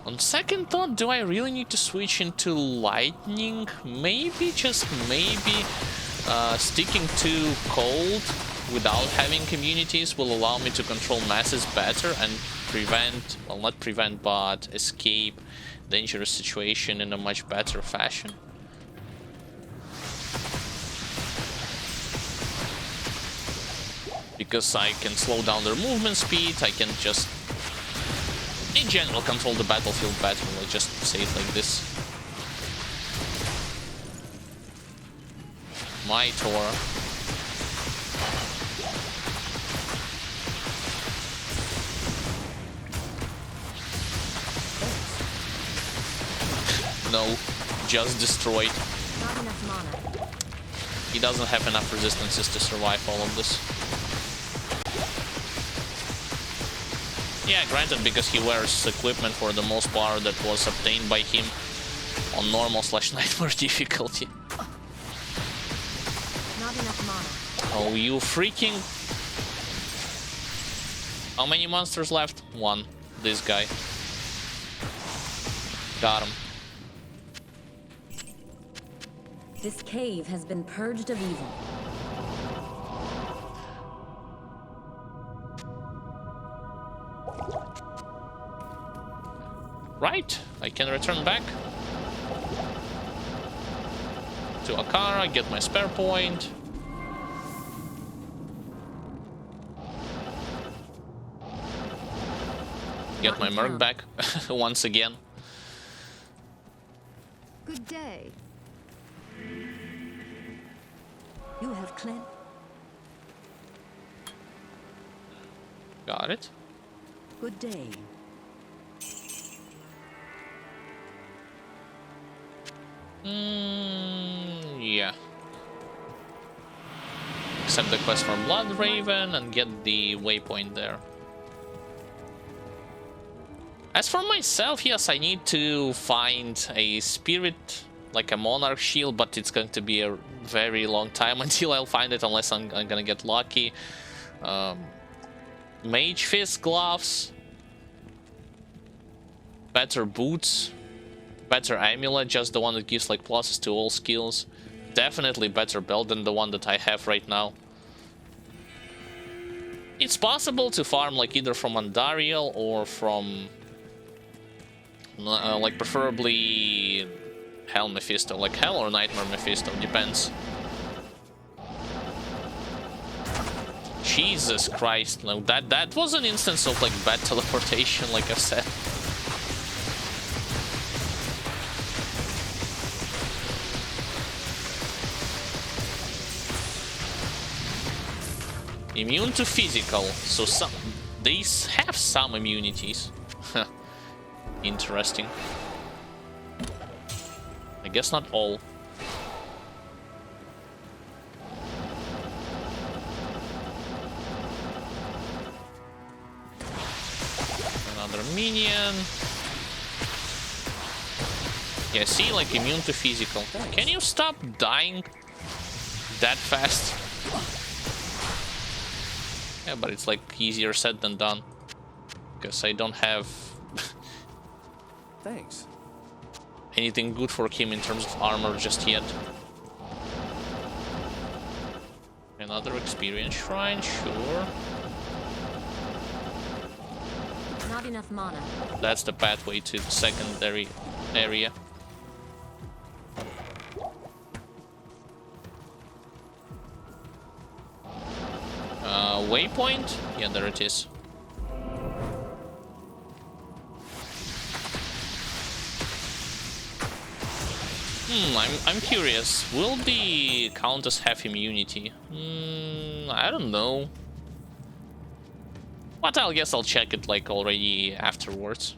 On second thought, do I really need to switch into lightning? Maybe, just maybe, sticking to cold without having communities will allow me to control masses better and prevent, well, not prevent, but escape dangerous situation in a much better fashion. Because I can slow down their movement speed, I can just, in general, control the battlefield better. Let's just say it like this. My Tor. No, just destroyed. Not enough mana. He doesn't have enough resistances to survive all of this. Yeah, granted, because he wears equipment for the most part that was obtained by him on normal/nightmare difficulty. Not enough mana. Oh, you freaking... How many monsters left? One. This guy. Got him. This cave has been purged of evil. Right, I can return back to Akara, get my spare point. Get my merc back once again. Good day. You have cleansed. Got it. Good day. Yeah. Accept the quest for Blood Raven and get the waypoint there. As for myself, yes, I need to find a spirit, like a monarch shield, but it's going to be a very long time until I'll find it, unless I'm gonna get lucky. Mage Fist gloves, better boots, better amulet, just the one that gives like pluses to all skills. Definitely better belt than the one that I have right now. It's possible to farm like either from Andariel or from like preferably Hell Mephisto, like Hell or Nightmare Mephisto, depends. Jesus Christ, no, that was an instance of like bad teleportation, like I've said. Immune to physical, so some these have some immunities. Interesting. I guess not all. minion. Yeah, see, like immune to physical. Can you stop dying that fast? Yeah, but it's like easier said than done. Because I don't have Thanks. anything good for him in terms of armor just yet. Another experience shrine, sure. Not enough mana. That's the pathway to the secondary area. Waypoint? Yeah, there it is. I'm curious. Will the Countess have immunity? I don't know. But I guess I'll check it like already afterwards.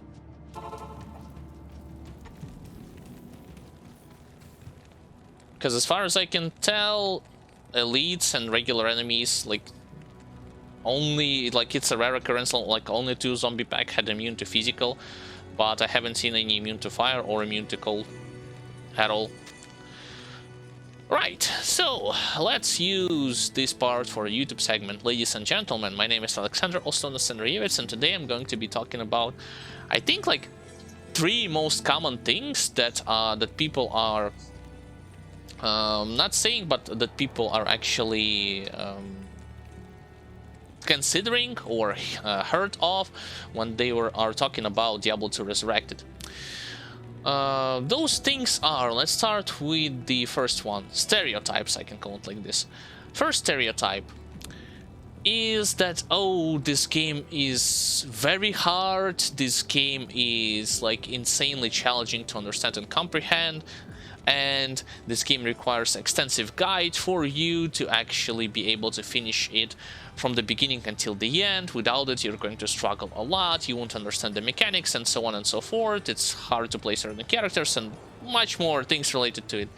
Because as far as I can tell, elites and regular enemies, like, only, like, it's a rare occurrence, like, only 2 zombie pack had immune to physical, but I haven't seen any immune to fire or immune to cold at all. Right, so let's use this part for a YouTube segment. Ladies and gentlemen, my name is Alexander, also known as Andreyevitz, and today I'm going to be talking about, I think, like, 3 most common things that that people are not saying, but that people are actually considering or heard of when they are talking about Diablo 2 Resurrected. Those things are, let's start with the first one, stereotypes, I can call it like this. First stereotype is that, oh, this game is very hard, this game is like insanely challenging to understand and comprehend, and this game requires extensive guide for you to actually be able to finish it from the beginning until the end. Without it, you're going to struggle a lot, you won't understand the mechanics, and so on and so forth. It's hard to play certain characters and much more things related to it.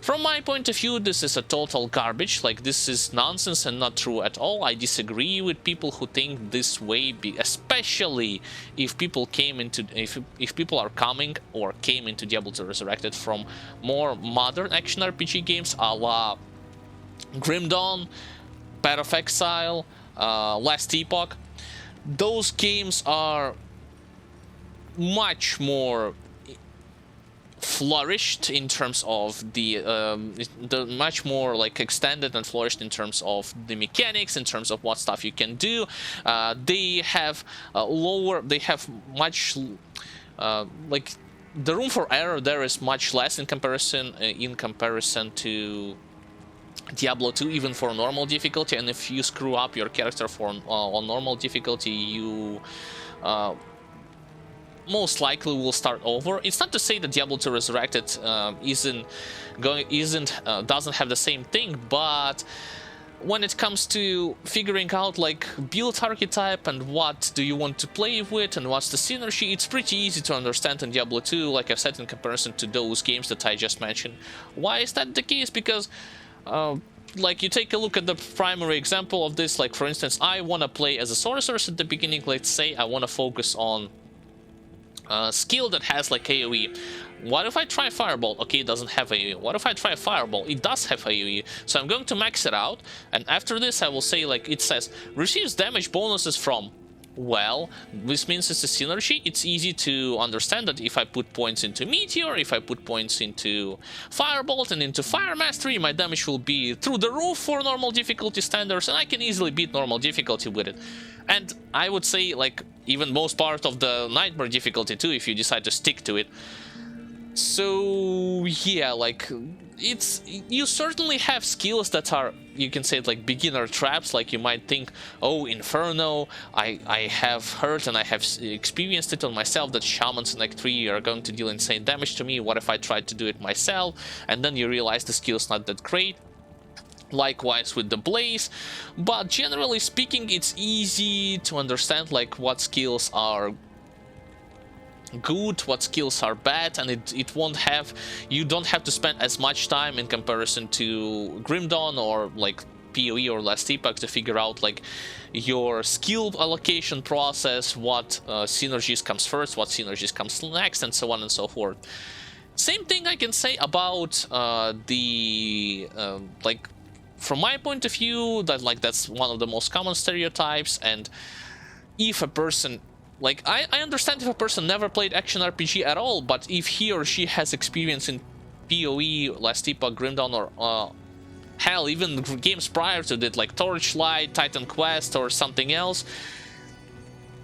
From my point of view, this is a total garbage. Like, this is nonsense and not true at all. I disagree with people who think this way, especially if people came into, if people are coming or came into Diablo 2 Resurrected from more modern action RPG games, a la Grim Dawn, Path of Exile, Last Epoch. Those games are much more flourished in terms of the much more like extended and flourished in terms of the mechanics, in terms of what stuff you can do. They have much like the room for error there is much less in comparison to Diablo 2, even for normal difficulty. And if you screw up your character for on normal difficulty, you most likely will start over. It's not to say that Diablo 2 Resurrected doesn't have the same thing, but when it comes to figuring out like build archetype and what do you want to play with and what's the synergy, it's pretty easy to understand in Diablo 2, like I said, in comparison to those games that I just mentioned. Why is that the case? Because like, you take a look at the primary example of this, like for instance, I want to play as a sorceress at the beginning. Let's say I want to focus on skill that has like AoE. What if I try Fireball? Okay, it doesn't have AoE. What if I try Fireball? It does have AoE. So I'm going to max it out, and after this I will say, like, it says receives damage bonuses from. Well, this means it's a synergy. It's easy to understand that if I put points into Meteor, if I put points into Firebolt and into Fire Mastery, my damage will be through the roof for normal difficulty standards, and I can easily beat normal difficulty with it. And I would say, like, even most part of the Nightmare difficulty too, if you decide to stick to it. So yeah, like, you certainly have skills that are, you can say it, like beginner traps. Like, you might think, oh, Inferno, I have heard and I have experienced it on myself that Shamans in Act 3 are going to deal insane damage to me. What if I tried to do it myself? And then you realize the skill's not that great. Likewise with the Blaze, but generally speaking, it's easy to understand like what skills are good, what skills are bad, and you don't have to spend as much time in comparison to Grim Dawn or like PoE or last epoch to figure out like your skill allocation process, what synergies comes first, what synergies comes next, and so on and so forth. Same thing I can say about like, from my point of view, that like that's one of the most common stereotypes. And if a person, like, I understand if a person never played action RPG at all, but if he or she has experience in PoE, Last Epoch, Grim Dawn, or hell, even games prior to it, like Torchlight, Titan Quest, or something else,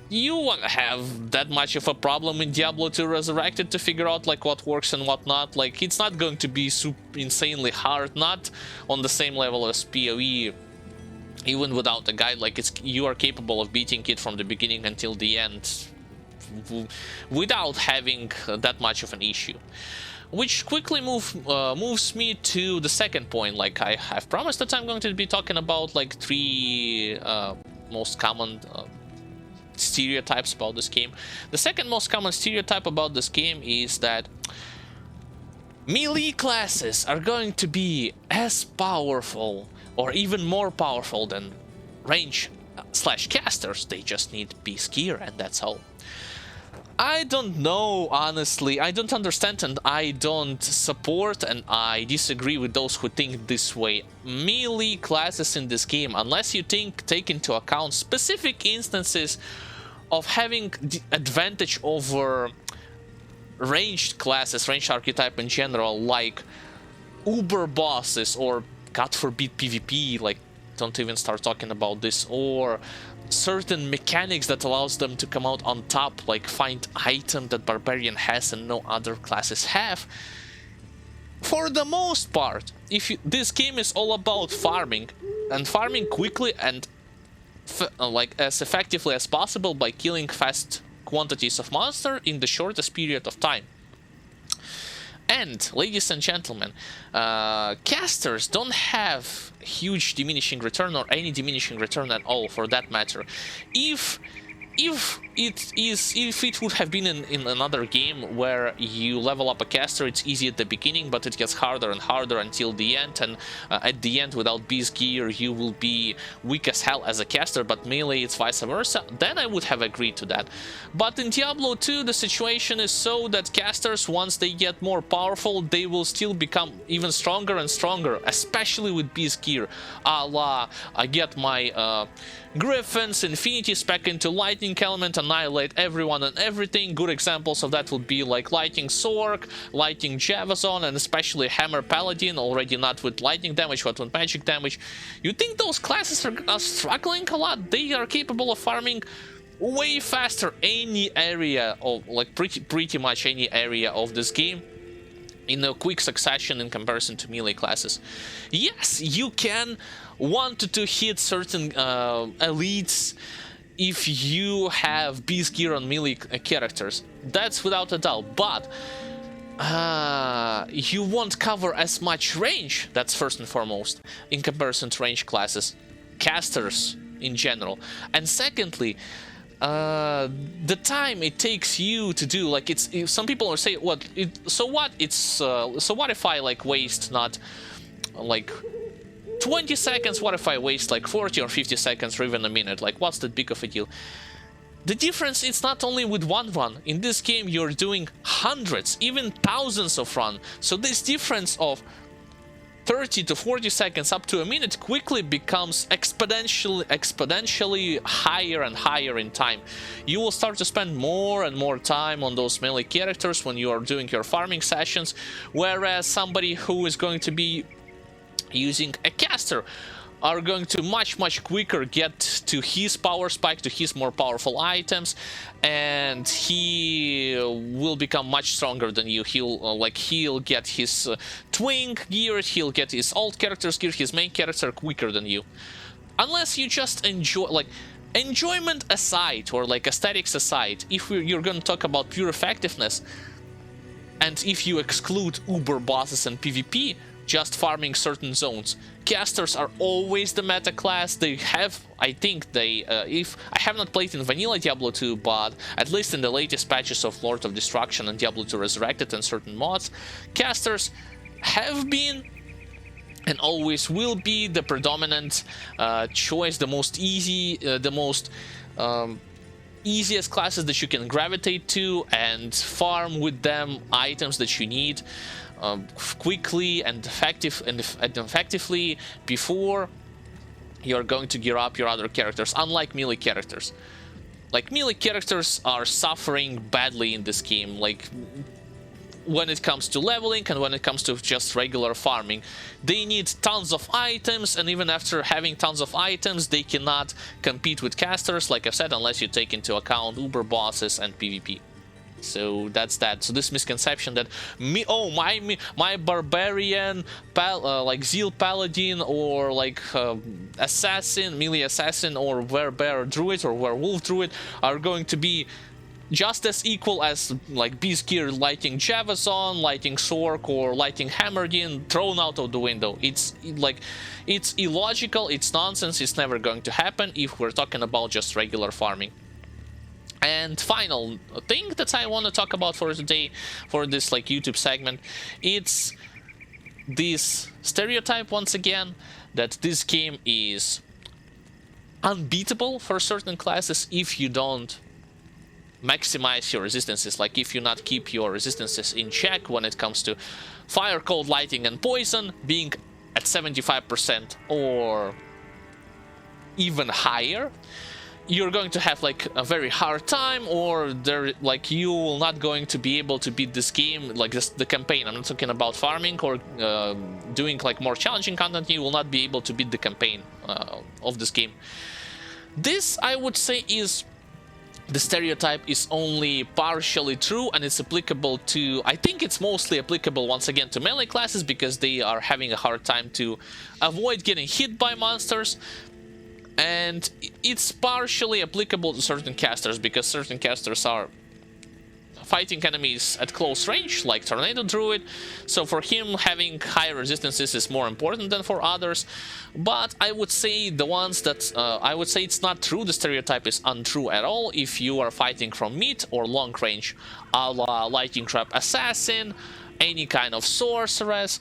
you won't have that much of a problem in Diablo 2 Resurrected to figure out like what works and what not. Like, it's not going to be insanely hard, not on the same level as PoE. Even without a guide, like, you are capable of beating it from the beginning until the end without having that much of an issue. Which quickly moves me to the second point. Like, I have promised that I'm going to be talking about like 3 most common stereotypes about this game. The second most common stereotype about this game is that melee classes are going to be as powerful or even more powerful than range / casters. They just need beast gear, and that's all. I don't know, honestly. I don't understand, and I don't support, and I disagree with those who think this way. Melee classes in this game, unless you take into account specific instances of having the advantage over ranged classes, ranged archetype in general, like uber bosses, or God forbid PvP, like, don't even start talking about this, or certain mechanics that allows them to come out on top, like find item that Barbarian has and no other classes have. For the most part, this game is all about farming, and farming quickly and like as effectively as possible by killing fast quantities of monster in the shortest period of time. And, ladies and gentlemen, casters don't have huge diminishing return, or any diminishing return at all, for that matter. If it would have been in another game where you level up a caster, it's easy at the beginning, but it gets harder and harder until the end, and at the end, without beast gear, you will be weak as hell as a caster, but melee it's vice versa, then I would have agreed to that. But in Diablo 2, the situation is so that casters, once they get more powerful, they will still become even stronger and stronger, especially with beast gear, a la I get my Griffins, Infinity Spec into Lightning Element, annihilate everyone and everything. Good examples of that would be like Lightning Sorc, Lightning Javazon, and especially Hammer Paladin, already not with lightning damage but with magic damage. You think those classes are struggling a lot? They are capable of farming way faster any area of, like, pretty much any area of this game in a quick succession in comparison to melee classes. Yes, you can want to hit certain elites if you have beast gear on melee characters. That's without a doubt, but you won't cover as much range, that's first and foremost, in comparison to range classes, casters in general. And secondly, the time it takes you to do, like, some people are saying, so what if I like waste not like 20 seconds, what if I waste like 40 or 50 seconds or even a minute? Like, what's that big of a deal? The difference is not only with one run. In this game you're doing hundreds, even thousands of runs. So this difference of 30 to 40 seconds up to a minute quickly becomes exponentially higher and higher in time. You will start to spend more and more time on those melee characters when you are doing your farming sessions, whereas somebody who is going to be using a caster are going to much quicker get to his power spike, to his more powerful items, and he will become much stronger than you. He'll get his twin gear, he'll get his alt character's gear, his main character quicker than you. Unless you just enjoy, like, enjoyment aside, or like aesthetics aside, if you're going to talk about pure effectiveness, and if you exclude uber bosses and PvP, just farming certain zones, casters are always the meta class. They have, I think if I have not played in vanilla Diablo 2, but at least in the latest patches of Lord of Destruction and Diablo 2 Resurrected and certain mods, casters have been and always will be the predominant choice, the most easiest classes that you can gravitate to and farm with them items that you need quickly and effectively before you're going to gear up your other characters, unlike melee characters. Like, melee characters are suffering badly in this game, like when it comes to leveling and when it comes to just regular farming. They need tons of items, and even after having tons of items, they cannot compete with casters, like I've said, unless you take into account uber bosses and PvP. So that's that. So this misconception that my barbarian like zeal paladin or like assassin, melee assassin, or werebear druid or werewolf druid are going to be just as equal as like beast gear lighting Javazon, lighting Sorc, or lighting Hammerdin, thrown out of the window. It's illogical, it's nonsense, it's never going to happen if we're talking about just regular farming. And final thing that I want to talk about for today, for this like YouTube segment, it's this stereotype once again that this game is unbeatable for certain classes if you don't maximize your resistances, like if you not keep your resistances in check when it comes to fire, cold, lightning, and poison being at 75% or even higher. You're going to have like a very hard time, or you will not going to be able to beat this game, like the campaign. I'm not talking about farming or doing like more challenging content. You will not be able to beat the campaign of this game. This, I would say, is the stereotype is only partially true, and it's applicable to, I think it's mostly applicable once again to melee classes, because they are having a hard time to avoid getting hit by monsters. And it's partially applicable to certain casters, because certain casters are fighting enemies at close range, like Tornado Druid. So for him, having higher resistances is more important than for others. But I would say the ones that I would say it's not true. The stereotype is untrue at all if you are fighting from mid or long range, a la Lightning Trap Assassin, any kind of sorceress,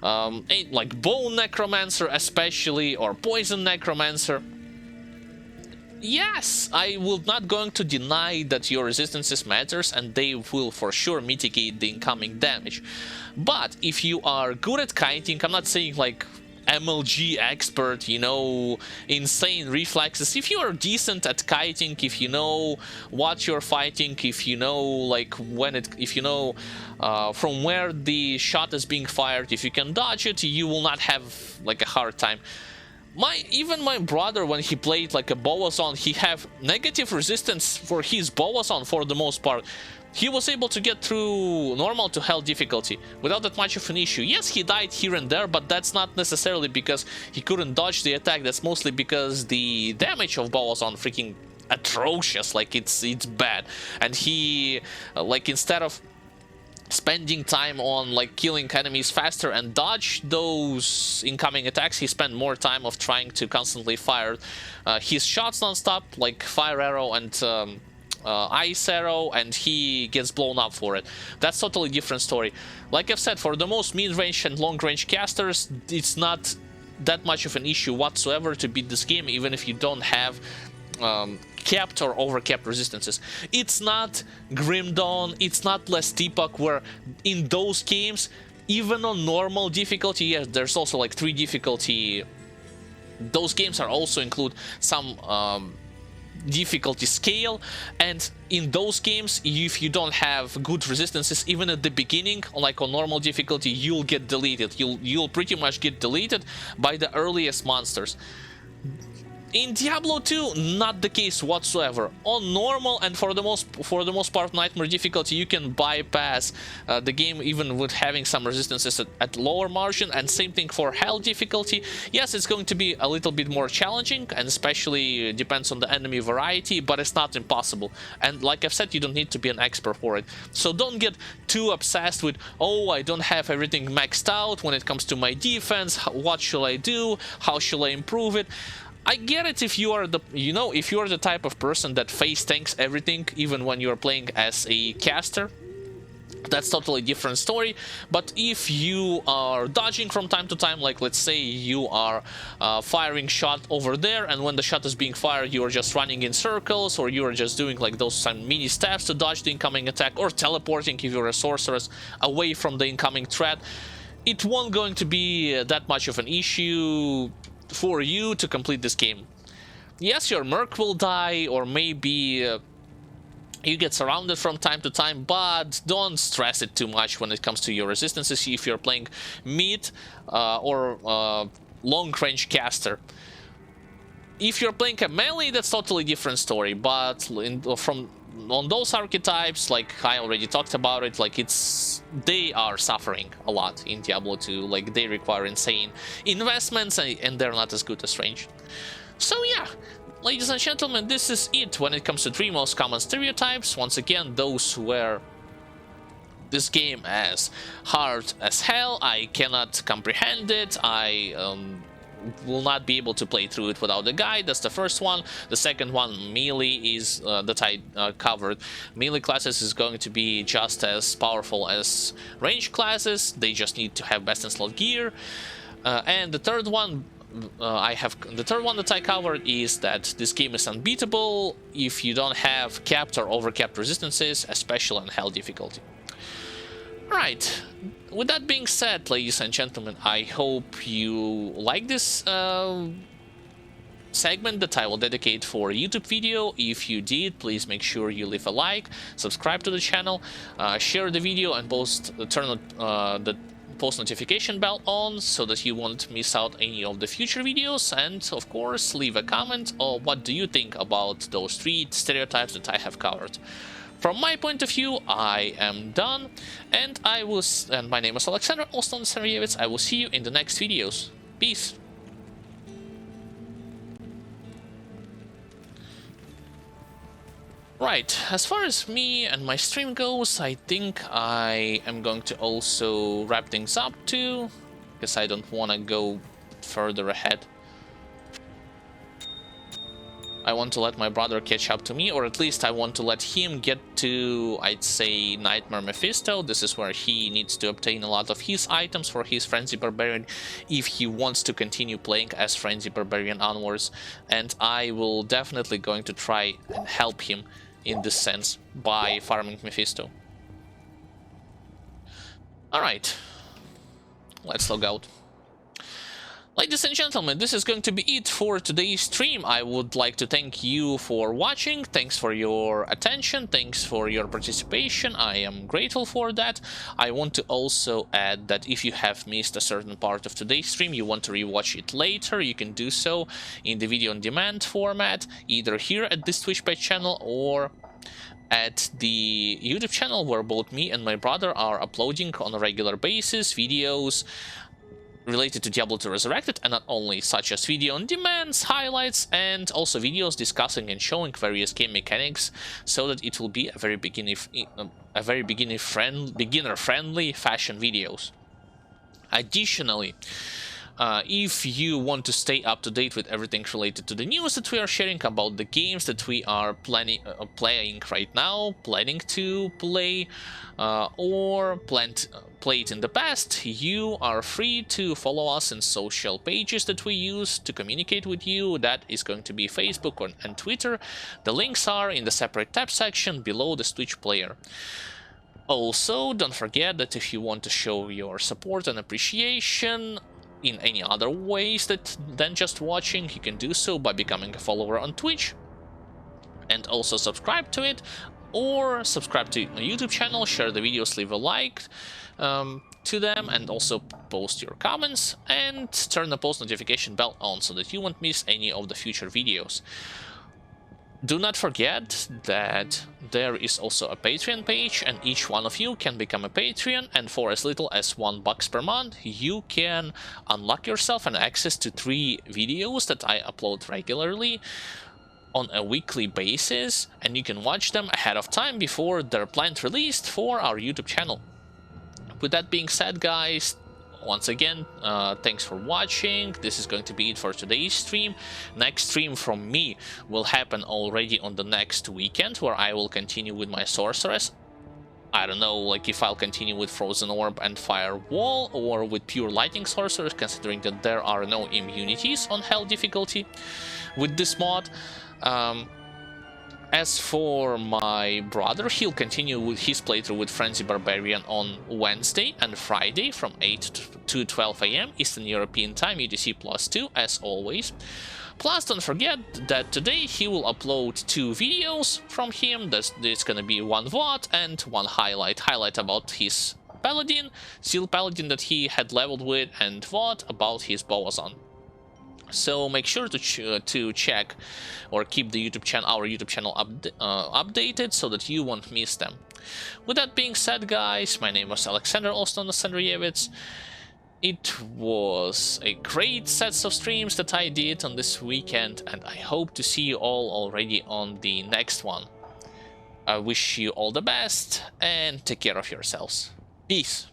like Bone Necromancer especially, or Poison Necromancer. Yes, I will not going to deny that your resistances matters, and they will for sure mitigate the incoming damage. But if you are good at kiting, I'm not saying like MLG expert, you know, insane reflexes. If you are decent at kiting, if you know what you're fighting, if you know like if you know from where the shot is being fired, if you can dodge it, you will not have like a hard time. Even my brother, when he played like a Boazon, he have negative resistance for his Boazon for the most part. He was able to get through normal to hell difficulty without that much of an issue. Yes, he died here and there, but that's not necessarily because he couldn't dodge the attack. That's mostly because the damage of Boazon freaking atrocious, like it's bad. And he like, instead of spending time on like killing enemies faster and dodge those incoming attacks, he spent more time of trying to constantly fire his shots non-stop, like Fire Arrow and Ice Arrow, and he gets blown up for it. That's totally different story. Like I've said, for the most mid-range and long-range casters, it's not that much of an issue whatsoever to beat this game, even if you don't have capped or overcapped resistances. It's not Grim Dawn, it's not Less Teapot, where in those games, even on normal difficulty, yes, there's also like 3 difficulty. Those games are also include some difficulty scale, and in those games, if you don't have good resistances, even at the beginning, like on normal difficulty, you'll get deleted. You'll pretty much get deleted by the earliest monsters. In Diablo 2, not the case whatsoever. On normal and for the most part Nightmare difficulty, you can bypass the game even with having some resistances at lower margin, and same thing for Hell difficulty. Yes, it's going to be a little bit more challenging, and especially depends on the enemy variety, but it's not impossible. And like I've said, you don't need to be an expert for it. So don't get too obsessed with, oh, I don't have everything maxed out when it comes to my defense, what should I do, how should I improve it. I get it if you are the type of person that face tanks everything, even when you are playing as a caster. that's totally different story. But if you are dodging from time to time, like let's say you are firing shot over there, and when the shot is being fired you are just running in circles, or you are just doing like those some mini steps to dodge the incoming attack, or teleporting if you're a sorceress away from the incoming threat, it won't going to be that much of an issue for you to complete this game. Yes, your merc will die, or maybe you get surrounded from time to time, but don't stress it too much when it comes to your resistances if you're playing mid or long-range caster. If you're playing a melee, that's totally different story, but on those archetypes, like I already talked about it, like they are suffering a lot in Diablo 2, like they require insane investments and they're not as good as ranged. So yeah, ladies and gentlemen, this is it when it comes to 3 most common stereotypes. Once again, those were this game as hard as hell. I cannot comprehend it. I will not be able to play through it without a guide. That's the first one. The second one, melee, is that I covered. Melee classes is going to be just as powerful as range classes. They just need to have best in slot gear. And the third one, that I covered is that this game is unbeatable if you don't have capped or overcapped resistances, especially on hell difficulty. Right, with that being said, ladies and gentlemen, I hope you like this segment that I will dedicate for a YouTube video. If you did, please make sure you leave a like, subscribe to the channel, share the video, and turn the post notification bell on so that you won't miss out any of the future videos, and of course leave a comment on what do you think about those 3 stereotypes that I have covered. From my point of view, I am done, and my name is Alexander, also known as Sergeyevitz. I will see you in the next videos. Peace. Right, as far as me and my stream goes, I think I am going to also wrap things up too, because I don't want to go further ahead. I want to let my brother catch up to me, or at least I want to let him get to, I'd say, Nightmare Mephisto. This is where he needs to obtain a lot of his items for his Frenzy Barbarian if he wants to continue playing as Frenzy Barbarian onwards. And I will definitely going to try and help him in this sense by farming Mephisto. Alright, let's log out. Ladies and gentlemen, this is going to be it for today's stream. I would like to thank you for watching. Thanks for your attention. Thanks for your participation. I am grateful for that. I want to also add that if you have missed a certain part of today's stream, you want to rewatch it later, you can do so in the video on demand format, either here at this Twitch page channel or at the YouTube channel, where both me and my brother are uploading on a regular basis videos related to Diablo 2 Resurrected, and not only, such as video on demands, highlights, and also videos discussing and showing various game mechanics, so that it will be a very beginner-friendly fashion videos. Additionally, if you want to stay up to date with everything related to the news that we are sharing about the games that we are playing right now, planning to play, or played in the past, you are free to follow us in social pages that we use to communicate with you. That is going to be Facebook and Twitter. The links are in the separate tab section below the Twitch player. Also, don't forget that if you want to show your support and appreciation in any other ways than just watching, you can do so by becoming a follower on Twitch and also subscribe to it, or subscribe to a YouTube channel, share the videos, leave a like to them, and also post your comments, and turn the post notification bell on so that you won't miss any of the future videos. Do not forget that there is also a Patreon page, and each one of you can become a Patreon, and for as little as $1 per month you can unlock yourself an access to 3 videos that I upload regularly on a weekly basis, and you can watch them ahead of time before they're planned released for our YouTube channel. With that being said, guys, once again, thanks for watching. This is going to be it for today's stream. Next stream from me will happen already on the next weekend, where I will continue with my sorceress I don't know, like if I'll continue with Frozen Orb and Firewall or with pure Lightning Sorcerers, considering that there are no immunities on Hell difficulty with this mod. As for my brother, he'll continue with his playthrough with Frenzy Barbarian on Wednesday and Friday from 8 to 12 AM Eastern European Time, UTC +2, as always. Plus, don't forget that today he will upload 2 videos from him. There's gonna be one VOD and one highlight about his Paladin, Seal Paladin that he had leveled with, and VOD about his Boazon. So make sure to check or keep the our YouTube channel updated so that you won't miss them. With that being said, guys, my name was Alexander Alexandrievich. It was a great set of streams that I did on this weekend, and I hope to see you all already on the next one. I wish you all the best and take care of yourselves. Peace.